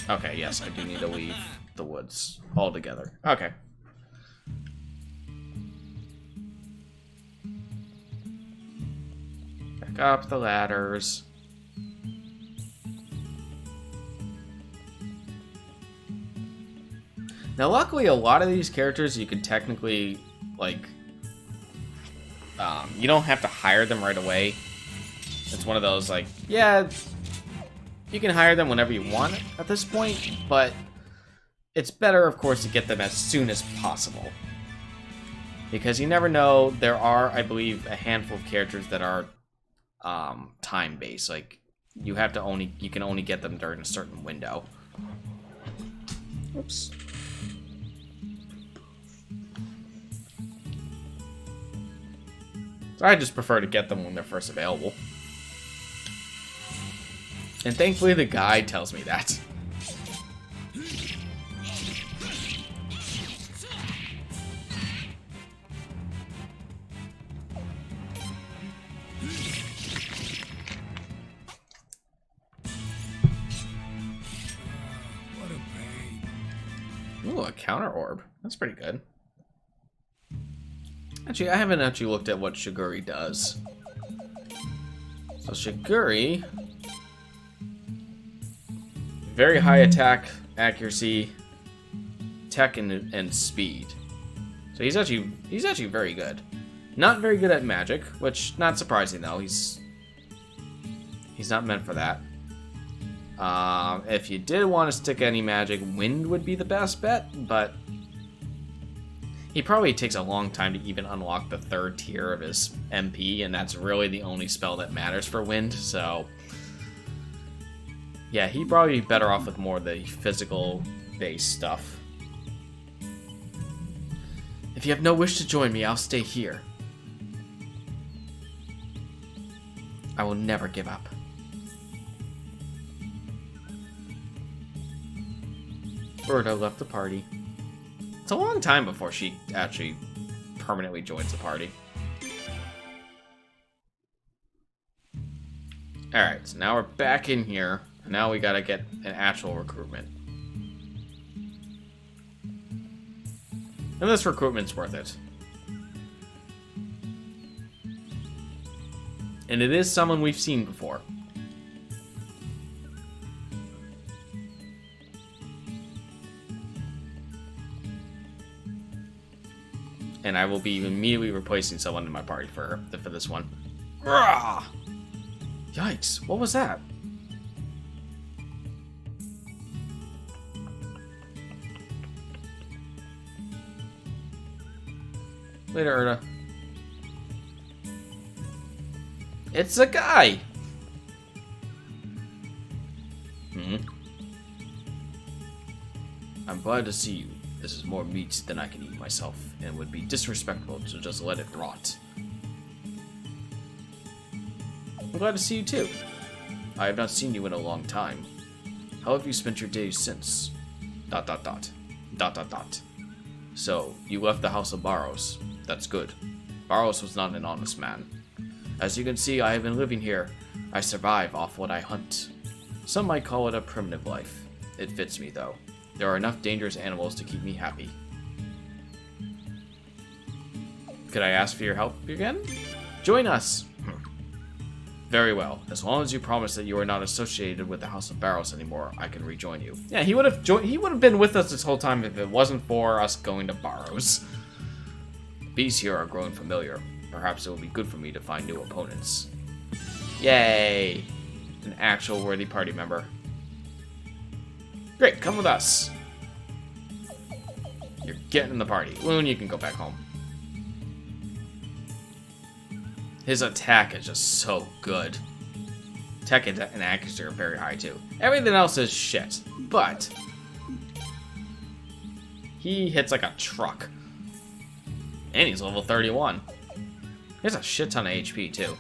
A: Okay, yes, I do need to leave the woods altogether. Okay. Back up the ladders. Now, luckily, a lot of these characters you can technically, like, you don't have to hire them right away. It's one of those, like, yeah, you can hire them whenever you want at this point, but it's better, of course, to get them as soon as possible. Because you never know, there are, I believe, a handful of characters that are time-based. Like, you can only get them during a certain window. Oops. So I just prefer to get them when they're first available. And thankfully the guide tells me that.
G: What a pain.
A: Ooh, a counter orb. That's pretty good. Actually, I haven't actually looked at what Shiguri does. So Shiguri... very high attack, accuracy, tech, and speed. So he's actually very good. Not very good at magic, which not surprising though. He's not meant for that. If you did want to stick any magic, wind would be the best bet, but he probably takes a long time to even unlock the 3rd tier of his MP, and that's really the only spell that matters for wind. So yeah, he'd probably be better off with more of the physical-based stuff. If you have no wish to join me, I'll stay here. I will never give up. Berta left the party. It's a long time before she actually permanently joins the party. Alright, so now we're back in here. Now we gotta get an actual recruitment. And this recruitment's worth it. And it is someone we've seen before. And I will be immediately replacing someone in my party for this one. Rah! Yikes, what was that? Later, Erda. It's a guy! I'm glad to see you. This is more meat than I can eat myself, and would be disrespectful to just let it rot. I'm glad to see you too. I have not seen you in a long time. How have you spent your days since? ... So, you left the House of Barrows. That's good. Barrows was not an honest man. As you can see, I have been living here. I survive off what I hunt. Some might call it a primitive life. It fits me, though. There are enough dangerous animals to keep me happy. Could I ask for your help again? Join us! Very well. As long as you promise that you are not associated with the House of Barrows anymore, I can rejoin you. Yeah, he would have been with us this whole time if it wasn't for us going to Barrows. Bees here are growing familiar. Perhaps it will be good for me to find new opponents. Yay! An actual worthy party member. Great, come with us. You're getting in the party. Loon, you can go back home. His attack is just so good. Tech and accuracy are very high too. Everything else is shit, but he hits like a truck. And he's level 31. He has a shit ton of HP, too.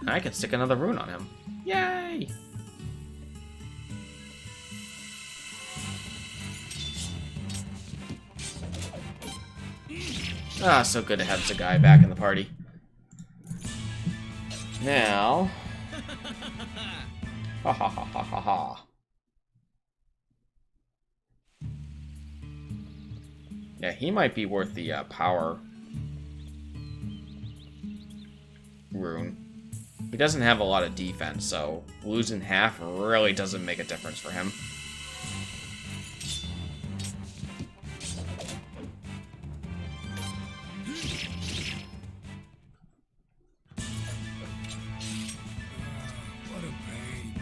A: And I can stick another rune on him. Yay! Ah, so good to have Zagai back in the party. Now... Ha ha ha ha ha ha. Yeah, he might be worth the power rune. He doesn't have a lot of defense, so losing half really doesn't make a difference for him.
G: What a pain.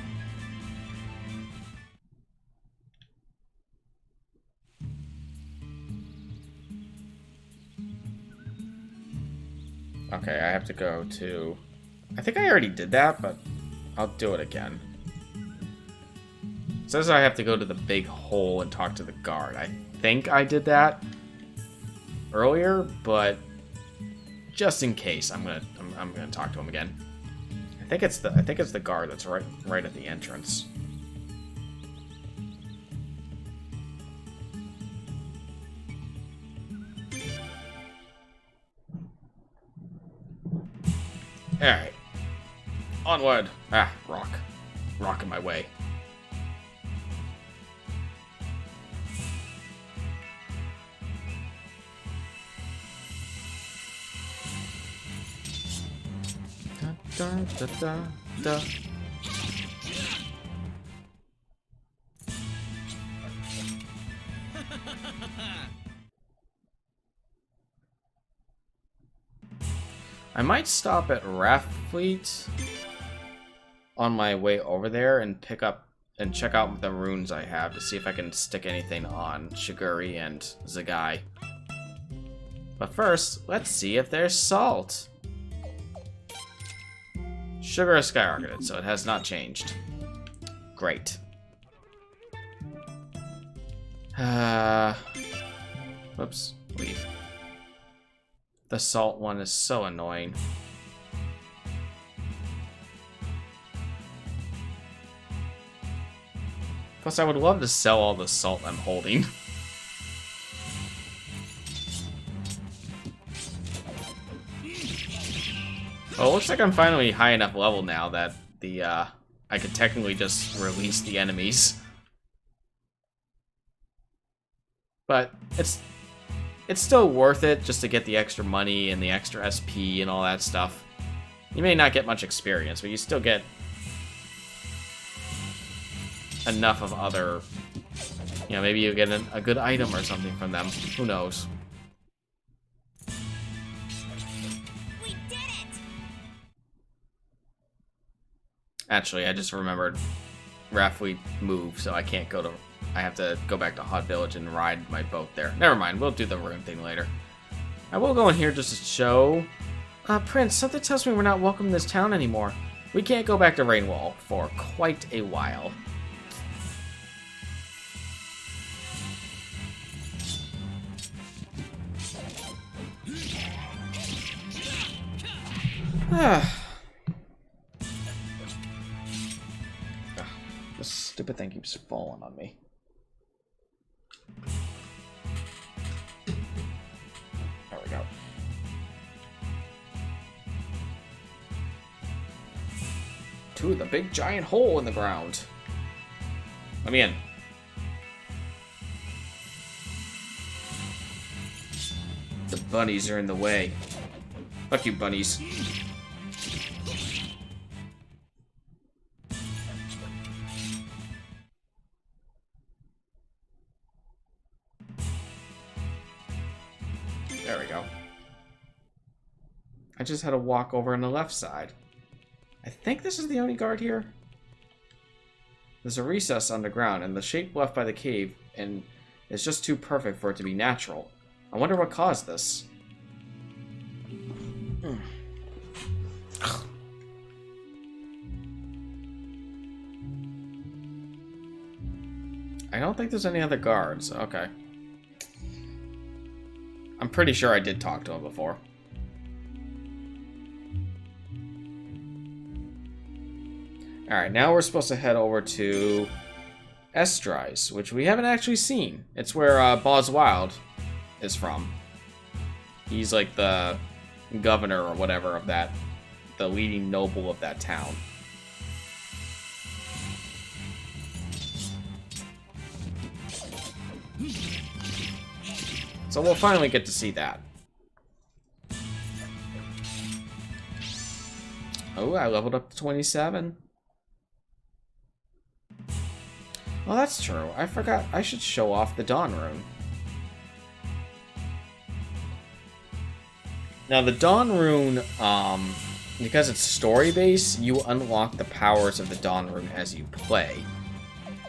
A: Okay, I have to go to... I think I already did that, but I'll do it again. It says I have to go to the big hole and talk to the guard. I think I did that earlier, but just in case, I'm gonna talk to him again. I think it's the guard that's right at the entrance. Alright. Onward! Ah, rock. Rock in my way. Da, da, da, da, da. I might stop at Rathfleet on my way over there and pick up and check out the runes I have to see if I can stick anything on Shiguri and Zagai. But first, let's see if there's salt. Sugar is skyrocketed, so it has not changed. Great. Whoops, leave. The salt one is so annoying. Plus, I would love to sell all the salt I'm holding. Oh, it looks like I'm finally high enough level now that the I could technically just release the enemies. But it's still worth it just to get the extra money and the extra SP and all that stuff. You may not get much experience, but you still get enough of other... You know, maybe you get a good item or something from them. Who knows?
C: We did it!
A: Actually, I just remembered Rathfleet moved, so I can't go to... I have to go back to Hot Village and ride my boat there. Never mind, we'll do the rune thing later. I will go in here just to show... Prince, something tells me we're not welcome in this town anymore. We can't go back to Rainwall for quite a while. This stupid thing keeps falling on me. There we go. To the big giant hole in the ground. Let me in. The bunnies are in the way. Fuck you, bunnies. There we go. I just had to walk over on the left side. I think this is the only guard here. There's a recess underground, and the shape left by the cave and it's just too perfect for it to be natural. I wonder what caused this. I don't think there's any other guards. Okay. I'm pretty sure I did talk to him before. Alright, now we're supposed to head over to Estrise, which we haven't actually seen. It's where Boz Wild is from. He's like the governor or whatever of that, the leading noble of that town. So we'll finally get to see that. Oh, I leveled up to 27. Well, that's true. I forgot. I should show off the Dawn Rune. Now, the Dawn Rune, because it's story-based, you unlock the powers of the Dawn Rune as you play.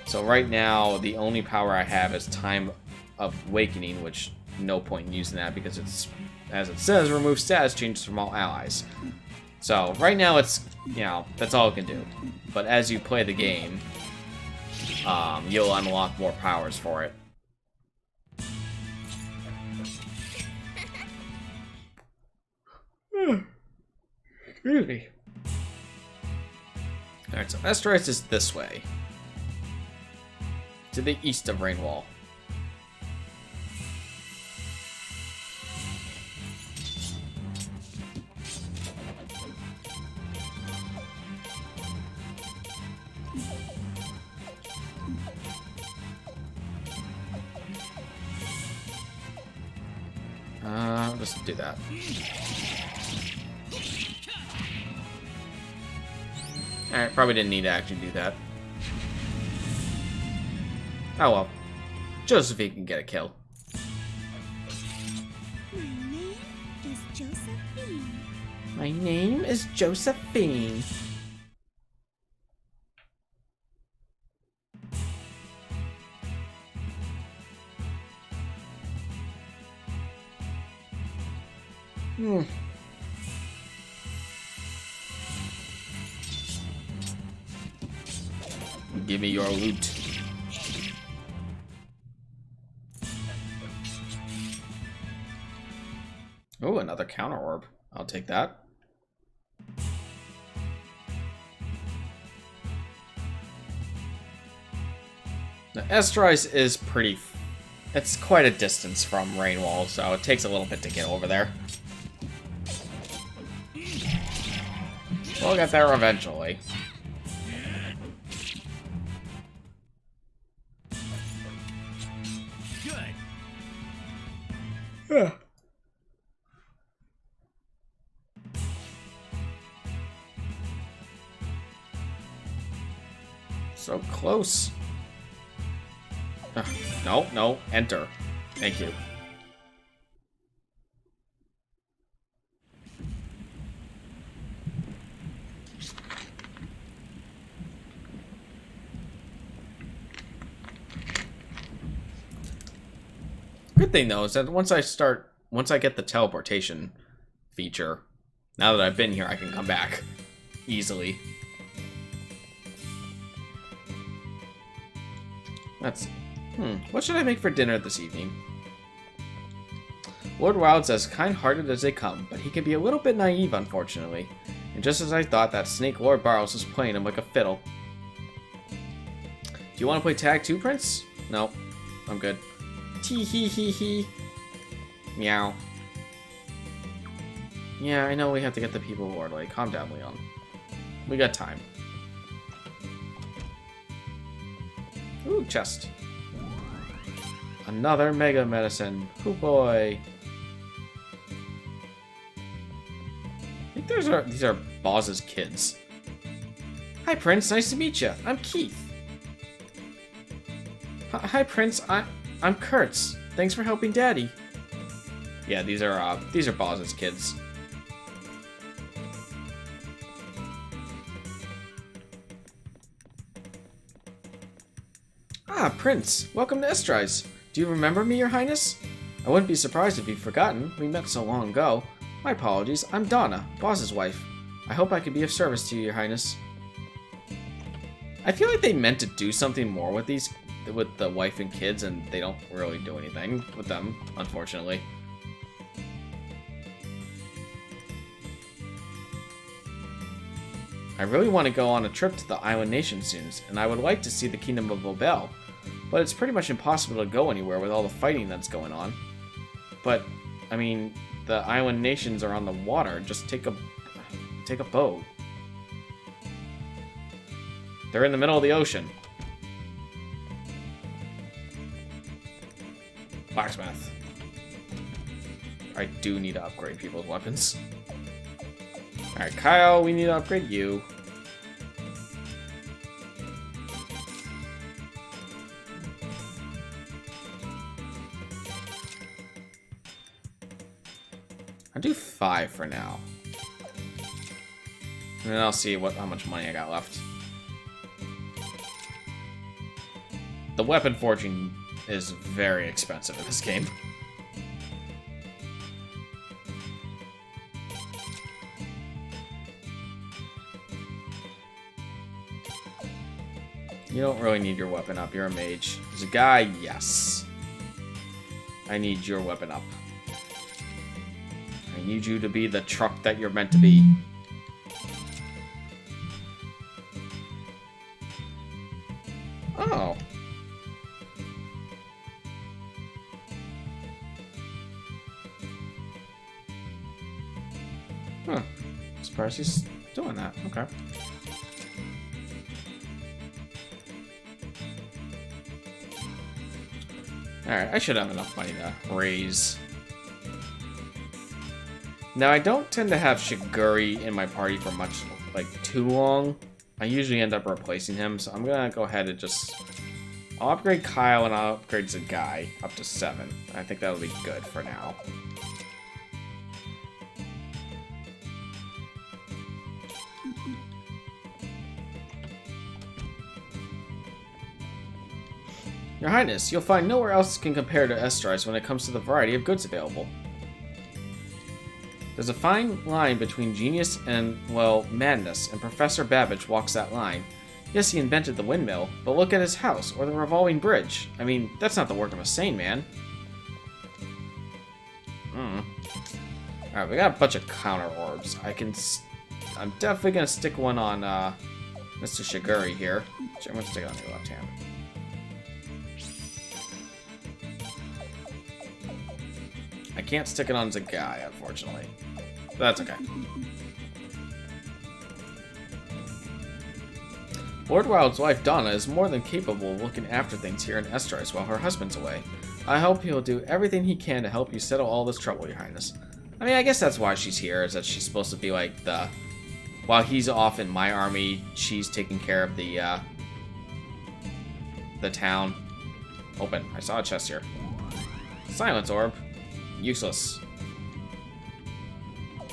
A: So right now, the only power I have is Time of Awakening, which no point in using that because it's, as it says, remove status changes from all allies. So right now, it's, you know, that's all it can do. But as you play the game, you'll unlock more powers for it. Really? Alright, so Estrise is this way. To the east of Rainwall. Just do that. Alright, probably didn't need to actually do that. Oh well. Josephine can get a kill.
C: My name is Josephine.
A: My name is Josephine. Give me your loot. Oh, another counter orb. I'll take that. Now, Estrise is pretty... It's quite a distance from Rainwall, so it takes a little bit to get over there. We'll get there eventually.
G: Good.
A: Yeah. So close. No, no, enter. Thank you. Good thing though is that once I get the teleportation feature, now that I've been here, I can come back easily. That's... what should I make for dinner this evening? Lord Wild's as kind-hearted as they come, but he can be a little bit naive, unfortunately. And just as I thought, that snake Lord Barrows was playing him like a fiddle. Do you want to play tag too, Prince? No, I'm good. Tee-hee-hee-hee. Meow. Yeah, I know we have to get the people who are like, calm down, Leon. We got time. Ooh, chest. Another mega medicine. Oh boy. I think these are Boz's kids. Hi, Prince. Nice to meet you. I'm Keith. Hi, Prince. I'm Kurtz. Thanks for helping Daddy. Yeah, these are Boz's kids. Ah, Prince. Welcome to Estrise. Do you remember me, Your Highness? I wouldn't be surprised if you've forgotten. We met so long ago. My apologies. I'm Donna, Boz's wife. I hope I could be of service to you, Your Highness. I feel like they meant to do something more with the wife and kids, and they don't really do anything with them, unfortunately. I really want to go on a trip to the island nation soon, and I would like to see the Kingdom of Obel. But it's pretty much impossible to go anywhere with all the fighting that's going on. But, I mean, the island nations are on the water. Just take a boat. They're in the middle of the ocean. Blacksmith. I do need to upgrade people's weapons. Alright, Kyle, we need to upgrade you. I'll do 5 for now. And then I'll see how much money I got left. The weapon forging is very expensive in this game. You don't really need your weapon up. You're a mage. As a guy, yes. I need your weapon up. I need you to be the truck that you're meant to be. Oh. Huh. Surprised he's doing that. Okay. Alright, I should have enough money to raise. Now, I don't tend to have Shiguri in my party for much, like, too long. I usually end up replacing him, so I'm gonna go ahead and just... I'll upgrade Kyle and I'll upgrade Zagai up to 7. I think that'll be good for now. Your Highness, you'll find nowhere else can compare to Estrais when it comes to the variety of goods available. There's a fine line between genius and, well, madness, and Professor Babbage walks that line. Yes, he invented the windmill, but look at his house, or the revolving bridge. I mean, that's not the work of a sane man. Alright, we got a bunch of counter orbs. I'm definitely gonna stick one on, Mr. Shiguri here. Actually, I'm gonna stick it on your left hand. I can't stick it on Zagai, unfortunately. But that's okay. Lord Wild's wife, Donna, is more than capable of looking after things here in Estrais while her husband's away. I hope he'll do everything he can to help you settle all this trouble, Your Highness. I mean, I guess that's why she's here, is that she's supposed to be like the... While he's off in my army, she's taking care of the town. Open. I saw a chest here. Silence orb. Useless. Do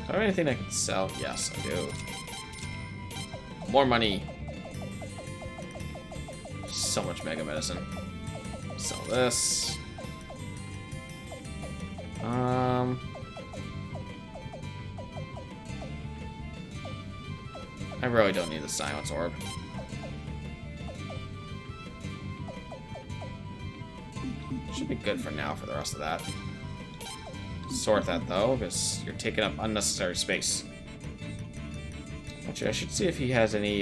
A: I have anything I can sell? Yes, I do. More money. So much mega medicine. Sell this. I really don't need the silence orb. Should be good for now for the rest of that. Sort that though, because you're taking up unnecessary space. Actually, I should see if he has any,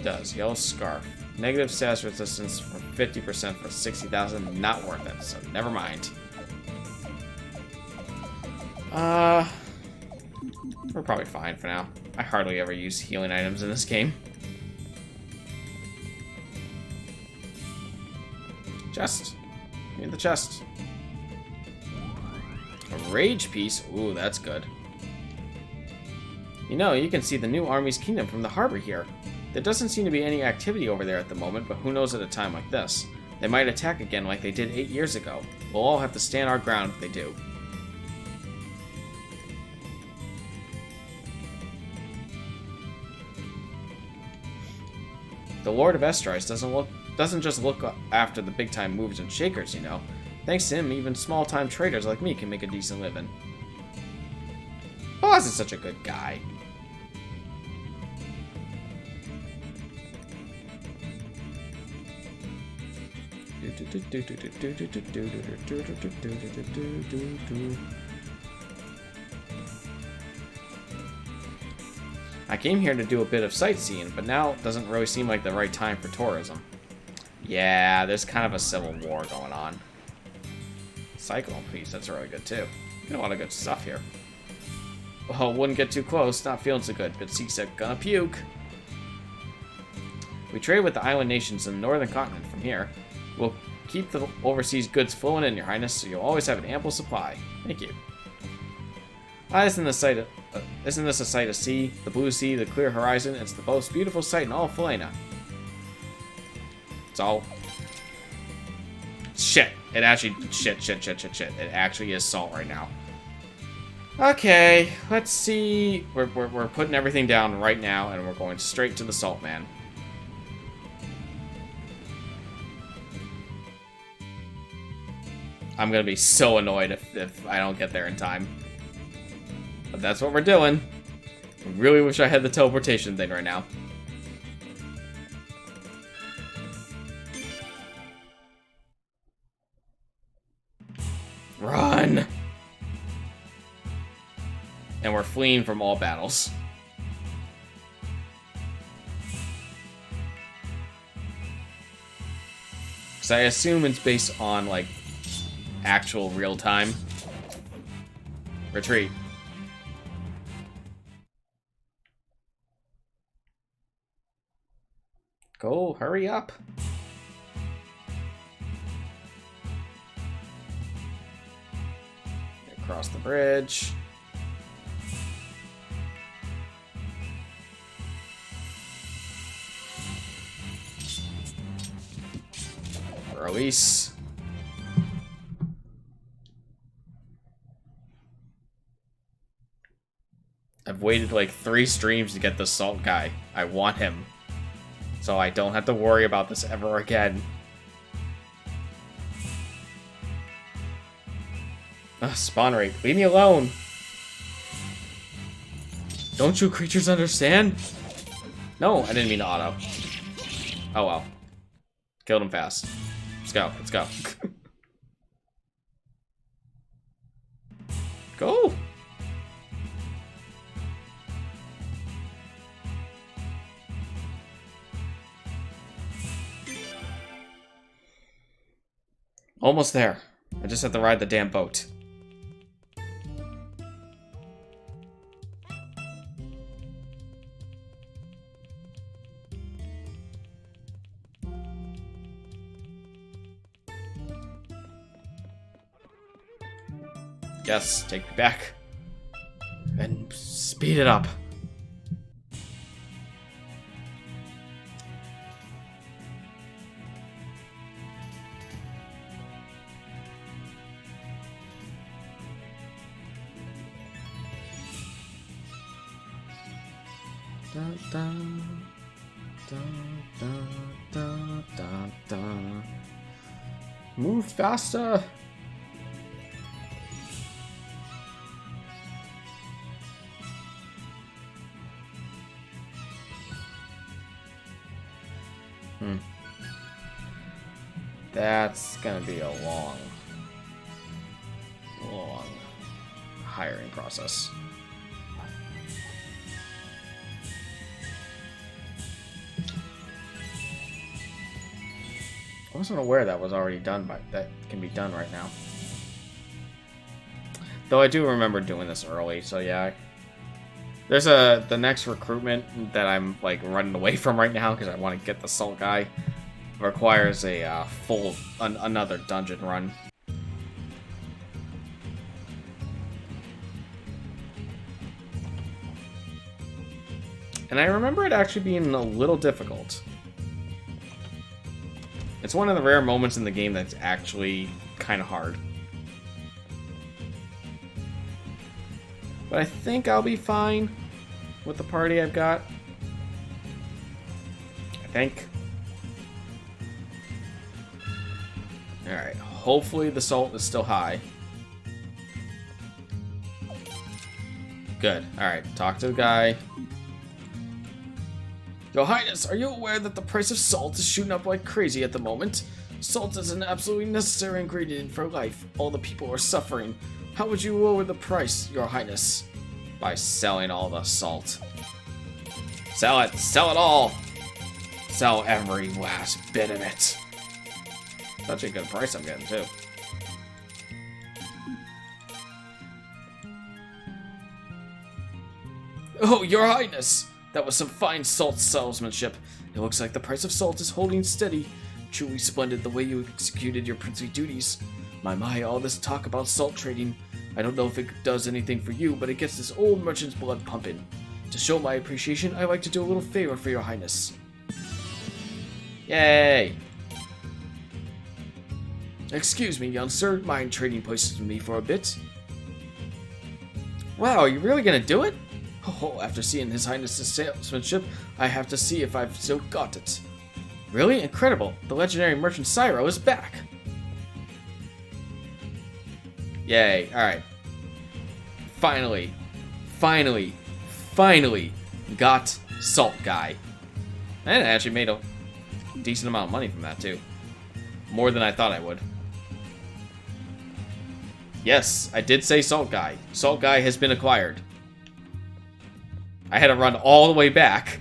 A: does. Yellow Scarf. Negative status resistance for 50% for 60,000. Not worth it, so never mind. We're probably fine for now. I hardly ever use healing items in this game. Chest. Give me the chest. A rage piece. Ooh, that's good. You know, you can see the new army's kingdom from the harbor here. There doesn't seem to be any activity over there at the moment, but who knows at a time like this. They might attack again like they did 8 years ago. We'll all have to stand our ground if they do. The Lord of Estrais doesn't just look after the big-time movers and shakers, you know. Thanks to him, even small-time traders like me can make a decent living. Boss is such a good guy. I came here to do a bit of sightseeing, but now it doesn't really seem like the right time for tourism. Yeah, there's kind of a civil war going on. Cyclone piece, that's really good too. Got a lot of good stuff here. Oh, wouldn't get too close, not feeling so good. Bit seasick, gonna puke. We trade with the island nations in the northern continent from here. We'll keep the overseas goods flowing in, Your Highness, so you'll always have an ample supply. Thank you. Isn't this a sight to see? The blue sea, the clear horizon, it's the most beautiful sight in all of Felena. It's all... Shit. It actually... Shit. It actually is salt right now. Okay, let's see. We're putting everything down right now, and we're going straight to the Salt Man. I'm gonna be so annoyed if I don't get there in time. But that's what we're doing. I really wish I had the teleportation thing right now. Run! And we're fleeing from all battles. Because I assume it's based on, like, actual real time. Retreat. Go, hurry up. Across the bridge. Release. I've waited like 3 streams to get the salt guy. I want him. So I don't have to worry about this ever again. Ugh, spawn rate. Leave me alone. Don't you creatures understand? No, I didn't mean to auto. Oh well. Killed him fast. Let's go. Let's go. Go. Almost there. I just have to ride the damn boat. Yes, take me back. And speed it up. Dun, dun, dun, dun, dun, dun, dun. Move faster. That's gonna be a long hiring process. I wasn't aware that was already done, but that can be done right now. Though I do remember doing this early, so yeah. There's the next recruitment that I'm like running away from right now because I want to get the salt guy. Requires a another dungeon run. And I remember it actually being a little difficult. It's one of the rare moments in the game that's actually kind of hard. But I think I'll be fine with the party I've got. I think. Alright, hopefully the salt is still high. Good. Alright, talk to the guy. Your Highness, are you aware that the price of salt is shooting up like crazy at the moment? Salt is an absolutely necessary ingredient for life. All the people are suffering. How would you lower the price, Your Highness? By selling all the salt. Sell it. Sell it all. Sell every last bit of it. Such a good price I'm getting, too. Oh, Your Highness! That was some fine salt salesmanship. It looks like the price of salt is holding steady. Truly splendid the way you executed your princely duties. My, all this talk about salt trading. I don't know if it does anything for you, but it gets this old merchant's blood pumping. To show my appreciation, I like to do a little favor for Your Highness. Yay! Excuse me, young sir. Mind trading places with me for a bit? Wow, are you really gonna do it? Oh, after seeing His Highness's salesmanship, I have to see if I've still got it. Really? Incredible. The legendary merchant Cyro is back. Yay. Alright. Finally got Salt Guy. And I actually made a decent amount of money from that, too. More than I thought I would. Yes, I did say Salt Guy. Salt Guy has been acquired. I had to run all the way back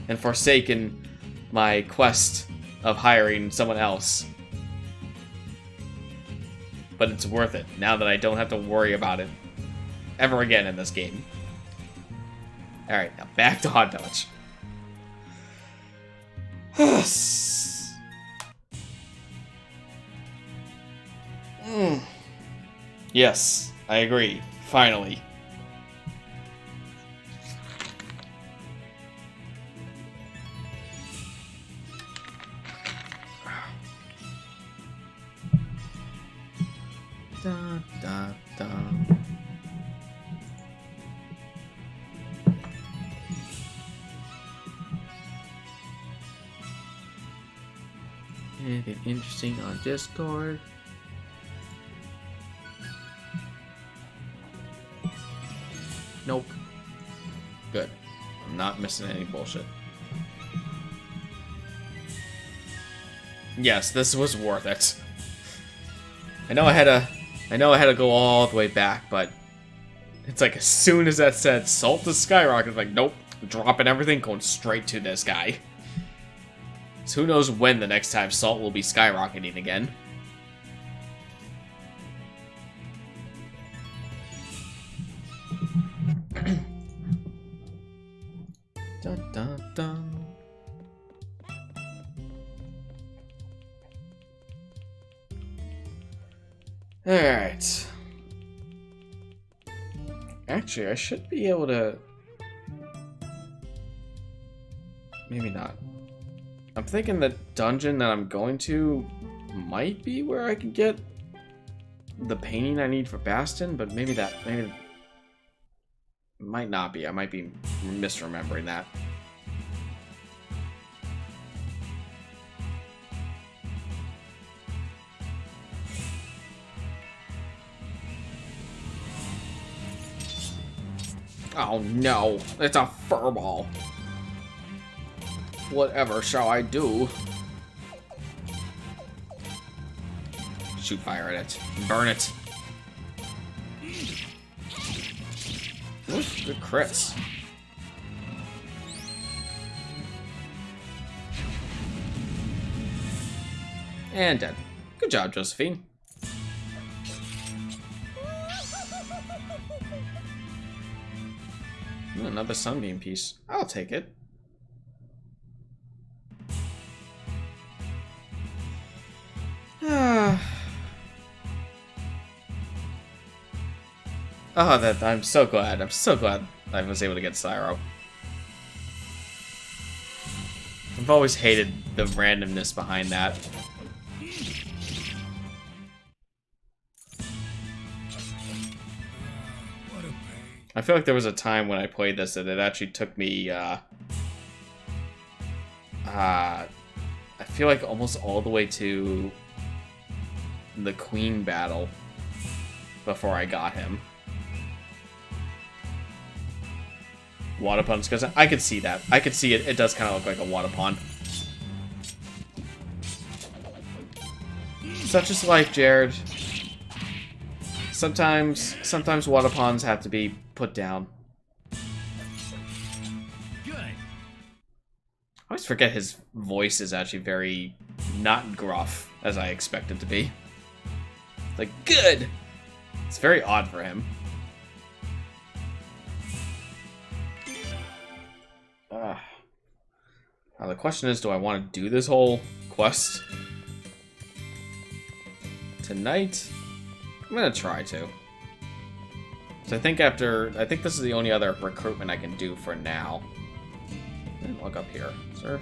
A: and forsaken my quest of hiring someone else. But it's worth it, now that I don't have to worry about it ever again in this game. Alright, now back to Hot Dodge. Yes, I agree. Finally. Da, da, da. Anything interesting on Discord? Nope. Good. I'm not missing any bullshit. Yes, this was worth it. I know I had to go all the way back, but it's like as soon as that said salt to skyrocket, it's like nope, dropping everything, going straight to this guy. So who knows when the next time salt will be skyrocketing again. Dun, dun, dun. Alright. Actually, I should be able to... Maybe not. I'm thinking the dungeon that I'm going to might be where I can get the painting I need for Bastion, but maybe might not be. I might be misremembering that. Oh no, it's a furball. Whatever shall I do? Shoot fire at it. Burn it. Oof, good crits. And dead. Good job, Josephine. Another sunbeam piece. I'll take it. Oh, that I'm so glad. I'm so glad I was able to get Cyro. I've always hated the randomness behind that. I feel like there was a time when I played this that it actually took me, I feel like almost all the way to the Queen battle before I got him. Wadapun, because I could see that. I could see it. It does kind of look like a Wadapun. Such is life, Jared. Sometimes Wadapuns have to be put down. forget his voice is actually very not gruff as I expect it to be. Like, good! It's very odd for him. Now the question is, do I want to do this whole quest tonight? I'm gonna try to. So I think this is the only other recruitment I can do for now. Look up here. Surf.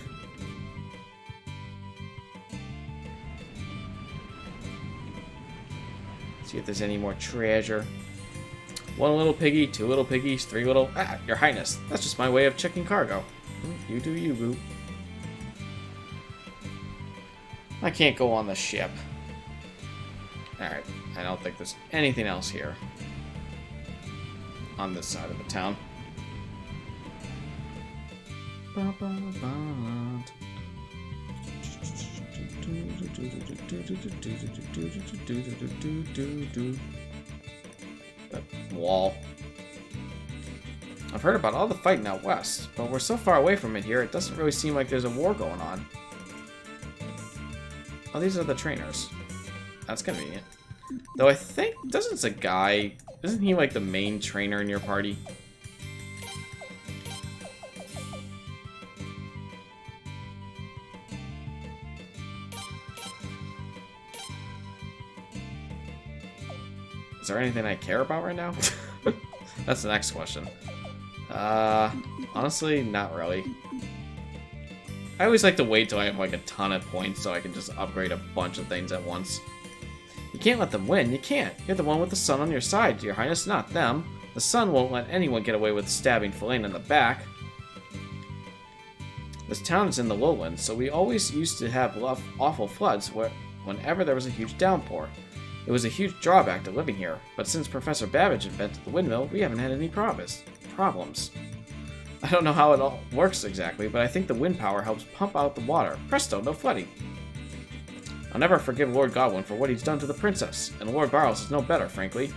A: See if there's any more treasure. 1 little piggy, 2 little piggies, 3 little... Ah, Your Highness. That's just my way of checking cargo. You do you, boo. I can't go on the ship. Alright, I don't think there's anything else here. On this side of the town. That wall. I've heard about all the fighting out west, but we're so far away from it here, it doesn't really seem like there's a war going on. Oh, these are the trainers. That's convenient. Though I think, isn't he like the main trainer in your party? Is there anything I care about right now? That's the next question. Honestly, not really. I always like to wait till I have like a ton of points so I can just upgrade a bunch of things at once. You can't let them win, you can't. You're the one with the sun on your side, Your Highness, not them. The sun won't let anyone get away with stabbing Felina in the back. This town is in the lowlands, so we always used to have awful floods whenever there was a huge downpour. It was a huge drawback to living here, but since Professor Babbage invented the windmill, we haven't had any problems. I don't know how it all works exactly, but I think the wind power helps pump out the water. Presto, no flooding. I'll never forgive Lord Godwin for what he's done to the princess, and Lord Barrows is no better, frankly.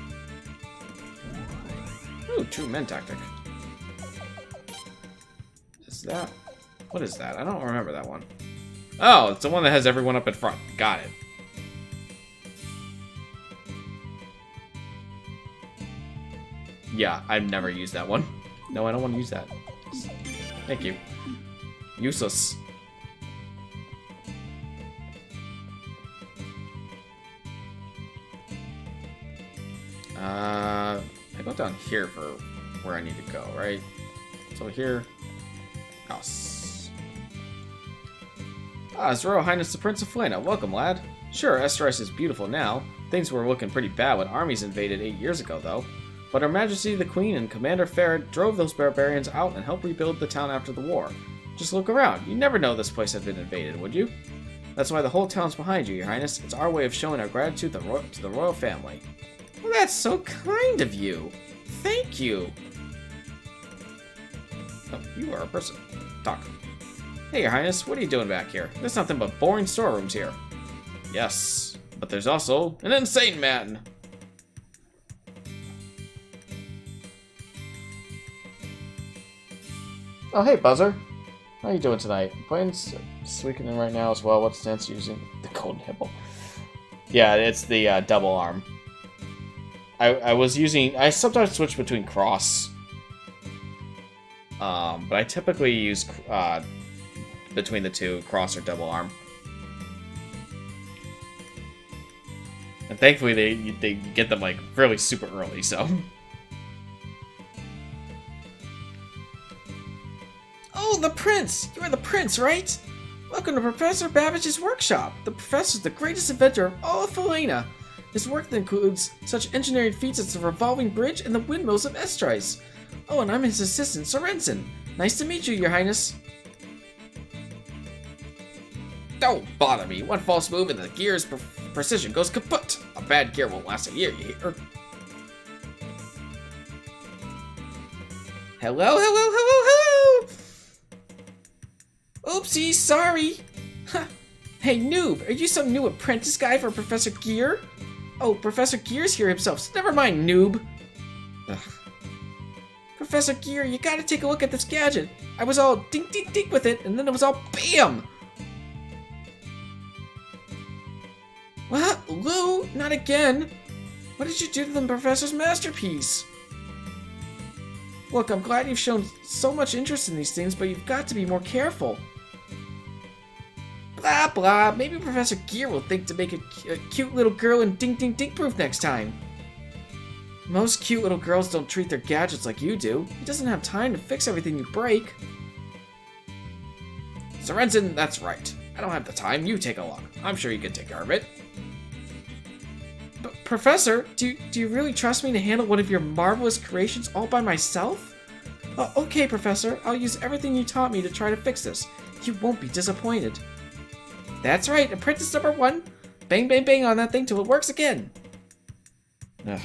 A: Ooh, true men tactic. Is that... What is that? I don't remember that one. Oh, it's the one that has everyone up in front. Got it. Yeah, I've never used that one. No, I don't want to use that. Thank you. Useless. I go down here for where I need to go, right? So here. Oh. His Royal Highness the Prince of Felina. Welcome, lad. Sure, Esteros is beautiful now. Things were looking pretty bad when armies invaded 8 years ago, though. But Her Majesty the Queen and Commander Farrad drove those barbarians out and helped rebuild the town after the war. Just look around. You never know this place had been invaded, would you? That's why the whole town's behind you, Your Highness. It's our way of showing our gratitude to the royal family. Well, that's so kind of you. Thank you. Oh, you are a person. Talk. Hey, Your Highness, what are you doing back here? There's nothing but boring storerooms here. Yes, but there's also an insane man. Oh, hey, Buzzer. How you doing tonight? Playing Suikoden right now as well. What stance using? The golden hippo. Yeah, it's the double arm. I sometimes switch between cross. But I typically use between the two, cross or double arm. And thankfully they get them like fairly super early, so. Oh, the prince! You are the prince, right? Welcome to Professor Babbage's workshop. The professor's the greatest inventor of all of Felina. His work includes such engineering feats as the revolving bridge and the windmills of Estrais. Oh, and I'm his assistant, Sorensen. Nice to meet you, Your Highness. Don't bother me. One false move and the gear's precision goes kaput. A bad gear won't last a year, you hear? Hello? Oopsie, sorry. Hey, noob, are you some new apprentice guy for Professor Gear? Oh, Professor Gear's here himself, so never mind, noob. Ugh.
B: Professor Gear, you gotta take a look at this gadget. I was all dink dink dink with it, and then it was all BAM! What? Lou? Not again! What did you do to the Professor's masterpiece? Look, I'm glad you've shown so much interest in these things, but you've got to be more careful. Blah blah, maybe Professor Gear will think to make a cute little girl in Dink Dink Dink proof next time. Most cute little girls don't treat their gadgets like you do. He doesn't have time to fix everything you break. Sorensen, that's right. I don't have the time, you take a look. I'm sure you can take care of it. But Professor, do you really trust me to handle one of your marvelous creations all by myself? Okay, Professor, I'll use everything you taught me to try to fix this. You won't be disappointed. That's right, apprentice number 1. Bang, bang, bang on that thing till it works again. Ugh.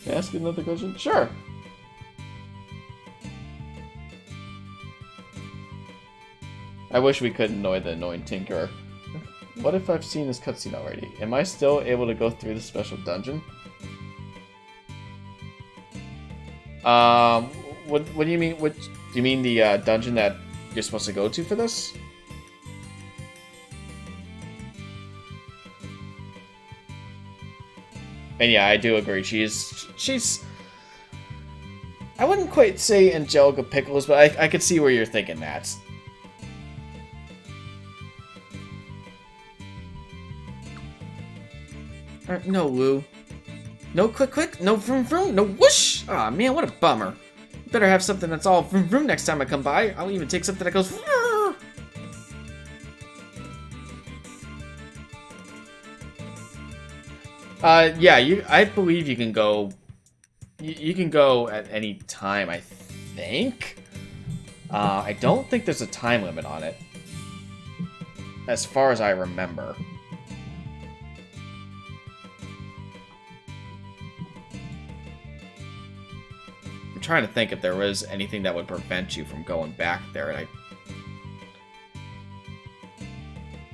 A: Ask another question? Sure. I wish we could annoy the annoying Tinkerer. What if I've seen this cutscene already? Am I still able to go through the special dungeon? What do you mean? What do you mean the dungeon that you're supposed to go to for this? And yeah, I do agree. She's. I wouldn't quite say Angelica Pickles, but I could see where you're thinking that.
B: No, Lou. No click click, no vroom vroom, no whoosh! Aw, man, what a bummer. Better have something that's all vroom vroom next time I come by. I'll even take something that goes vroom.
A: Yeah, I believe you can go. You can go at any time, I think. I don't think there's a time limit on it, as far as I remember. I'm trying to think if there was anything that would prevent you from going back there, and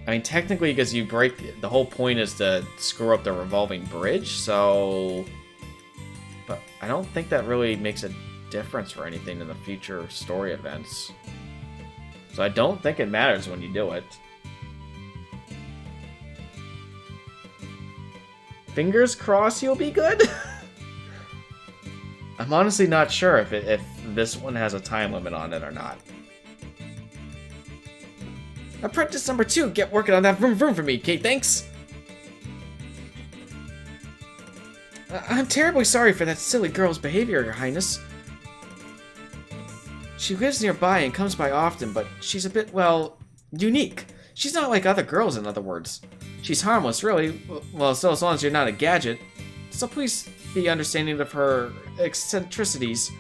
A: I mean, technically, because you break... The whole point is to screw up the revolving bridge, so... But I don't think that really makes a difference for anything in the future story events. So I don't think it matters when you do it. Fingers crossed you'll be good? I'm honestly not sure if this one has a time limit on it or not.
B: Apprentice number 2, get working on that vroom vroom for me, Kate, thanks! I'm terribly sorry for that silly girl's behavior, Your Highness. She lives nearby and comes by often, but she's a bit, well, unique. She's not like other girls, in other words. She's harmless, really, well, so as long as you're not a gadget. So please be understanding of her eccentricities.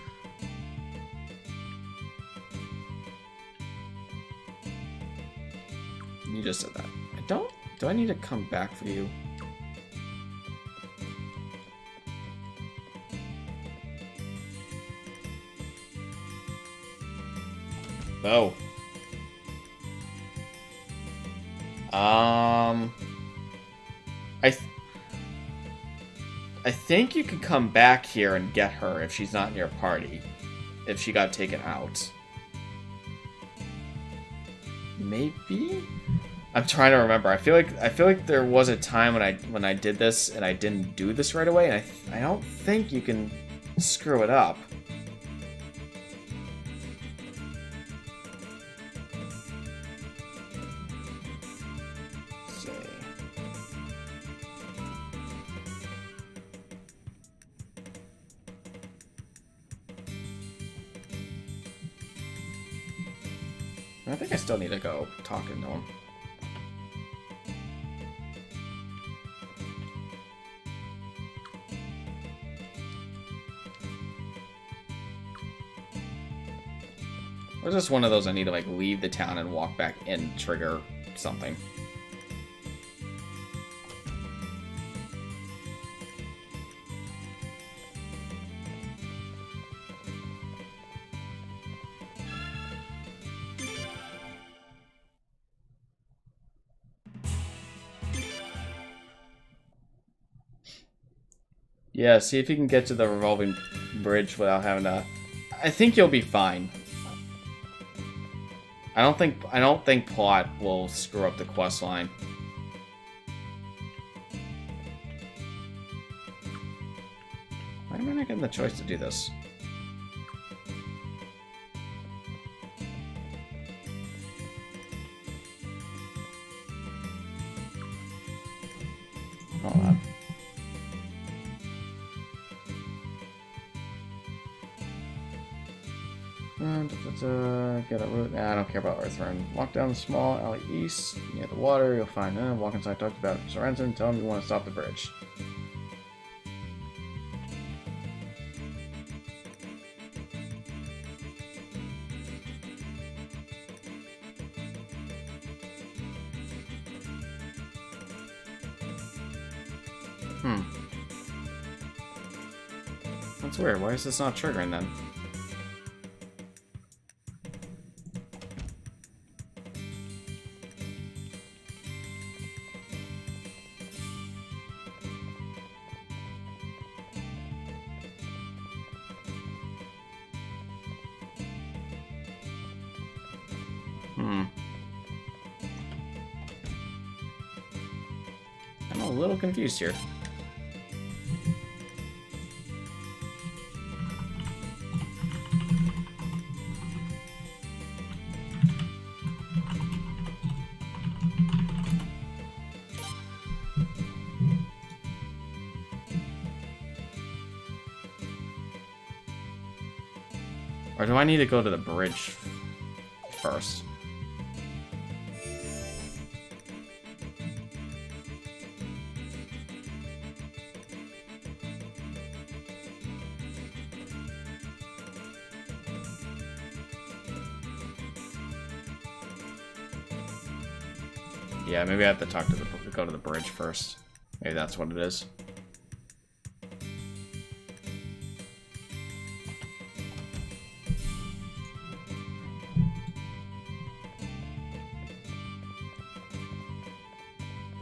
A: You just said that. Do I need to come back for you? No. I think you can come back here and get her if she's not in your party. If she got taken out. Maybe? I'm trying to remember. I feel like there was a time when I did this and I didn't do this right away, and I don't think you can screw it up. Let's see. I think I still need to go talking to him. Or just one of those I need to like leave the town and walk back in, trigger something. Yeah, see if you can get to the revolving bridge without having to... I think you'll be fine. I don't think plot will screw up the quest line. Why am I not getting the choice to do this? Hold on. Get a route. Nah, I don't care about Earthrun. Walk down the small alley east, near the water. You'll find walk inside, talk about Sorensen, tell him you want to stop the bridge. That's weird. Why is this not triggering then? I'm a little confused here. Or do I need to go to the bridge first? Yeah, maybe I have to go to the bridge first. Maybe that's what it is.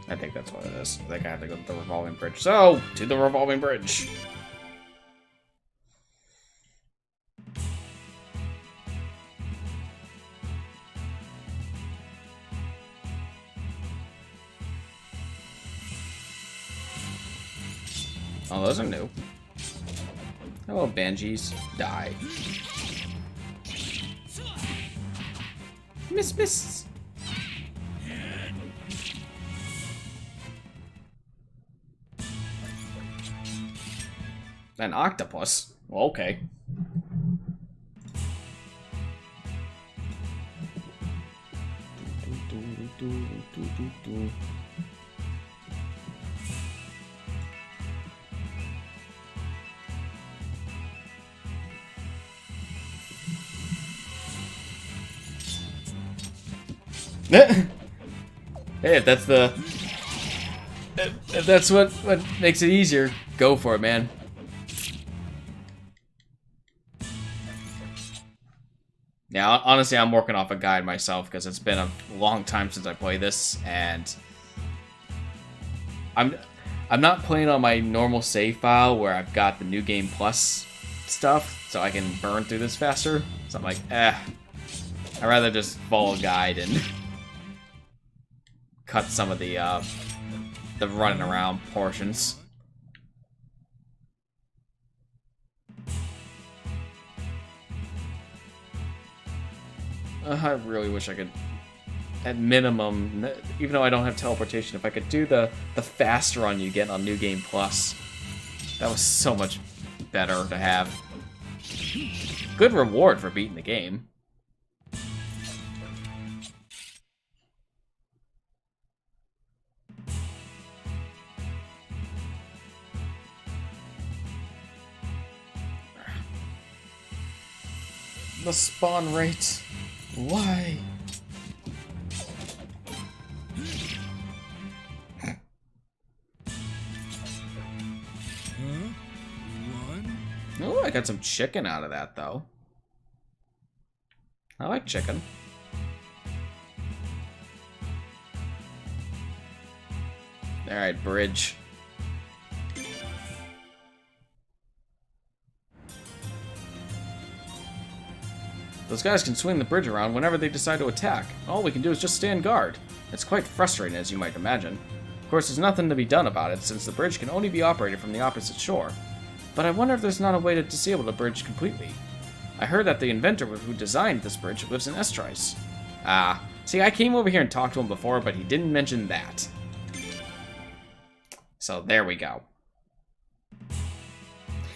A: I think that's what it is. I think I have to go to the revolving bridge. So, to the revolving bridge. Oh, those are new. Hello, Banshees. Die. Miss. An octopus? Well, okay. Hey, if that's what makes it easier, go for it, man. Yeah, honestly, I'm working off a guide myself because it's been a long time since I played this, and I'm not playing on my normal save file where I've got the New Game Plus stuff, so I can burn through this faster. So I'm like, I'd rather just follow a guide and cut some of the running around portions. I really wish I could, at minimum, even though I don't have teleportation, if I could do the fast run you get on New Game Plus. That was so much better to have. Good reward for beating the game. The spawn rate. Why? Oh, I got some chicken out of that, though. I like chicken. Alright, bridge. Those guys can swing the bridge around whenever they decide to attack. All we can do is just stand guard. It's quite frustrating, as you might imagine. Of course, there's nothing to be done about it, since the bridge can only be operated from the opposite shore. But I wonder if there's not a way to disable the bridge completely. I heard that the inventor who designed this bridge lives in Estrice. Ah, see, I came over here and talked to him before, but he didn't mention that. So there we go.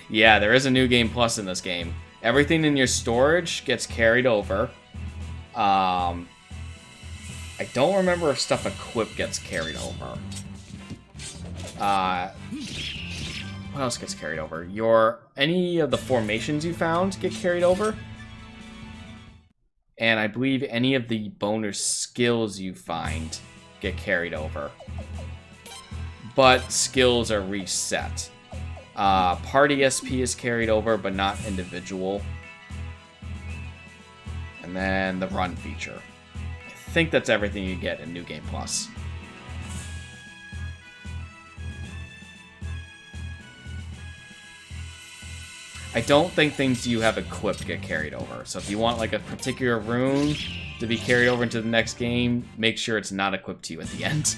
A: Yeah, there is a New Game Plus in this game. Everything in your storage gets carried over. I don't remember if stuff equipped gets carried over. What else gets carried over? Any of the formations you found get carried over. And I believe any of the bonus skills you find get carried over. But skills are reset. Party SP is carried over, but not individual. And then the run feature. I think that's everything you get in New Game Plus. I don't think things you have equipped get carried over. So if you want like a particular rune to be carried over into the next game, make sure it's not equipped to you at the end.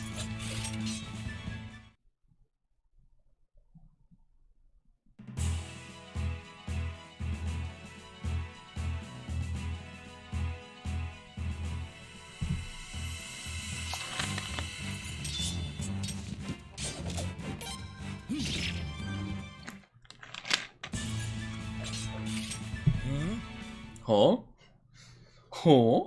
A: Huh? Huh?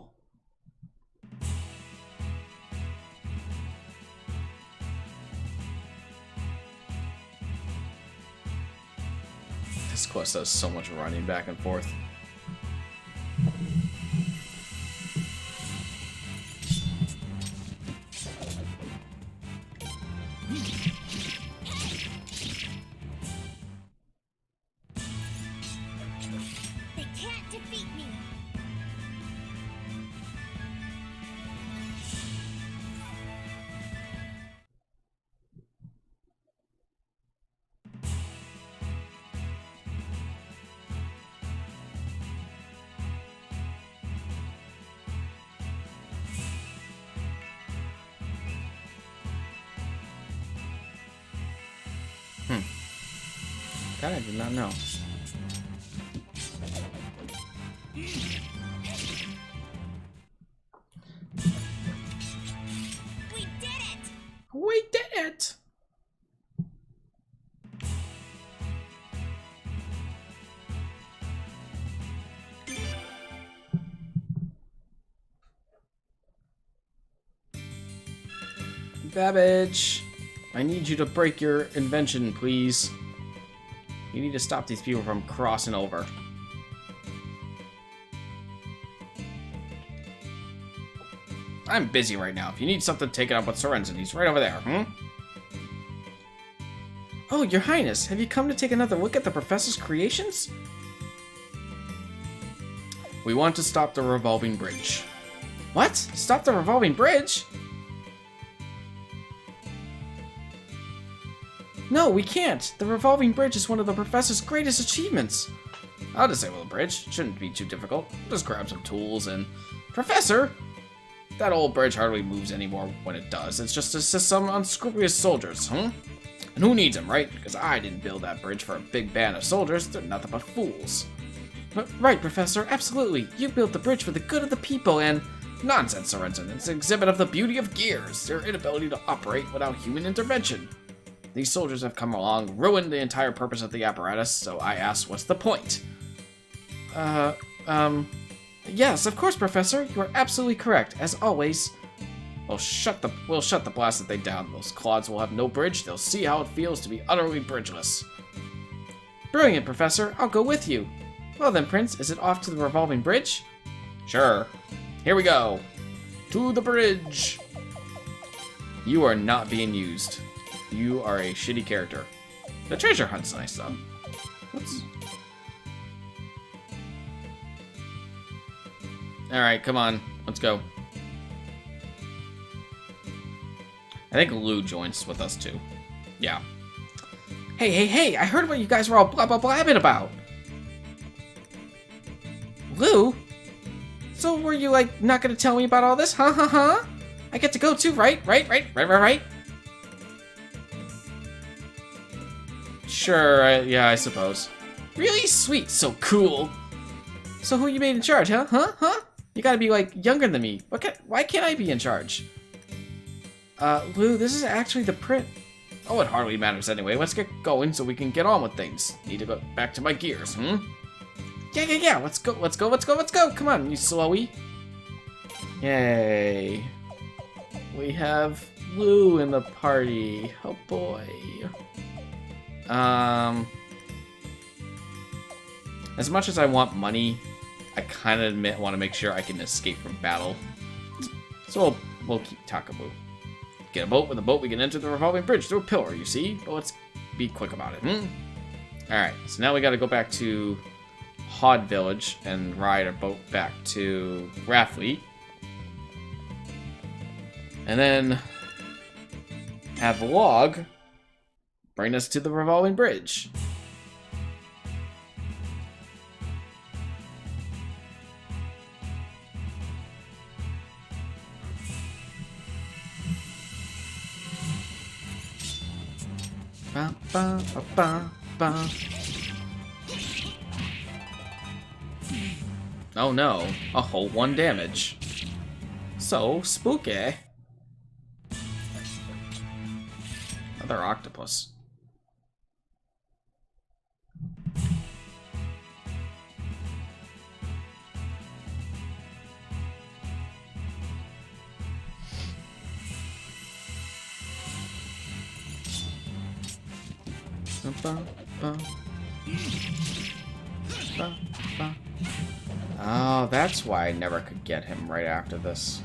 A: This quest does so much running back and forth.
C: They can't defeat me.
A: That I did not know.
C: We did it!
A: We did it! Babbage, I need you to break your invention, please. You need to stop these people from crossing over. I'm busy right now. If you need something, take it up with Sorensen. He's right over there, Oh, Your Highness, have you come to take another look at the Professor's creations? We want to stop the revolving bridge. What? Stop the revolving bridge? No, we can't. The revolving bridge is one of the Professor's greatest achievements. I'll disable the bridge. Shouldn't be too difficult. Just grab some tools and... Professor! That old bridge hardly moves anymore when it does. It's just some unscrupulous soldiers, And who needs them, right? Because I didn't build that bridge for a big band of soldiers. They're nothing but fools. Right, Professor. Absolutely. You built the bridge for the good of the people and... Nonsense, Sorensen. It's an exhibit of the beauty of gears. Their inability to operate without human intervention. These soldiers have come along, ruined the entire purpose of the apparatus, so I asked, what's the point? Yes, of course, Professor. You are absolutely correct, as always. We'll shut the blasted thing down. Those clods will have no bridge. They'll see how it feels to be utterly bridgeless. Brilliant, Professor. I'll go with you. Well then, Prince, is it off to the revolving bridge? Sure. Here we go. To the bridge. You are not being used. You are a shitty character. The treasure hunt's nice, though. Whoops. Alright, come on. Let's go. I think Lou joins with us, too. Yeah. Hey, I heard what you guys were all blah-blah-blabbing about. Lou? were you, like, not gonna tell me about all this? Huh? I get to go too, right? Right. Sure, yeah, I suppose. Really sweet, so cool. So who you made in charge, huh? Huh? You gotta be, like, younger than me. Why can't I be in charge? Lou, this is actually the print. Oh, it hardly matters anyway. Let's get going so we can get on with things. Need to go back to my gears, Yeah. Let's go. Come on, you slowy. Yay. We have Lou in the party. Oh boy. As much as I want money, I kind of want to make sure I can escape from battle. So we'll keep Takaboo. Get a boat. With a boat, we can enter the revolving bridge through a pillar, you see? But let's be quick about it, Alright, so now we gotta go back to Hod Village and ride a boat back to Rathfleet. And then have Log bring us to the revolving bridge. Oh no, a whole 1 damage. So spooky. Another octopus. Oh, that's why I never could get him right after this.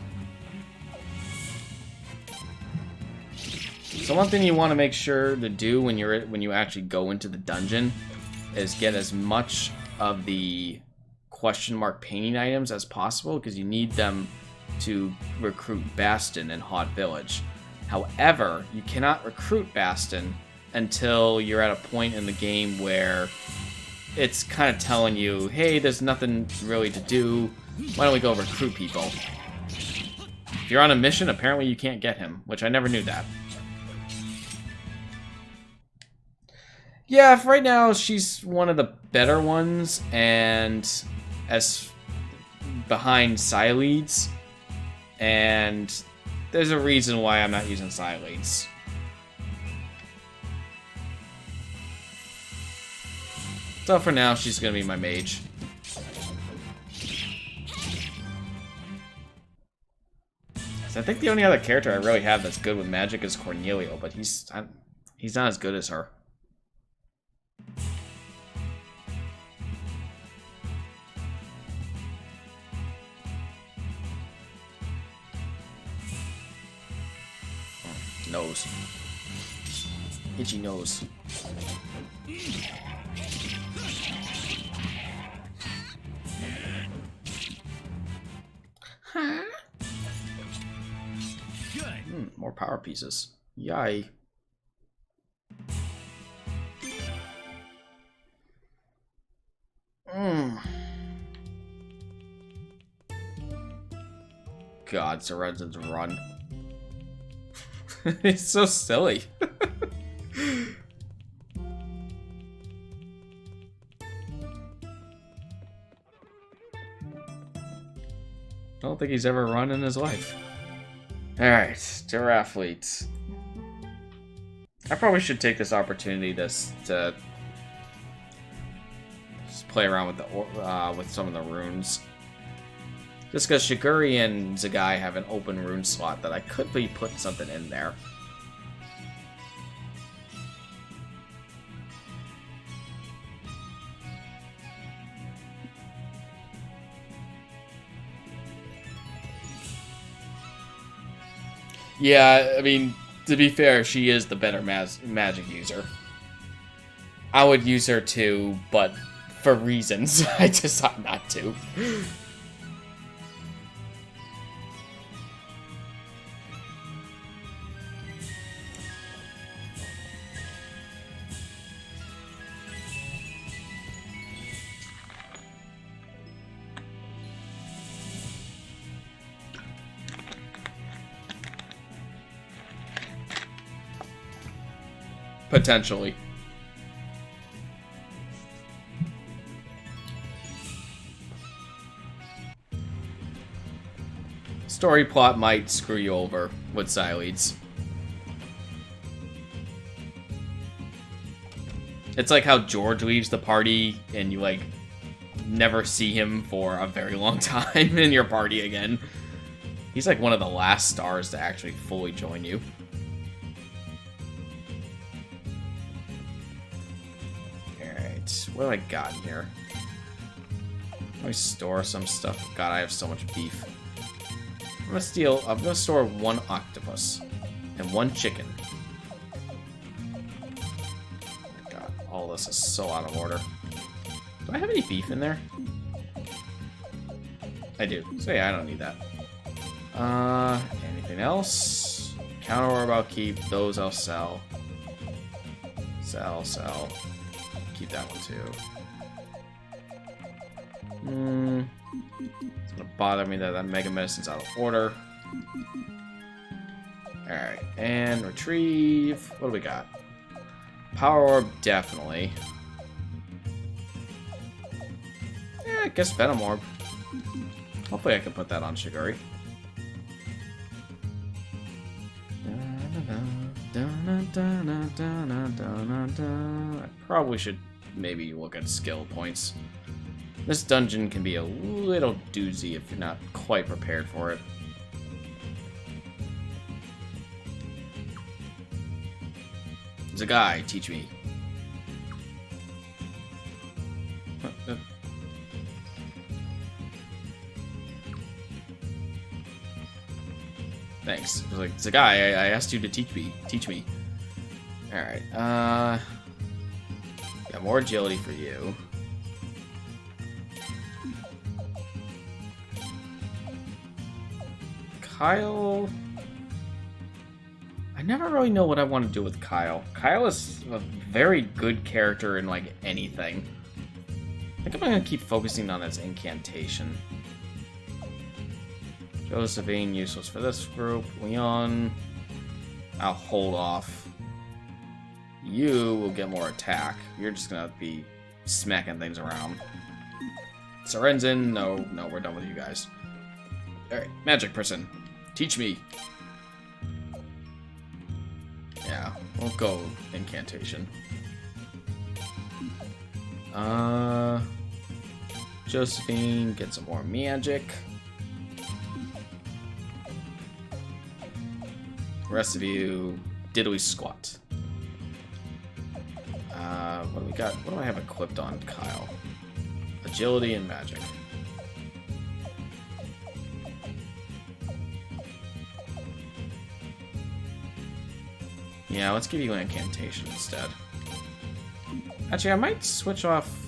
A: So one thing you want to make sure to do when you actually go into the dungeon is get as much of the question mark painting items as possible, because you need them to recruit Baston in Hod Village. However, you cannot recruit Baston until you're at a point in the game where it's kind of telling you, hey, there's nothing really to do. Why don't we go recruit people? If you're on a mission, apparently you can't get him, which I never knew that. Yeah, for right now, she's one of the better ones, and as behind Psyleads, and there's a reason why I'm not using Psyleads. So for now, she's gonna be my mage. So I think the only other character I really have that's good with magic is Cornelio, but he's not as good as her. Nose. Itchy nose. Huh? Good. More power pieces. Yay. God, Sorensen's run. It's so silly. I don't think he's ever run in his life. Alright, Giraffleets. I probably should take this opportunity to just play around with the with some of the runes. Just because Shiguri and Zagai have an open rune slot that I could be putting something in there. Yeah, I mean, to be fair, she is the better magic user. I would use her too, but for reasons I decide not to. Potentially. Story plot might screw you over with Xyleads. It's like how George leaves the party and you, like, never see him for a very long time in your party again. He's like one of the last stars to actually fully join you. Alright, what do I got in here? Let me store some stuff. God, I have so much beef. I'm gonna store 1 octopus and 1 chicken. God, all this is so out of order. Do I have any beef in there? I do. So yeah, I don't need that. Anything else? Counter orb I'll keep. Those I'll sell. Sell. Keep that one too. It's gonna bother me that Mega Medicine's out of order. Alright, and retrieve. What do we got? Power orb, definitely. I guess Venom Orb. Hopefully I can put that on Shiguri. I probably should maybe look at skill points. This dungeon can be a little doozy if you're not quite prepared for it. There's a guy, teach me. Thanks. I was like, it's a guy. I asked you to teach me. Alright, yeah, more agility for you. Kyle... I never really know what I want to do with Kyle. Kyle is a very good character in, like, anything. I think I'm gonna keep focusing on this incantation. Josephine, useless for this group. Leon, I'll hold off. You will get more attack. You're just gonna be smacking things around. Sorensen, no, we're done with you guys. Alright, magic person. Teach me. Yeah, we'll go incantation. Josephine, get some more magic. The rest of you, diddly squat. What do we got? What do I have equipped on Kyle? Agility and magic. Yeah, let's give you an incantation instead. Actually, I might switch off...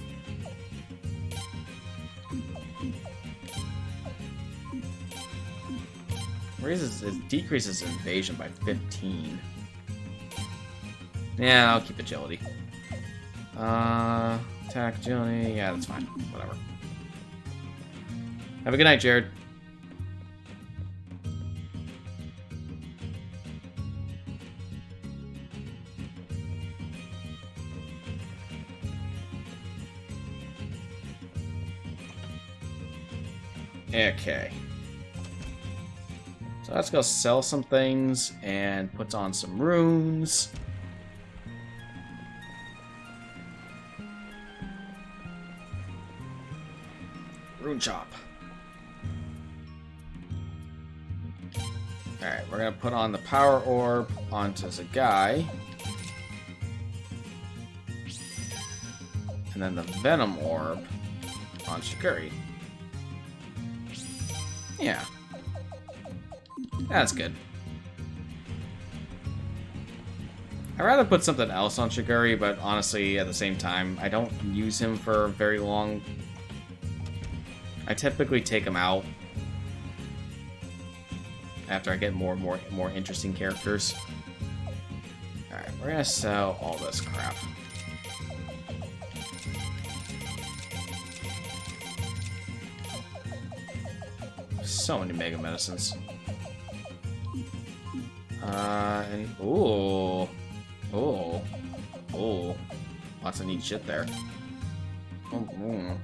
A: It decreases invasion by 15. Yeah, I'll keep agility. Attack, agility, yeah, that's fine. Whatever. Have a good night, Jared. Okay. So let's go sell some things and put on some runes. Rune chop. Alright, we're gonna put on the power orb onto Zagai. And then the venom orb on Shiguri. Yeah. That's good. I'd rather put something else on Shiguri, but honestly, at the same time, I don't use him for very long. I typically take him out after I get more interesting characters. Alright, we're gonna sell all this crap. So many mega medicines. Ooh. Oh, lots of neat shit there. Oh,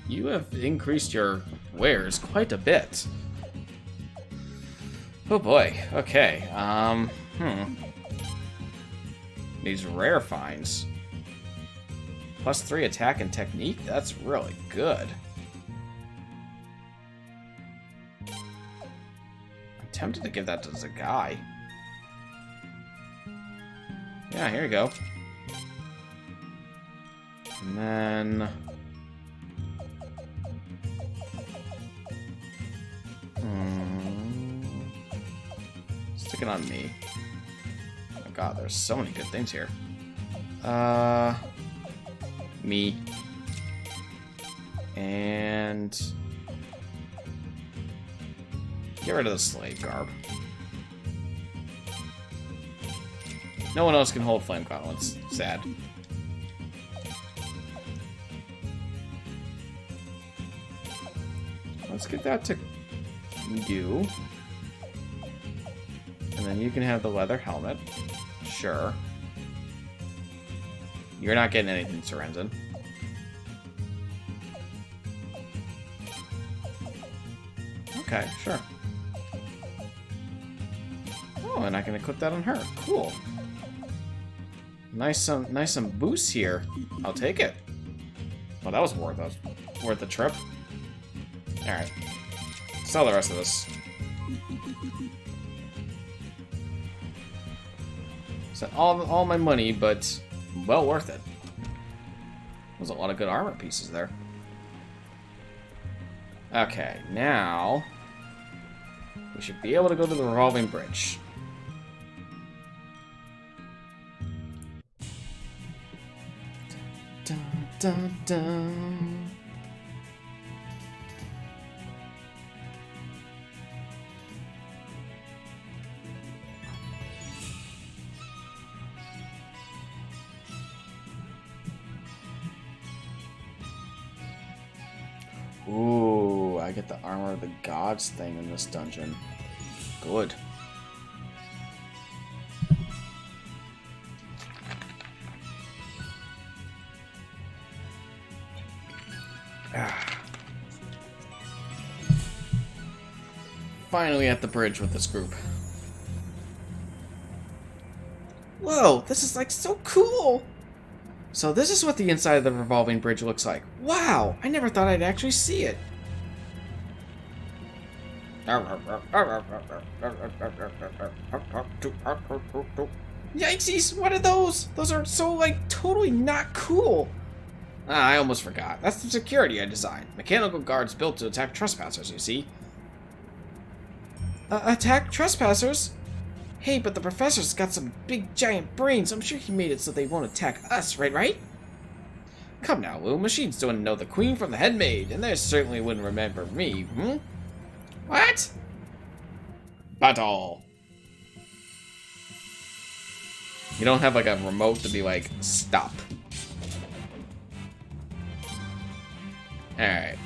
A: you have increased your wares quite a bit. Oh boy. Okay. These rare finds. +3 attack and technique? That's really good. I'm tempted to give that to Zagai. Yeah, here you go. And then... stick it on me. Oh my god, there's so many good things here. Me. And... get rid of the slave garb. No one else can hold flame gauntlets. Sad. Let's get that to you. And then you can have the leather helmet. Sure. You're not getting anything, Sorensen. Okay, sure. Oh, and I can equip that on her. Cool. Nice some boosts here. I'll take it. Well, that was worth the trip. Alright. Sell the rest of this. So all my money, but well worth it. There's a lot of good armor pieces there. Okay, now we should be able to go to the revolving bridge. Dun, dun, dun. Ooh, I get the armor of the gods thing in this dungeon. Good. Finally at the bridge with this group. Whoa, this is like so cool! So this is what the inside of the revolving bridge looks like. Wow, I never thought I'd actually see it. Yikesies, what are those? Those are so, like, totally not cool. Ah, I almost forgot. That's the security I designed. Mechanical guards built to attack trespassers, you see. Attack trespassers? Hey, but the professor's got some big giant brains. I'm sure he made it so they won't attack us, right? Come now, Lou. Machines don't know the queen from the head maid, and they certainly wouldn't remember me, What? Battle. You don't have, like, a remote to be like, stop. Alright.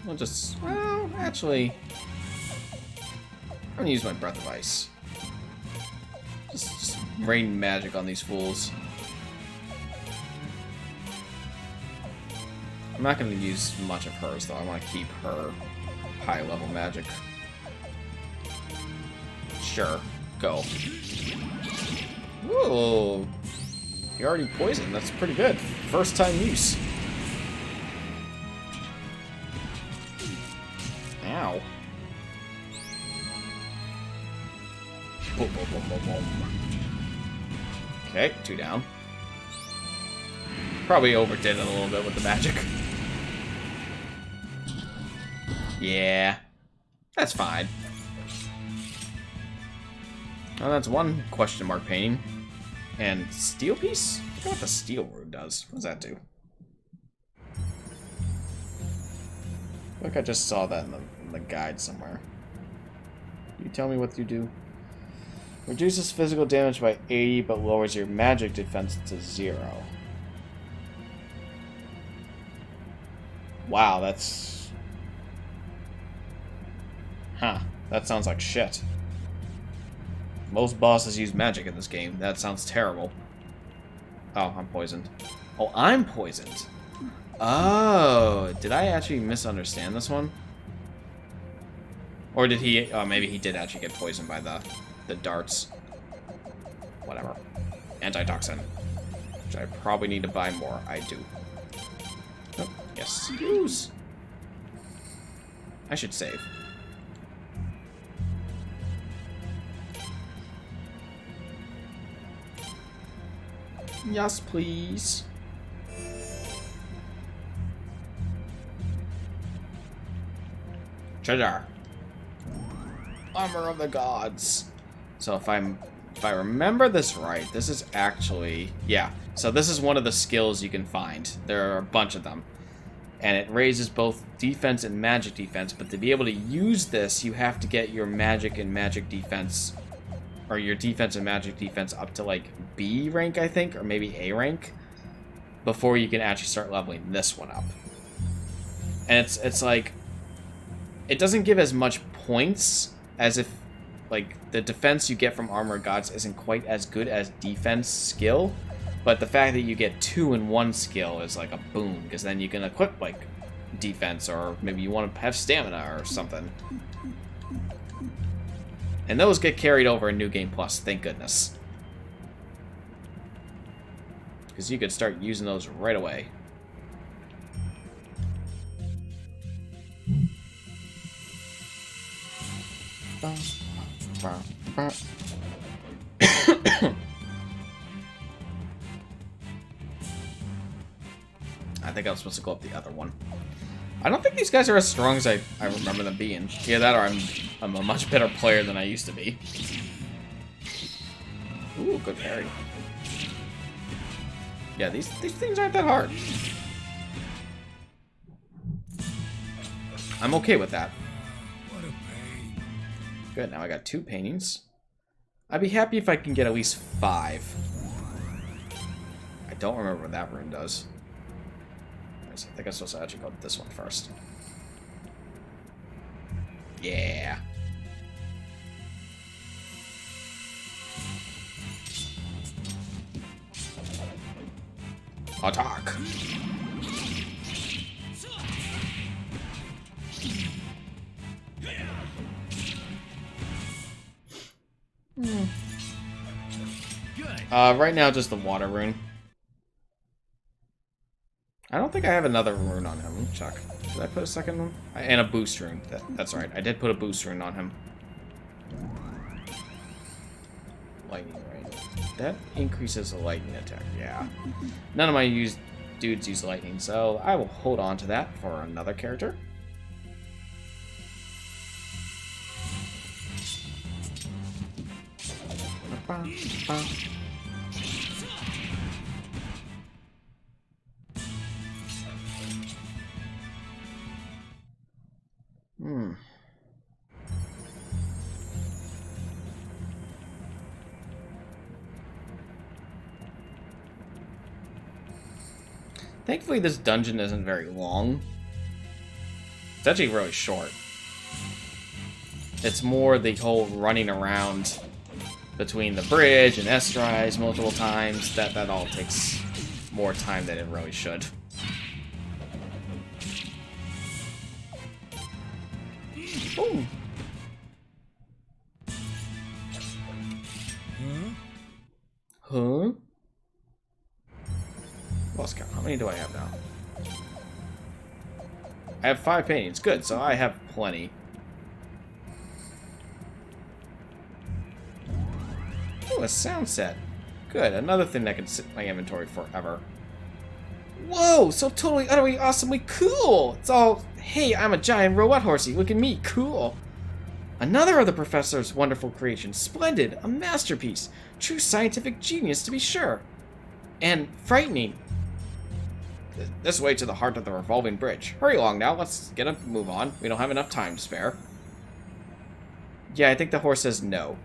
A: We'll just... well, actually... I'm gonna use my Breath of Ice. Just rain magic on these fools. I'm not gonna use much of hers, though. I want to keep her high-level magic. Sure. Go. Ooh. You're already poisoned. That's pretty good. First time use. Ow. Boom, boom, boom, boom, boom. Okay, 2 down. Probably overdid it a little bit with the magic. Yeah. That's fine. Oh, that's one question mark painting. And steel piece? I forgot what the steel rune does. What does that do? I feel like I just saw that in the guide somewhere. You tell me what you do. Reduces physical damage by 80, but lowers your magic defense to 0. Wow, that's... huh. That sounds like shit. Most bosses use magic in this game. That sounds terrible. Oh, I'm poisoned. Oh, I'm poisoned. Oh, did I actually misunderstand this one? Or did he... Oh, maybe he did actually get poisoned by the darts. Whatever. Antitoxin. Which I probably need to buy more. I do. Oh, yes. Use. I should save. Yes, please. Treasure. Armor of the gods. So if I remember this right, this is actually, yeah. So this is one of the skills you can find. There are a bunch of them. And it raises both defense and magic defense, but to be able to use this, you have to get your magic and magic defense, or your defense and magic defense up to like B rank, I think, or maybe A rank, before you can actually start leveling this one up. And it's like, it doesn't give as much points as if, like, the defense you get from Armor of Gods isn't quite as good as defense skill, but the fact that you get 2 in 1 skill is like a boon, because then you can equip, like, defense, or maybe you want to have stamina or something. And those get carried over in New Game Plus, thank goodness. Because you could start using those right away. I think I was supposed to go up the other one. I don't think these guys are as strong as I remember them being. Yeah, that or I'm a much better player than I used to be. Ooh, good parry. Yeah, these things aren't that hard. I'm okay with that.
G: What a pain.
A: Good, now I got 2 paintings. I'd be happy if I can get at least 5. I don't remember what that rune does. I think I'm supposed to actually go to this one first. Yeah. Attack. Right now, just the water rune. I don't think I have another rune on him. Check. Did I put a second one? And a boost rune. That's right. I did put a boost rune on him. Lightning rain. That increases the lightning attack. Yeah. None of my dudes use lightning, so I will hold on to that for another character. Thankfully, this dungeon isn't very long. It's actually really short. It's more the whole running around between the bridge and Estrise multiple times. That all takes more time than it really should. Boom. Huh? Lost count. How many do I have now? I have 5 paintings. Good, so I have plenty. Oh, a sound set. Good, another thing that can sit in my inventory forever. Whoa, so totally, utterly, awesomely cool! It's all, hey, I'm a giant robot horsey. Look at me, cool. Another of the professor's wonderful creations. Splendid, a masterpiece. True scientific genius, to be sure. And frightening. This way to the heart of the revolving bridge. Hurry along now, let's get a move on. We don't have enough time to spare. Yeah, I think the horse says no.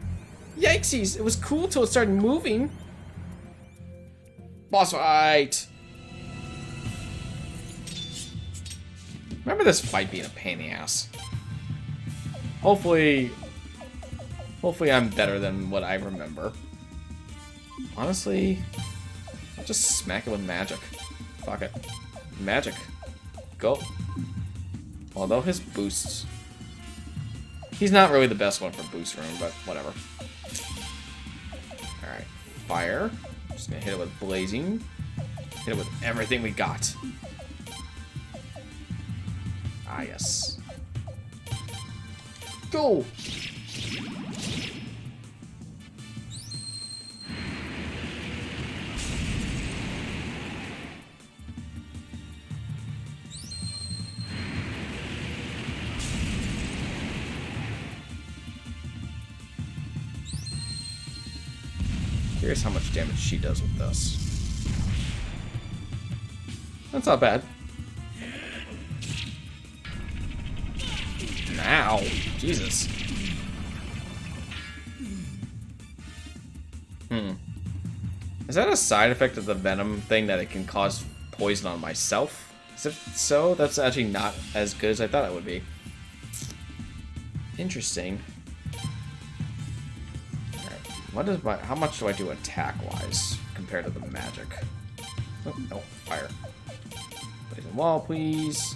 A: Yikesies, it was cool till it started moving. Boss fight! Remember this fight being a pain in the ass. Hopefully Hopefully I'm better than what I remember. Honestly, I'll just smack it with magic. Fuck it. Magic. Go. Although his boosts... He's not really the best one for boost rune, but whatever. Alright. Fire. Just gonna hit it with blazing. Hit it with everything we got. Ah, yes. Go! Curious how much damage she does with this. That's not bad. Ow. Jesus. Is that a side effect of the venom thing that it can cause poison on myself? If so, that's actually not as good as I thought it would be. Interesting. Alright. What is my... How much do I do attack-wise compared to the magic? Oh, no. Fire. Blazing wall, please.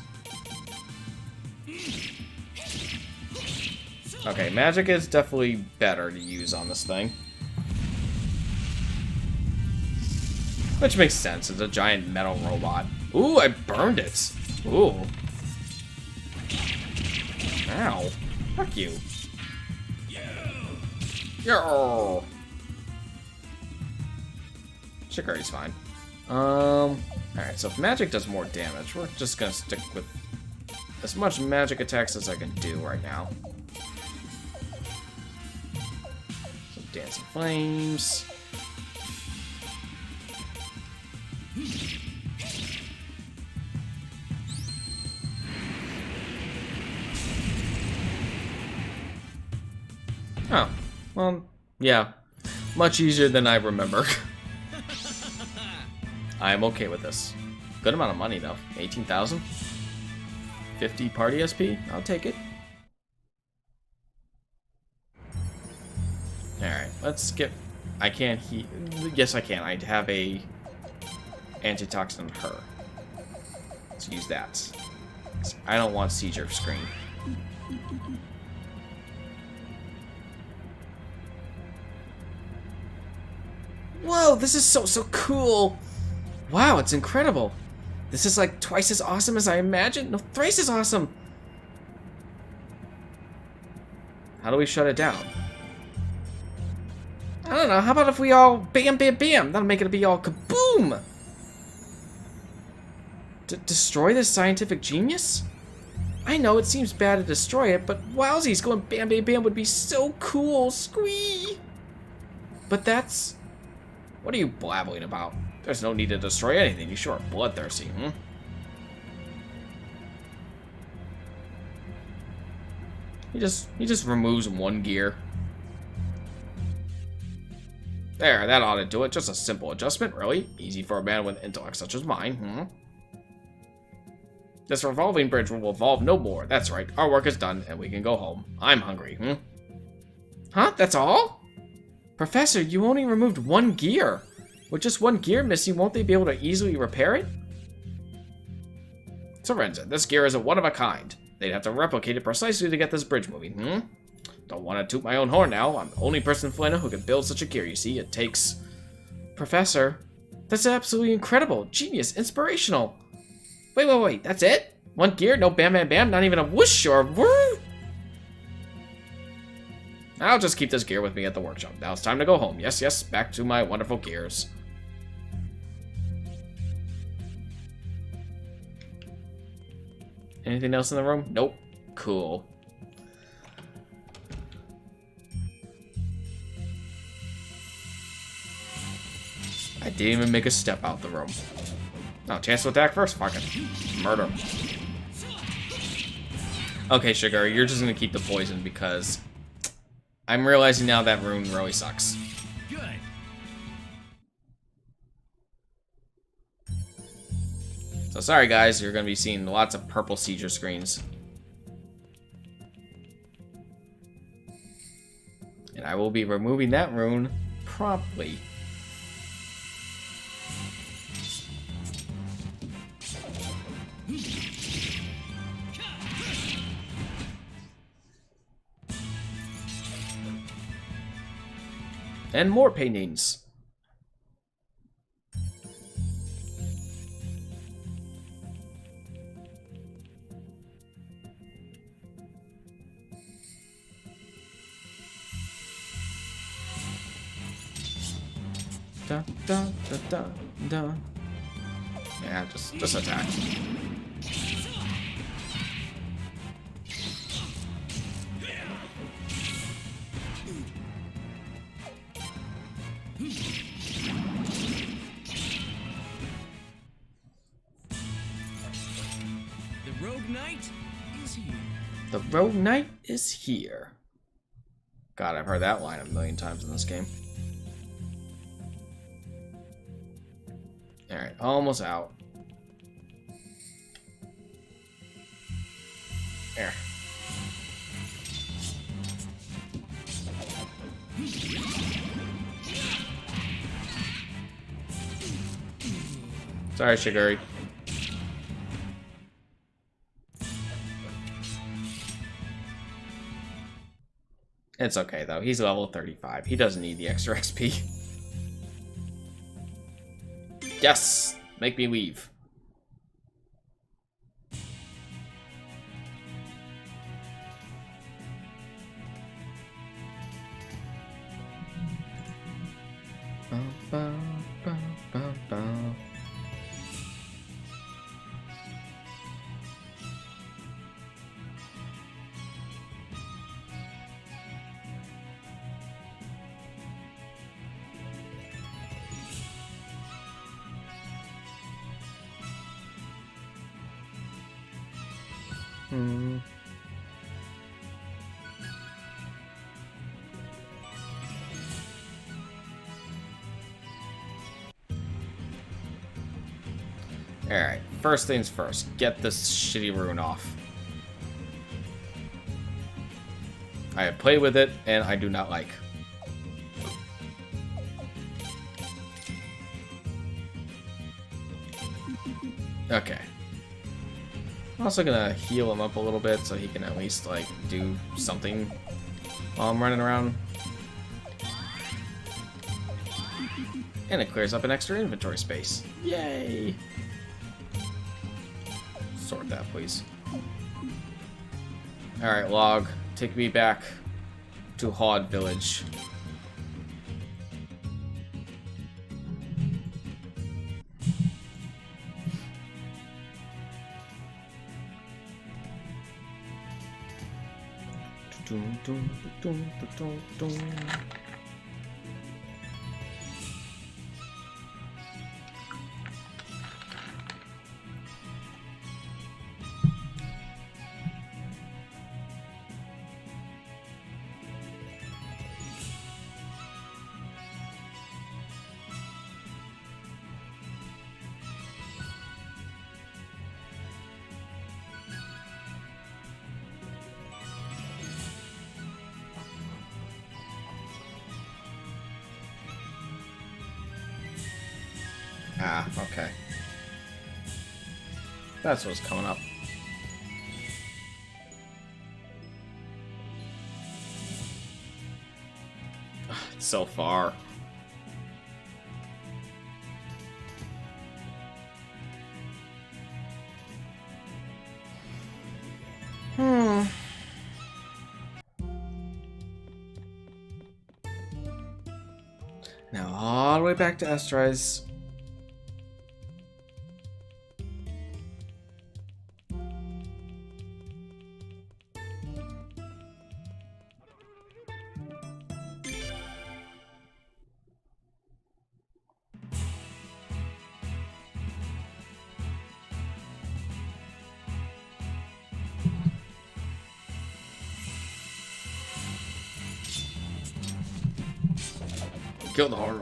A: Okay, magic is definitely better to use on this thing. Which makes sense, it's a giant metal robot. Ooh, I burned it! Ooh. Ow. Fuck you. Yo! Shikari's fine. Alright, so if magic does more damage, we're just gonna stick with as much magic attacks as I can do right now. Dancing flames. Oh, well, yeah. Much easier than I remember. I'm okay with this. Good amount of money, though. 18,000? 50 party SP? I'll take it. Alright, let's get... I can't heal... Yes, I can. I have a antitoxin on her. Let's use that. I don't want seizure screen. Whoa, this is so cool! Wow, it's incredible! This is like twice as awesome as I imagined. No, thrice as awesome! How do we shut it down? I don't know, how about if we all bam, bam, bam? That'll make it be all kaboom! Destroy this scientific genius? I know it seems bad to destroy it, but wowsies, going bam, bam, bam would be so cool, squee! But that's... What are you blabbling about? There's no need to destroy anything, you sure are bloodthirsty, hmm? He just removes one gear. There, that ought to do it. Just a simple adjustment, really. Easy for a man with intellect such as mine, hmm? This revolving bridge will evolve no more. That's right, our work is done, and we can go home. I'm hungry, hmm? Huh? That's all? Professor, you only removed one gear. With just one gear missing, won't they be able to easily repair it? Sorensen, this gear is a one-of-a-kind. They'd have to replicate it precisely to get this bridge moving, hmm? Don't want to toot my own horn now. I'm the only person in Flana who can build such a gear, you see. It takes... Professor, that's absolutely incredible. Genius. Inspirational. Wait. That's it? One gear? No bam, bam, bam? Not even a whoosh or woo? I'll just keep this gear with me at the workshop. Now it's time to go home. Yes, back to my wonderful gears. Anything else in the room? Nope. Cool. I didn't even make a step out the room. No, chance to attack first? Fuck it. Murder. Okay, Sugar, you're just gonna keep the poison because I'm realizing now that rune really sucks.
F: Good.
A: So sorry guys, you're gonna be seeing lots of purple seizure screens. And And I will be removing that rune promptly. And more paintings. Da, da, da, da, da. Yeah, just attack.
I: The Rogue Knight is here.
A: The Rogue Knight is here. God, I've heard that line a million times in this game. Alright, almost out. There. Sorry, Shiguri. It's okay, though. He's level 35. He doesn't need the extra XP. Yes! Make me leave. Alright, first things first. Get this shitty rune off. I have played with it, and I do not like. Okay. I'm also gonna heal him up a little bit so he can at least, like, do something while I'm running around. And it clears up an extra inventory space. Yay! Sort that, please. Alright, Log. Take me back to Hod Village. Dun, dun, dun, dun, dun, dun. Ah, okay. That's what's coming up. It's so far. Now all the way back to Estrize. Kill the horn.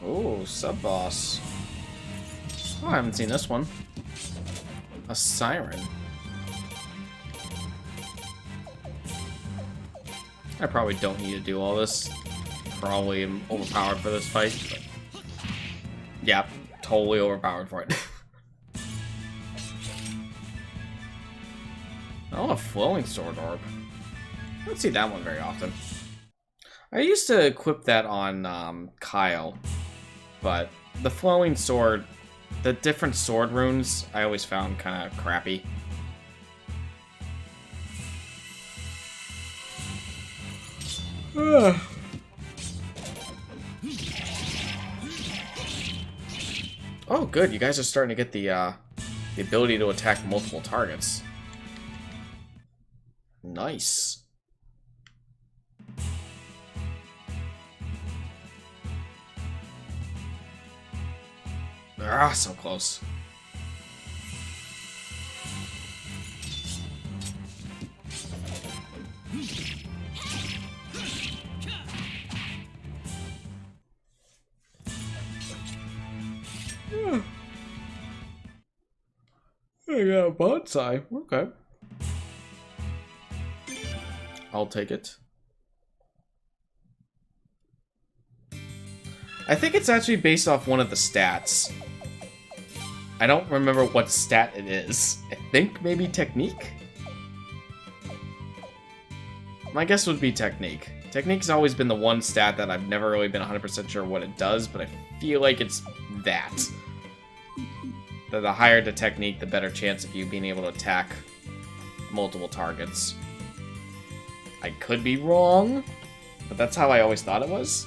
A: Oh, sub-boss. Oh, I haven't seen this one. A siren. I probably don't need to do all this. Probably am overpowered for this fight. But yeah, totally overpowered for it. Oh, a flowing sword orb. I don't see that one very often. I used to equip that on Kyle, but the flowing sword, the different sword runes, I always found kind of crappy. Oh, good. You guys are starting to get the ability to attack multiple targets. Nice. Ah, so close. I got a bonsai. Okay. I'll take it. I think it's actually based off one of the stats. I don't remember what stat it is. I think maybe technique? My guess would be technique. Technique's always been the one stat that I've never really been 100% sure what it does, but I feel like it's that. The higher the technique, the better chance of you being able to attack multiple targets. I could be wrong, but that's how I always thought it was.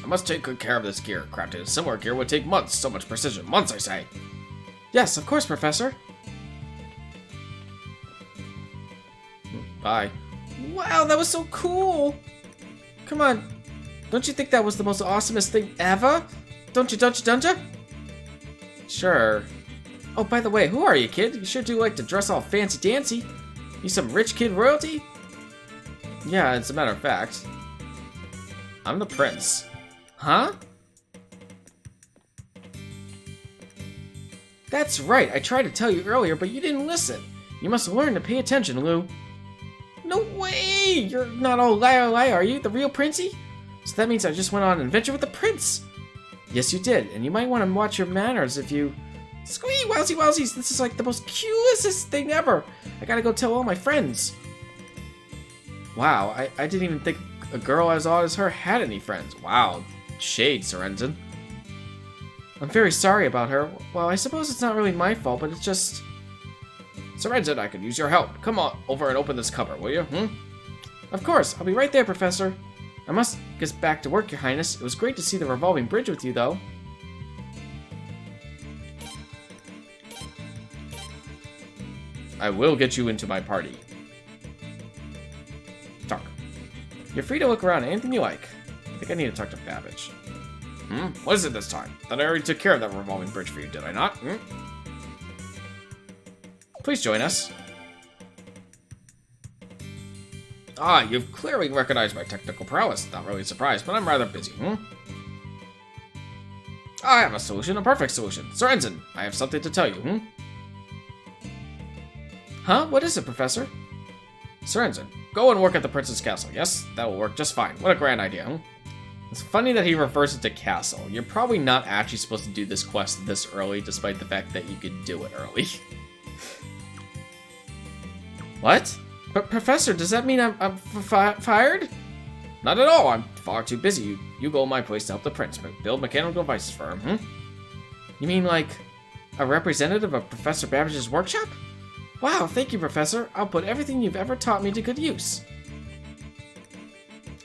A: I must take good care of this gear. Crafting a similar gear would take months. So much precision. Months, I say. Yes, of course, Professor. Bye. Wow, that was so cool. Come on. Don't you think that was the most awesomest thing ever? Don't you? Sure. Oh, by the way, who are you, kid? You sure do like to dress all fancy-dancy. You some rich kid royalty? Yeah, as a matter of fact. I'm the prince. Huh? That's right, I tried to tell you earlier, but you didn't listen. You must learn to pay attention, Lou. No way! You're not all liar, are you? The real princey? So that means I just went on an adventure with the prince. Yes, you did, and you might want to watch your manners if you... Squee! Wowsies! This is like the most cutest thing ever! I gotta go tell all my friends. Wow, I didn't even think a girl as odd as her had any friends. Wow. Shade, Sorensen. I'm very sorry about her. Well, I suppose it's not really my fault, but it's just... Sorensen, I could use your help. Come on over and open this cupboard, will you? Of course, I'll be right there, Professor. I must get back to work, Your Highness. It was great to see the revolving bridge with you, though. I will get you into my party. Talk. You're free to look around at anything you like. I think I need to talk to Babbage. What is it this time? Thought I already took care of that revolving bridge for you, did I not? Please join us. Ah, you've clearly recognized my technical prowess. Not really surprised, but I'm rather busy, I have a solution, a perfect solution. Sorensen, I have something to tell you, Huh? What is it, Professor? Sorensen, go and work at the Prince's Castle. Yes, that will work just fine. What a grand idea, It's funny that he refers it to castle. You're probably not actually supposed to do this quest this early, despite the fact that you could do it early. What? But Professor, does that mean I'm fired? Not at all. I'm far too busy. You go to my place to help the prince build mechanical devices for him, You mean like a representative of Professor Babbage's workshop? Wow, thank you, Professor. I'll put everything you've ever taught me to good use.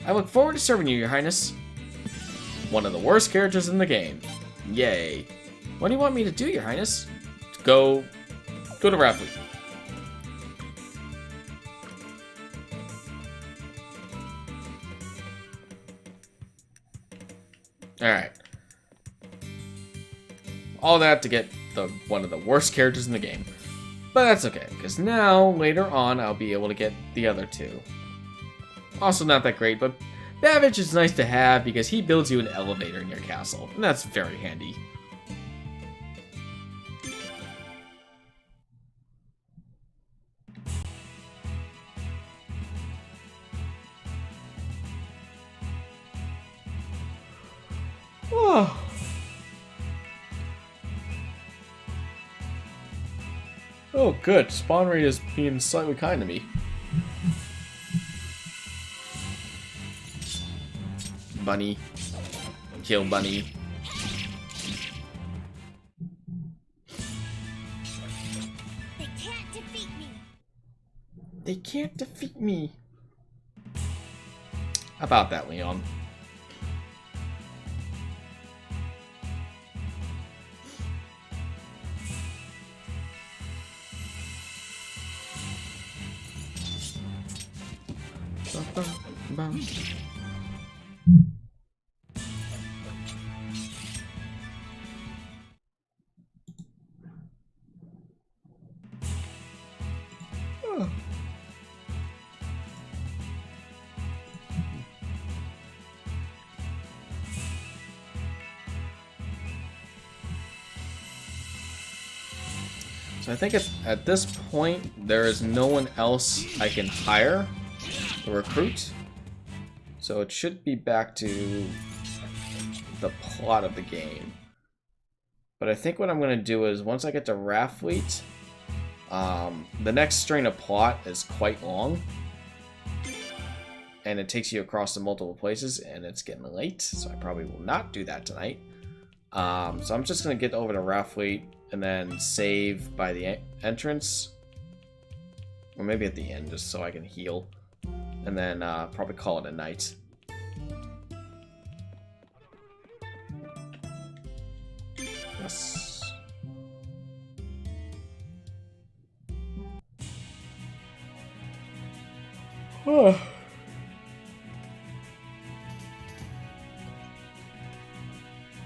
A: I look forward to serving you, Your Highness. one of the worst characters in the game. Yay. What do you want me to do, Your Highness? Go to Raffley. Alright. All that to get one of the worst characters in the game. But that's okay, because now, later on, I'll be able to get the other two. Also not that great, but Babbage is nice to have because he builds you an elevator in your castle, and that's very handy. Oh. Oh, good. Spawn rate is being slightly kind to me. Bunny. Kill Bunny.
C: They can't defeat me.
A: They can't defeat me. How about that, Leon? So I think at this point, there is no one else I can hire or recruit. So it should be back to the plot of the game. But I think what I'm going to do is, once I get to Raffleet, the next string of plot is quite long. And it takes you across to multiple places, and it's getting late, so I probably will not do that tonight. So I'm just going to get over to Raffleet, and then save by the entrance. Or maybe at the end, just so I can heal. And then probably call it a night. Yes.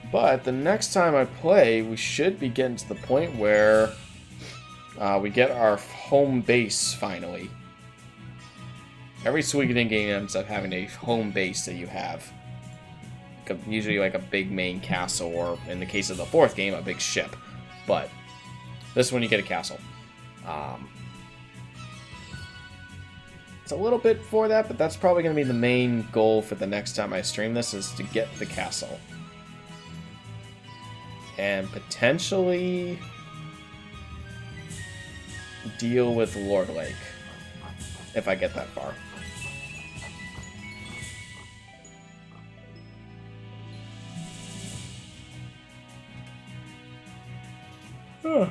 A: But the next time I play, we should be getting to the point where we get our home base finally. Every Suikoden game ends up having a home base that you have. Usually like a big main castle, or in the case of the fourth game, a big ship. But this one you get a castle. It's a little bit for that, but that's probably going to be the main goal for the next time I stream this, is to get the castle. And potentially deal with Lord Lake, if I get that far. Huh.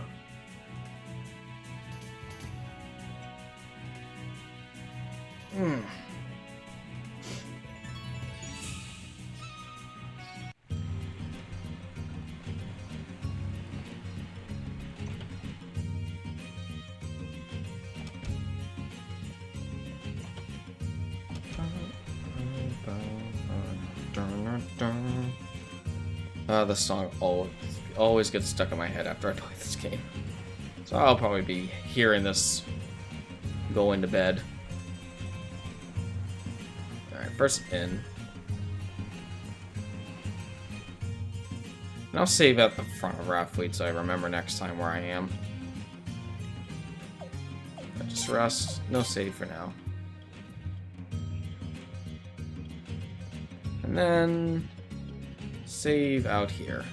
A: The song always gets stuck in my head after I play this game. So I'll probably be hearing this going to bed. Alright, first in. And I'll save at the front of Raffleet so I remember next time where I am. Just rest. No save for now. And then save out here.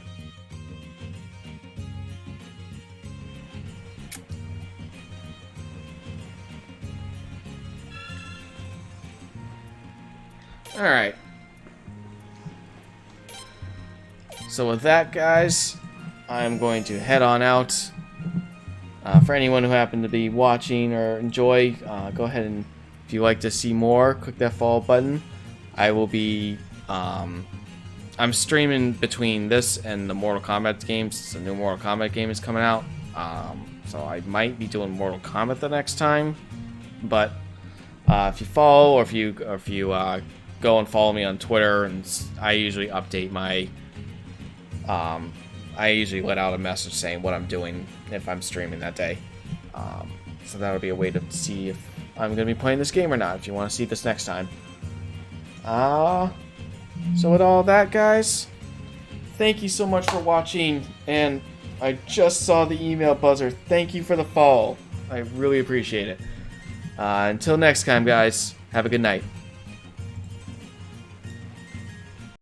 A: Alright. So with that, guys, I'm going to head on out. For anyone who happened to be watching or enjoy, go ahead and, if you like to see more, click that follow button. I will be I'm streaming between this and the Mortal Kombat games. The new Mortal Kombat game is coming out. So I might be doing Mortal Kombat the next time. But if you follow, or if you go and follow me on Twitter, and I usually update my. I usually let out a message saying what I'm doing if I'm streaming that day. So that'll be a way to see if I'm going to be playing this game or not, if you want to see this next time. So with all that, guys, thank you so much for watching, and I just saw the email buzzer. Thank you for the follow. I really appreciate it. Until next time, guys, have a good night.